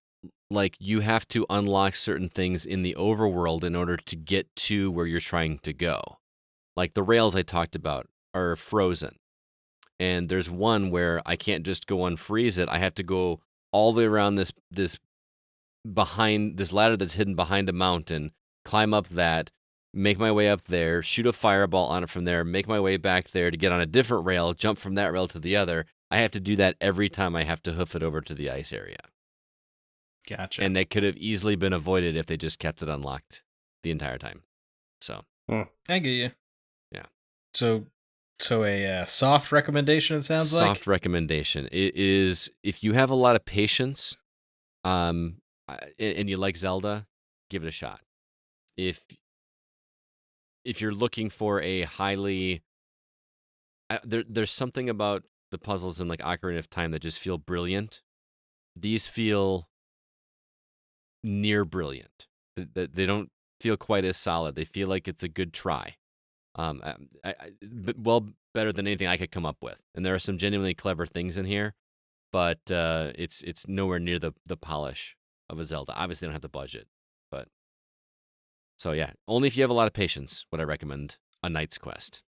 like, you have to unlock certain things in the overworld in order to get to where you're trying to go. Like the rails I talked about are frozen. And there's one where I can't just go unfreeze it. I have to go all the way around this behind this ladder that's hidden behind a mountain, climb up that, make my way up there, shoot a fireball on it from there, make my way back there to get on a different rail, jump from that rail to the other. I have to do that every time I have to hoof it over to the ice area. Gotcha. And that could have easily been avoided if they just kept it unlocked the entire time. So I get you. Yeah. So a soft recommendation, it sounds like? Soft recommendation. It is, if you have a lot of patience, and you like Zelda, give it a shot. If you're looking for a highly... there's something about the puzzles in like Ocarina of Time that just feel brilliant. These feel near brilliant. They don't feel quite as solid. They feel like it's a good try. Well, better than anything I could come up with. And there are some genuinely clever things in here, but it's nowhere near the polish of a Zelda. Obviously, they don't have the budget, but so yeah, only if you have a lot of patience would I recommend A Knight's Quest.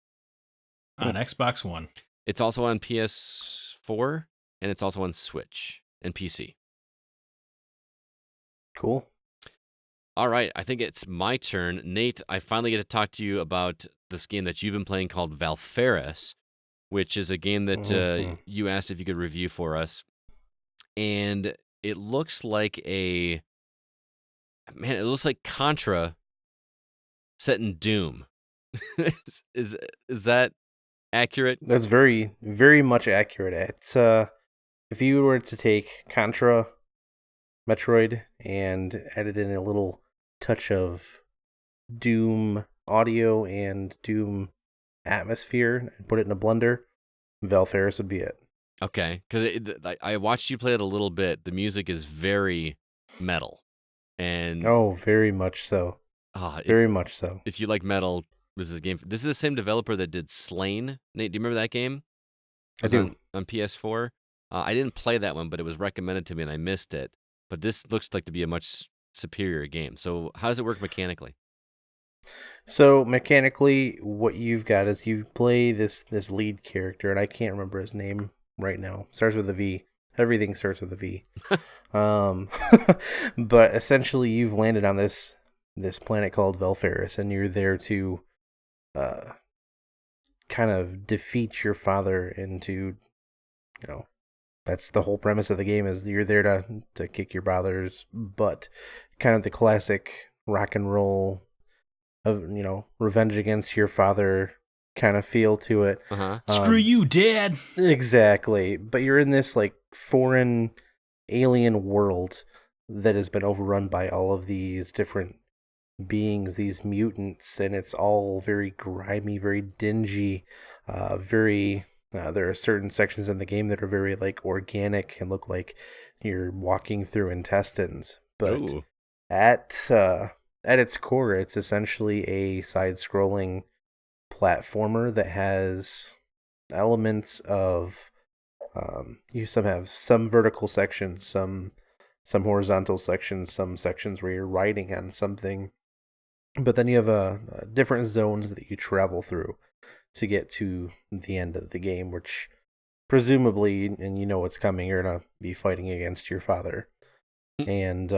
On Xbox One. It's also on PS4, and it's also on Switch and PC. Cool. All right, I think it's my turn. Nate, I finally get to talk to you about this game that you've been playing called Valfaris, which is a game that you asked if you could review for us. And it looks like it looks like Contra set in Doom. Is that accurate? That's very, very much accurate. It's if you were to take Contra, Metroid, and added in a little touch of Doom audio and Doom atmosphere and put it in a blender, Valfaris would be it. Okay, because I watched you play it a little bit. The music is very metal, and Oh, very much so. it, Very much so. if you like metal, this is a game. This is the same developer that did Slain. Nate, do you remember that game? It I was do. on PS4. I didn't play that one, but it was recommended to me, and I missed it. But this looks like to be a much superior game. So how does it work mechanically? So mechanically, what you've got is you play this lead character, and I can't remember his name right now. Starts with a V. Everything starts with a V. Um, but essentially, you've landed on this planet called Valfaris, and you're there to uh, kind of defeat your father into, that's the whole premise of the game, is you're there to kick your father's butt. Kind of the classic rock and roll of, revenge against your father kind of feel to it. Screw you, Dad. Exactly. But you're in this like foreign alien world that has been overrun by all of these different beings, these mutants, and it's all very grimy, very dingy, there are certain sections in the game that are very like organic and look like you're walking through intestines. But Ooh. at its core, it's essentially a side-scrolling platformer that has elements of you have some vertical sections, some horizontal sections, some sections where you're riding on something, but then you have different zones that you travel through to get to the end of the game, which presumably, and you know what's coming, you're gonna be fighting against your father. And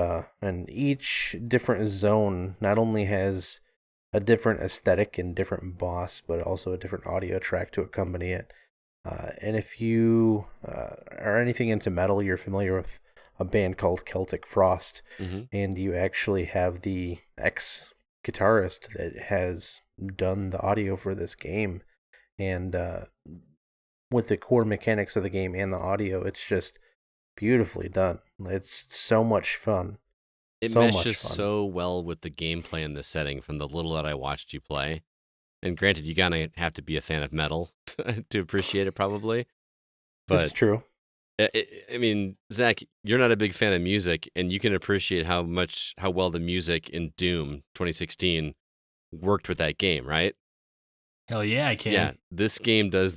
each different zone not only has a different aesthetic and different boss, but also a different audio track to accompany it. And if you are anything into metal, you're familiar with a band called Celtic Frost, and you actually have the ex-guitarist that has done the audio for this game. And with the core mechanics of the game and the audio, it's just beautifully done. It's so much fun. It meshes so well with the gameplay in this setting from the little that I watched you play. And granted, you gotta have to be a fan of metal to appreciate it, probably. But this is true. I mean, Zach, you're not a big fan of music, and you can appreciate how well the music in Doom 2016 worked with that game, right? Hell yeah, I can. Yeah, this game does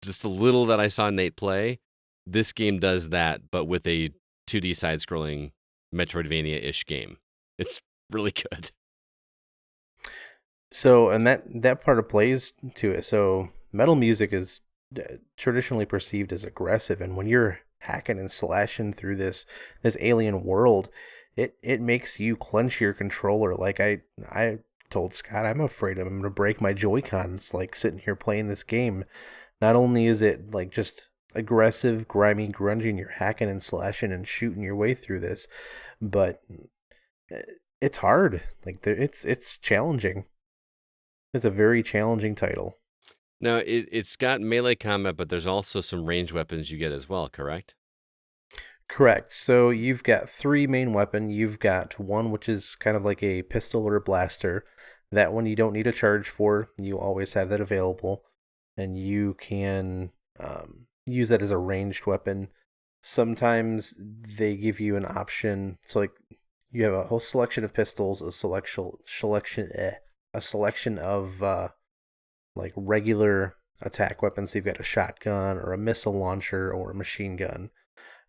just the little that I saw Nate play. This game does that, but with a 2D side-scrolling Metroidvania-ish game. It's really good. So, and that part of plays to it. So, metal music is traditionally perceived as aggressive, and when you're hacking and slashing through this alien world, it makes you clench your controller. Like I told Scott, I'm afraid I'm gonna break my Joy-Cons, like sitting here playing this game. Not only is it like just aggressive, grimy, grungy, and you're hacking and slashing and shooting your way through this, but it's hard. Like it's challenging. It's a very challenging title. Now, it's got melee combat, but there's also some ranged weapons you get as well, correct? Correct. So you've got three main weapons. You've got one which is kind of like a pistol or a blaster. That one you don't need a charge for. You always have that available. And you can use that as a ranged weapon. Sometimes they give you an option. So like you have a whole selection of pistols, a selection of like regular attack weapons. So you've got a shotgun or a missile launcher or a machine gun.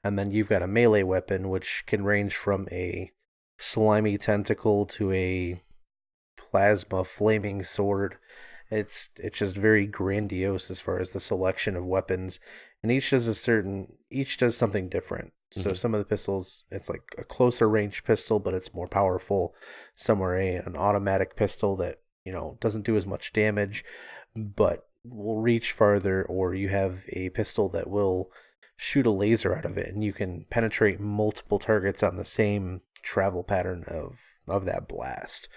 And then you've got a melee weapon, which can range from a slimy tentacle to a plasma flaming sword. It's just very grandiose as far as the selection of weapons, and each does something different. So some of the pistols, it's like a closer range pistol, but it's more powerful. Some are an automatic pistol that doesn't do as much damage, but will reach farther. Or you have a pistol that will shoot a laser out of it, and you can penetrate multiple targets on the same travel pattern of that blast.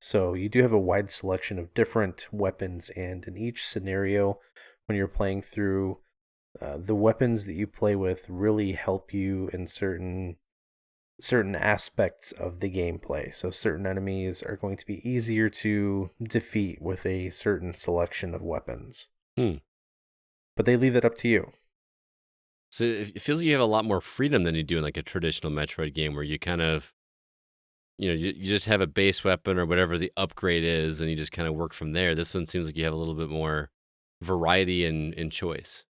So you do have a wide selection of different weapons, and in each scenario, when you're playing through, the weapons that you play with really help you in certain aspects of the gameplay. So certain enemies are going to be easier to defeat with a certain selection of weapons. but they leave it up to you. So it feels like you have a lot more freedom than you do in like a traditional Metroid game, where you kind of, you just have a base weapon or whatever the upgrade is, and you just kind of work from there. This one seems like you have a little bit more variety in choice.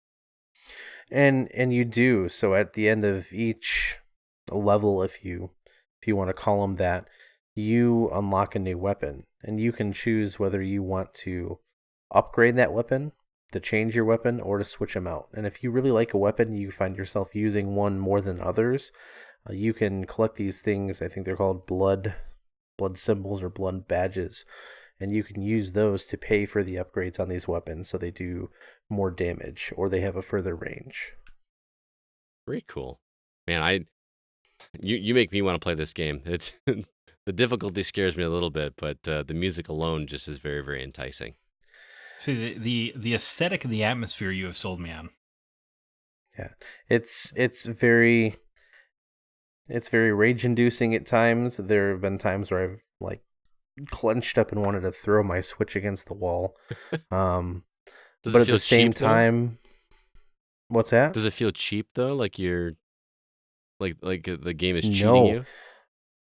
And you do. So at the end of each level, if you want to call them that, you unlock a new weapon, and you can choose whether you want to upgrade that weapon, to change your weapon, or to switch them out. And if you really like a weapon, you find yourself using one more than others, you can collect these things. I think they're called blood symbols or blood badges, and you can use those to pay for the upgrades on these weapons, so they do more damage or they have a further range. Very cool, man. You make me want to play this game. It's the difficulty scares me a little bit, but the music alone just is very, very enticing. See, the aesthetic and the atmosphere you have sold me on. Yeah, it's very rage-inducing at times. There have been times where I've like clenched up and wanted to throw my Switch against the wall. But at the same time, what's that? Does it feel cheap though? Like you're like the game is cheating you?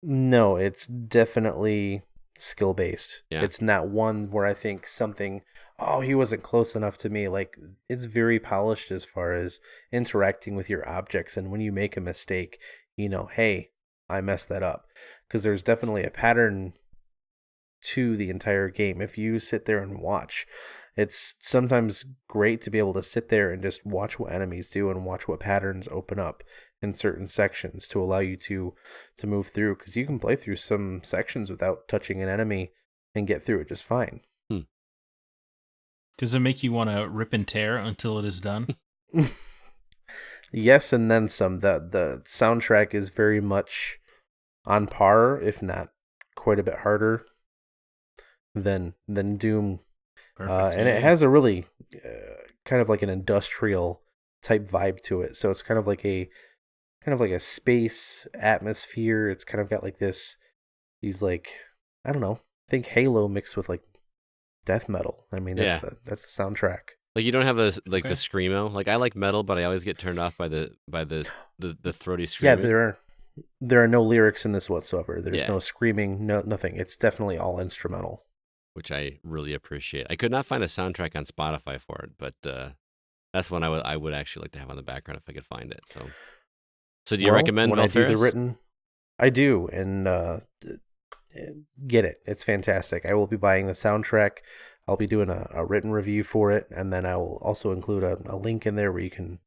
No, it's definitely skill-based. Yeah. It's not one where I think something, oh, he wasn't close enough to me. Like, it's very polished as far as interacting with your objects. And when you make a mistake, hey, I messed that up. Because there's definitely a pattern to the entire game. If you sit there and watch, it's sometimes great to be able to sit there and just watch what enemies do and watch what patterns open up in certain sections to allow you to move through, because you can play through some sections without touching an enemy and get through it just fine. Does it make you want to rip and tear until it is done? Yes, and then some. The soundtrack is very much on par, if not quite a bit harder than Doom. Perfect. And it has a really kind of like an industrial type vibe to it. So it's kind of like a space atmosphere. It's kind of got like these like, I don't know, think Halo mixed with like death metal. I mean, that's the soundtrack. Like you don't have the screamo. Like I like metal, but I always get turned off by the throaty screaming. Yeah, there are no lyrics in this whatsoever. There's no screaming, nothing. It's definitely all instrumental, which I really appreciate. I could not find a soundtrack on Spotify for it, but that's one I would actually like to have on the background if I could find it. So do you recommend Valfaris? I do, and get it. It's fantastic. I will be buying the soundtrack. I'll be doing a written review for it, and then I will also include a link in there where you can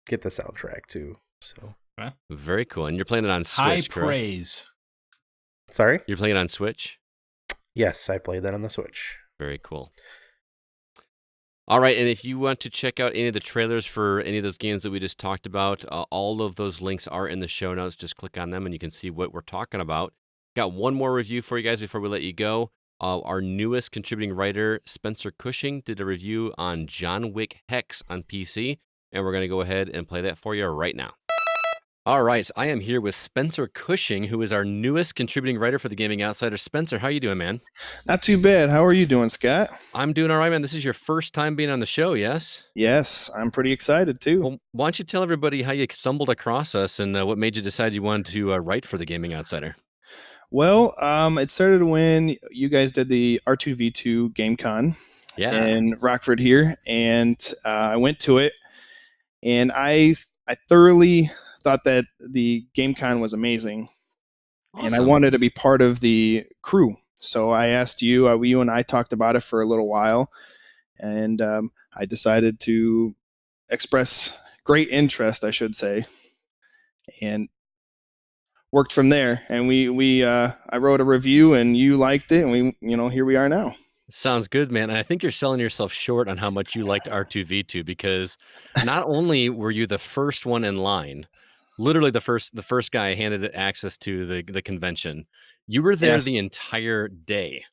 get the soundtrack too. So very cool. And you're playing it on Switch, high correct? Praise. Sorry? You're playing it on Switch? Yes, I played that on the Switch. Very cool. All right, and if you want to check out any of the trailers for any of those games that we just talked about, all of those links are in the show notes. Just click on them and you can see what we're talking about. Got one more review for you guys before we let you go. Our newest contributing writer, Spencer Cushing, did a review on Wick Hex on PC, and we're going to go ahead and play that for you right now. All right, I am here with Spencer Cushing, who is our newest contributing writer for the Gaming Outsider. Spencer, how you doing, man? Not too bad. How are you doing, Scott? I'm doing all right, man. This is your first time being on the show, yes? Yes, I'm pretty excited, too. Well, why don't you tell everybody how you stumbled across us and what made you decide you wanted to write for the Gaming Outsider? Well, it started when you guys did the R2V2 GameCon in Rockford here, and I went to it, and I thoroughly thought that the GameCon was amazing, and I wanted to be part of the crew. So I asked you, you and I talked about it for a little while, and I decided to express great interest, I should say, and worked from there. And I wrote a review, and you liked it, and here we are now. Sounds good, man. And I think you're selling yourself short on how much you liked R2V2, because not only were you the first one in line, literally the first guy handed access to the convention, you were there the entire day.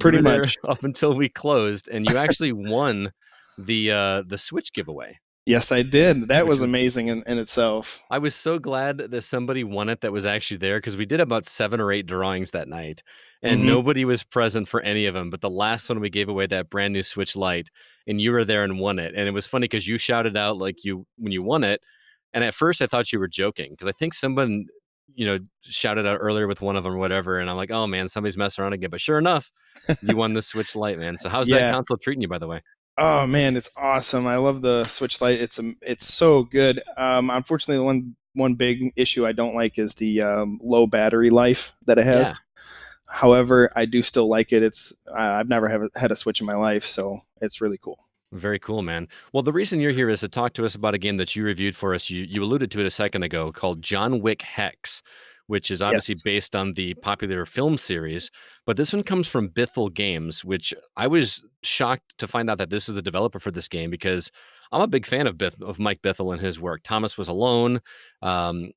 Pretty much up until we closed, and you actually won the Switch giveaway. Yes, I did. That Which was was amazing in itself. I was so glad that somebody won it that was actually there, because we did about 7 or 8 drawings that night, and Hmm. nobody was present for any of them. But the last one, we gave away that brand new Switch Lite, and you were there and won it. And it was funny because you shouted out like you when you won it, and at first I thought you were joking, because I think someone shouted out earlier with one of them or whatever, and I'm like, oh man, somebody's messing around again. But sure enough, you won the Switch Lite, man. So how's that Yeah. console treating you, by the way? Oh man, it's awesome. I love the Switch Lite. It's so good. Unfortunately, one big issue I don't like is the low battery life that it has. Yeah. However, I do still like it. I've never had a Switch in my life, so it's really cool. Very cool, man. Well, the reason you're here is to talk to us about a game that you reviewed for us. You alluded to it a second ago, called Wick Hex, which is obviously Yes. based on the popular film series. But this one comes from Bithell Games, which I was shocked to find out that this is the developer for this game, because I'm a big fan of Mike Bithell and his work. Thomas Was Alone. Um,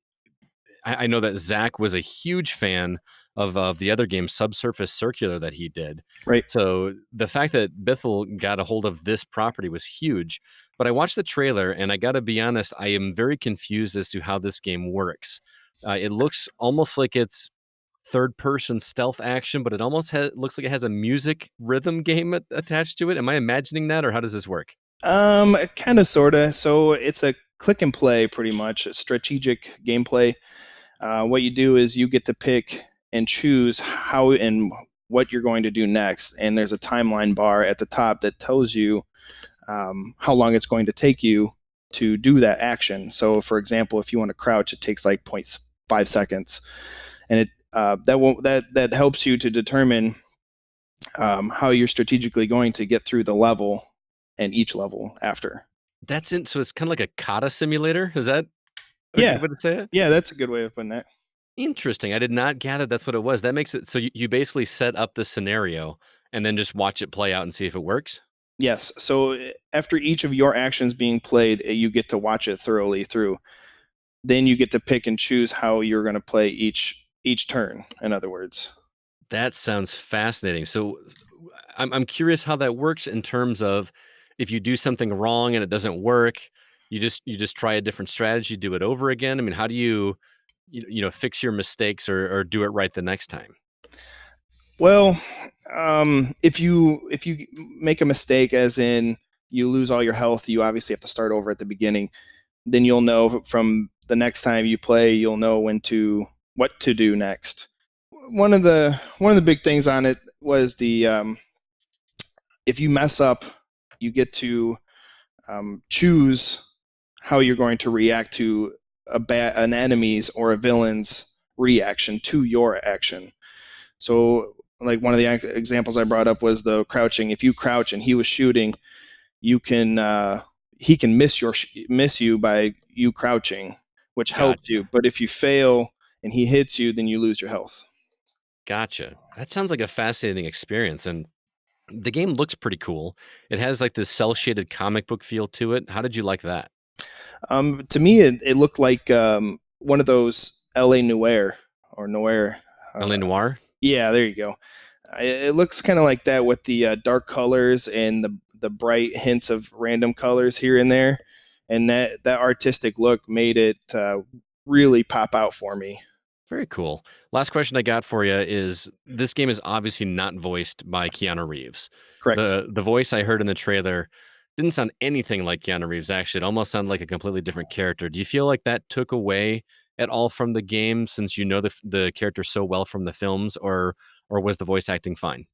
I know that Zack was a huge fan of the other game, Subsurface Circular, that he did. Right. So the fact that Bithell got a hold of this property was huge. But I watched the trailer, and I got to be honest, I am very confused as to how this game works. It looks almost like it's third-person stealth action, but it almost looks like it has a music rhythm game attached to it. Am I imagining that, or how does this work? Kind of, sorta. So it's a click and play, pretty much, a strategic gameplay. What you do is you get to pick and choose how and what you're going to do next, and there's a timeline bar at the top that tells you how long it's going to take you to do that action. So, for example, if you want to crouch, it takes like 0.5 seconds, and that helps you to determine how you're strategically going to get through the level and each level after. So it's kind of like a kata simulator. Is that a Yeah, good way to say it? yeah, that's a good way of putting that. Interesting. I did not gather that's what it was. That makes it so you basically set up the scenario and then just watch it play out and see if it works. Yes. So after each of your actions being played, you get to watch it thoroughly through. Then you get to pick and choose how you're going to play each turn. In other words. That sounds fascinating. So I'm curious how that works in terms of, if you do something wrong and it doesn't work, you just try a different strategy, do it over again. I mean, how do you fix your mistakes or do it right the next time? Well, if you make a mistake, as in you lose all your health, you obviously have to start over at the beginning. Then you'll know from the next time you play, you'll know what to do next. One of the big things on it was the if you mess up, you get to choose how you're going to react to an enemy's or a villain's reaction to your action. So, like one of the examples I brought up was the crouching. If you crouch and he was shooting, he can miss you by you crouching, which helps you. Gotcha. But if you fail and he hits you, then you lose your health. Gotcha. That sounds like a fascinating experience. And the game looks pretty cool. It has like this cell shaded comic book feel to it. How did you like that? To me, it looked like one of those L.A. Noir or Noir. LA Noir? Yeah, there you go. It looks kind of like that with the dark colors and the bright hints of random colors here and there, and that artistic look made it really pop out for me. Very cool. Last question I got for you is, this game is obviously not voiced by Keanu Reeves. Correct. The voice I heard in the trailer didn't sound anything like Keanu Reeves, actually. It almost sounded like a completely different character. Do you feel like that took away at all from the game, since you know the character so well from the films, or was the voice acting fine?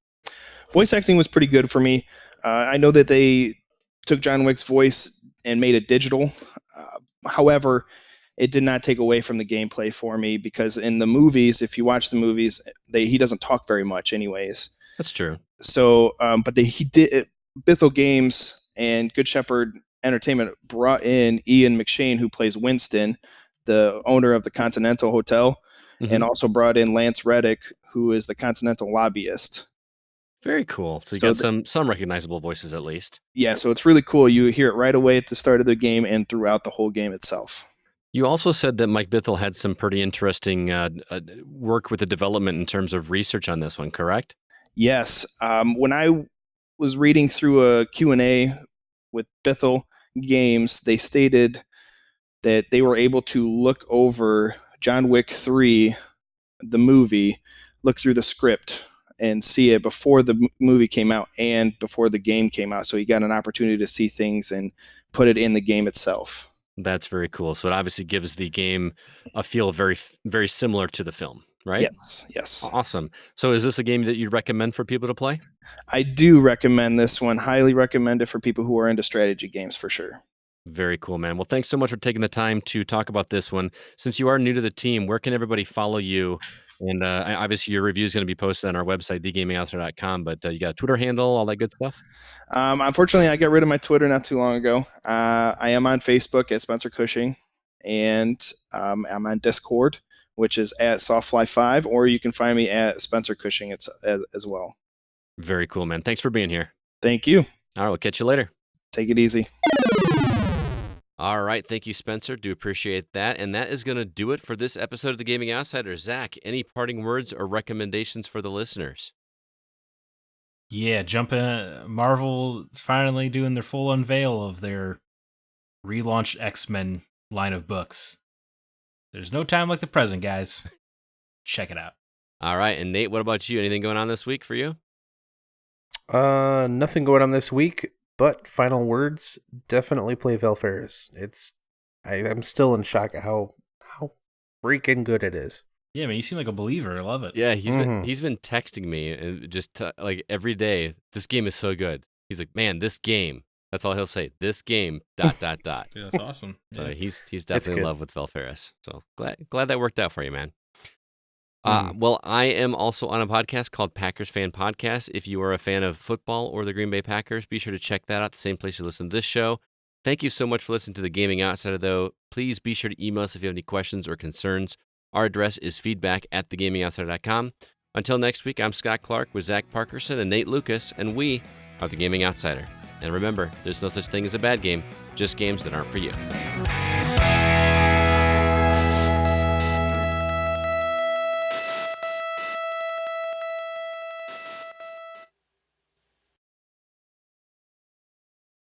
Voice acting was pretty good for me. I know that they took John Wick's voice and made it digital. However, it did not take away from the gameplay for me, because in the movies, if you watch the movies, he doesn't talk very much, anyways. That's true. So, but he did. Bithell Games and Good Shepherd Entertainment brought in Ian McShane, who plays Winston, the owner of the Continental Hotel, and Mhm. also brought in Lance Reddick, who is the Continental lobbyist. Very cool. So you So got some recognizable voices at least. yeah, so it's really cool. You hear it right away at the start of the game and throughout the whole game itself. You also said that Mike Bithell had some pretty interesting work with the development in terms of research on this one, correct? Yes, when I was reading through a Q&A with Bithell, games, they stated that they were able to look over John Wick 3, the movie, look through the script and see it before the movie came out and before the game came out. So you got an opportunity to see things and put it in the game itself. That's very cool. So it obviously gives the game a feel very, very similar to the film, right? Yes. Awesome. So is this a game that you'd recommend for people to play? I do recommend this one. Highly recommend it for people who are into strategy games for sure. Very cool, man. Well, thanks so much for taking the time to talk about this one. Since you are new to the team, where can everybody follow you? And obviously, your review is going to be posted on our website, thegamingoutsider.com. But you got a Twitter handle, all that good stuff? Unfortunately, I got rid of my Twitter not too long ago. I am on Facebook at Spencer Cushing, and I'm on Discord, which is at Softfly5, or you can find me at Spencer Cushing as well. Very cool, man. Thanks for being here. Thank you. All right, we'll catch you later. Take it easy. All right. Thank you, Spencer. Do appreciate that. And that is going to do it for this episode of The Gaming Outsider. Zach, any parting words or recommendations for the listeners? Yeah, Marvel is finally doing their full unveil of their relaunched X-Men line of books. There's no time like the present, guys. Check it out. All right. And Nate, what about you? Anything going on this week for you? Nothing going on this week, but final words, definitely play Valfaris. I'm still in shock at how freaking good it is. Yeah, man, you seem like a believer. I love it. Yeah, he's been texting me and just like every day. This game is so good. He's like, man, this game. That's all he'll say. This game. ... Yeah, that's awesome. So Yeah. he's definitely in love with Valfaris. So glad that worked out for you, man. Well, I am also on a podcast called Packers Fan Podcast. If you are a fan of football or the Green Bay Packers, be sure to check that out, the same place you listen to this show. Thank you so much for listening to The Gaming Outsider, though. Please be sure to email us if you have any questions or concerns. Our address is feedback@thegamingoutsider.com. Until next week, I'm Scott Clark with Zach Parkerson and Nate Lucas, and we are The Gaming Outsider. And remember, there's no such thing as a bad game, just games that aren't for you.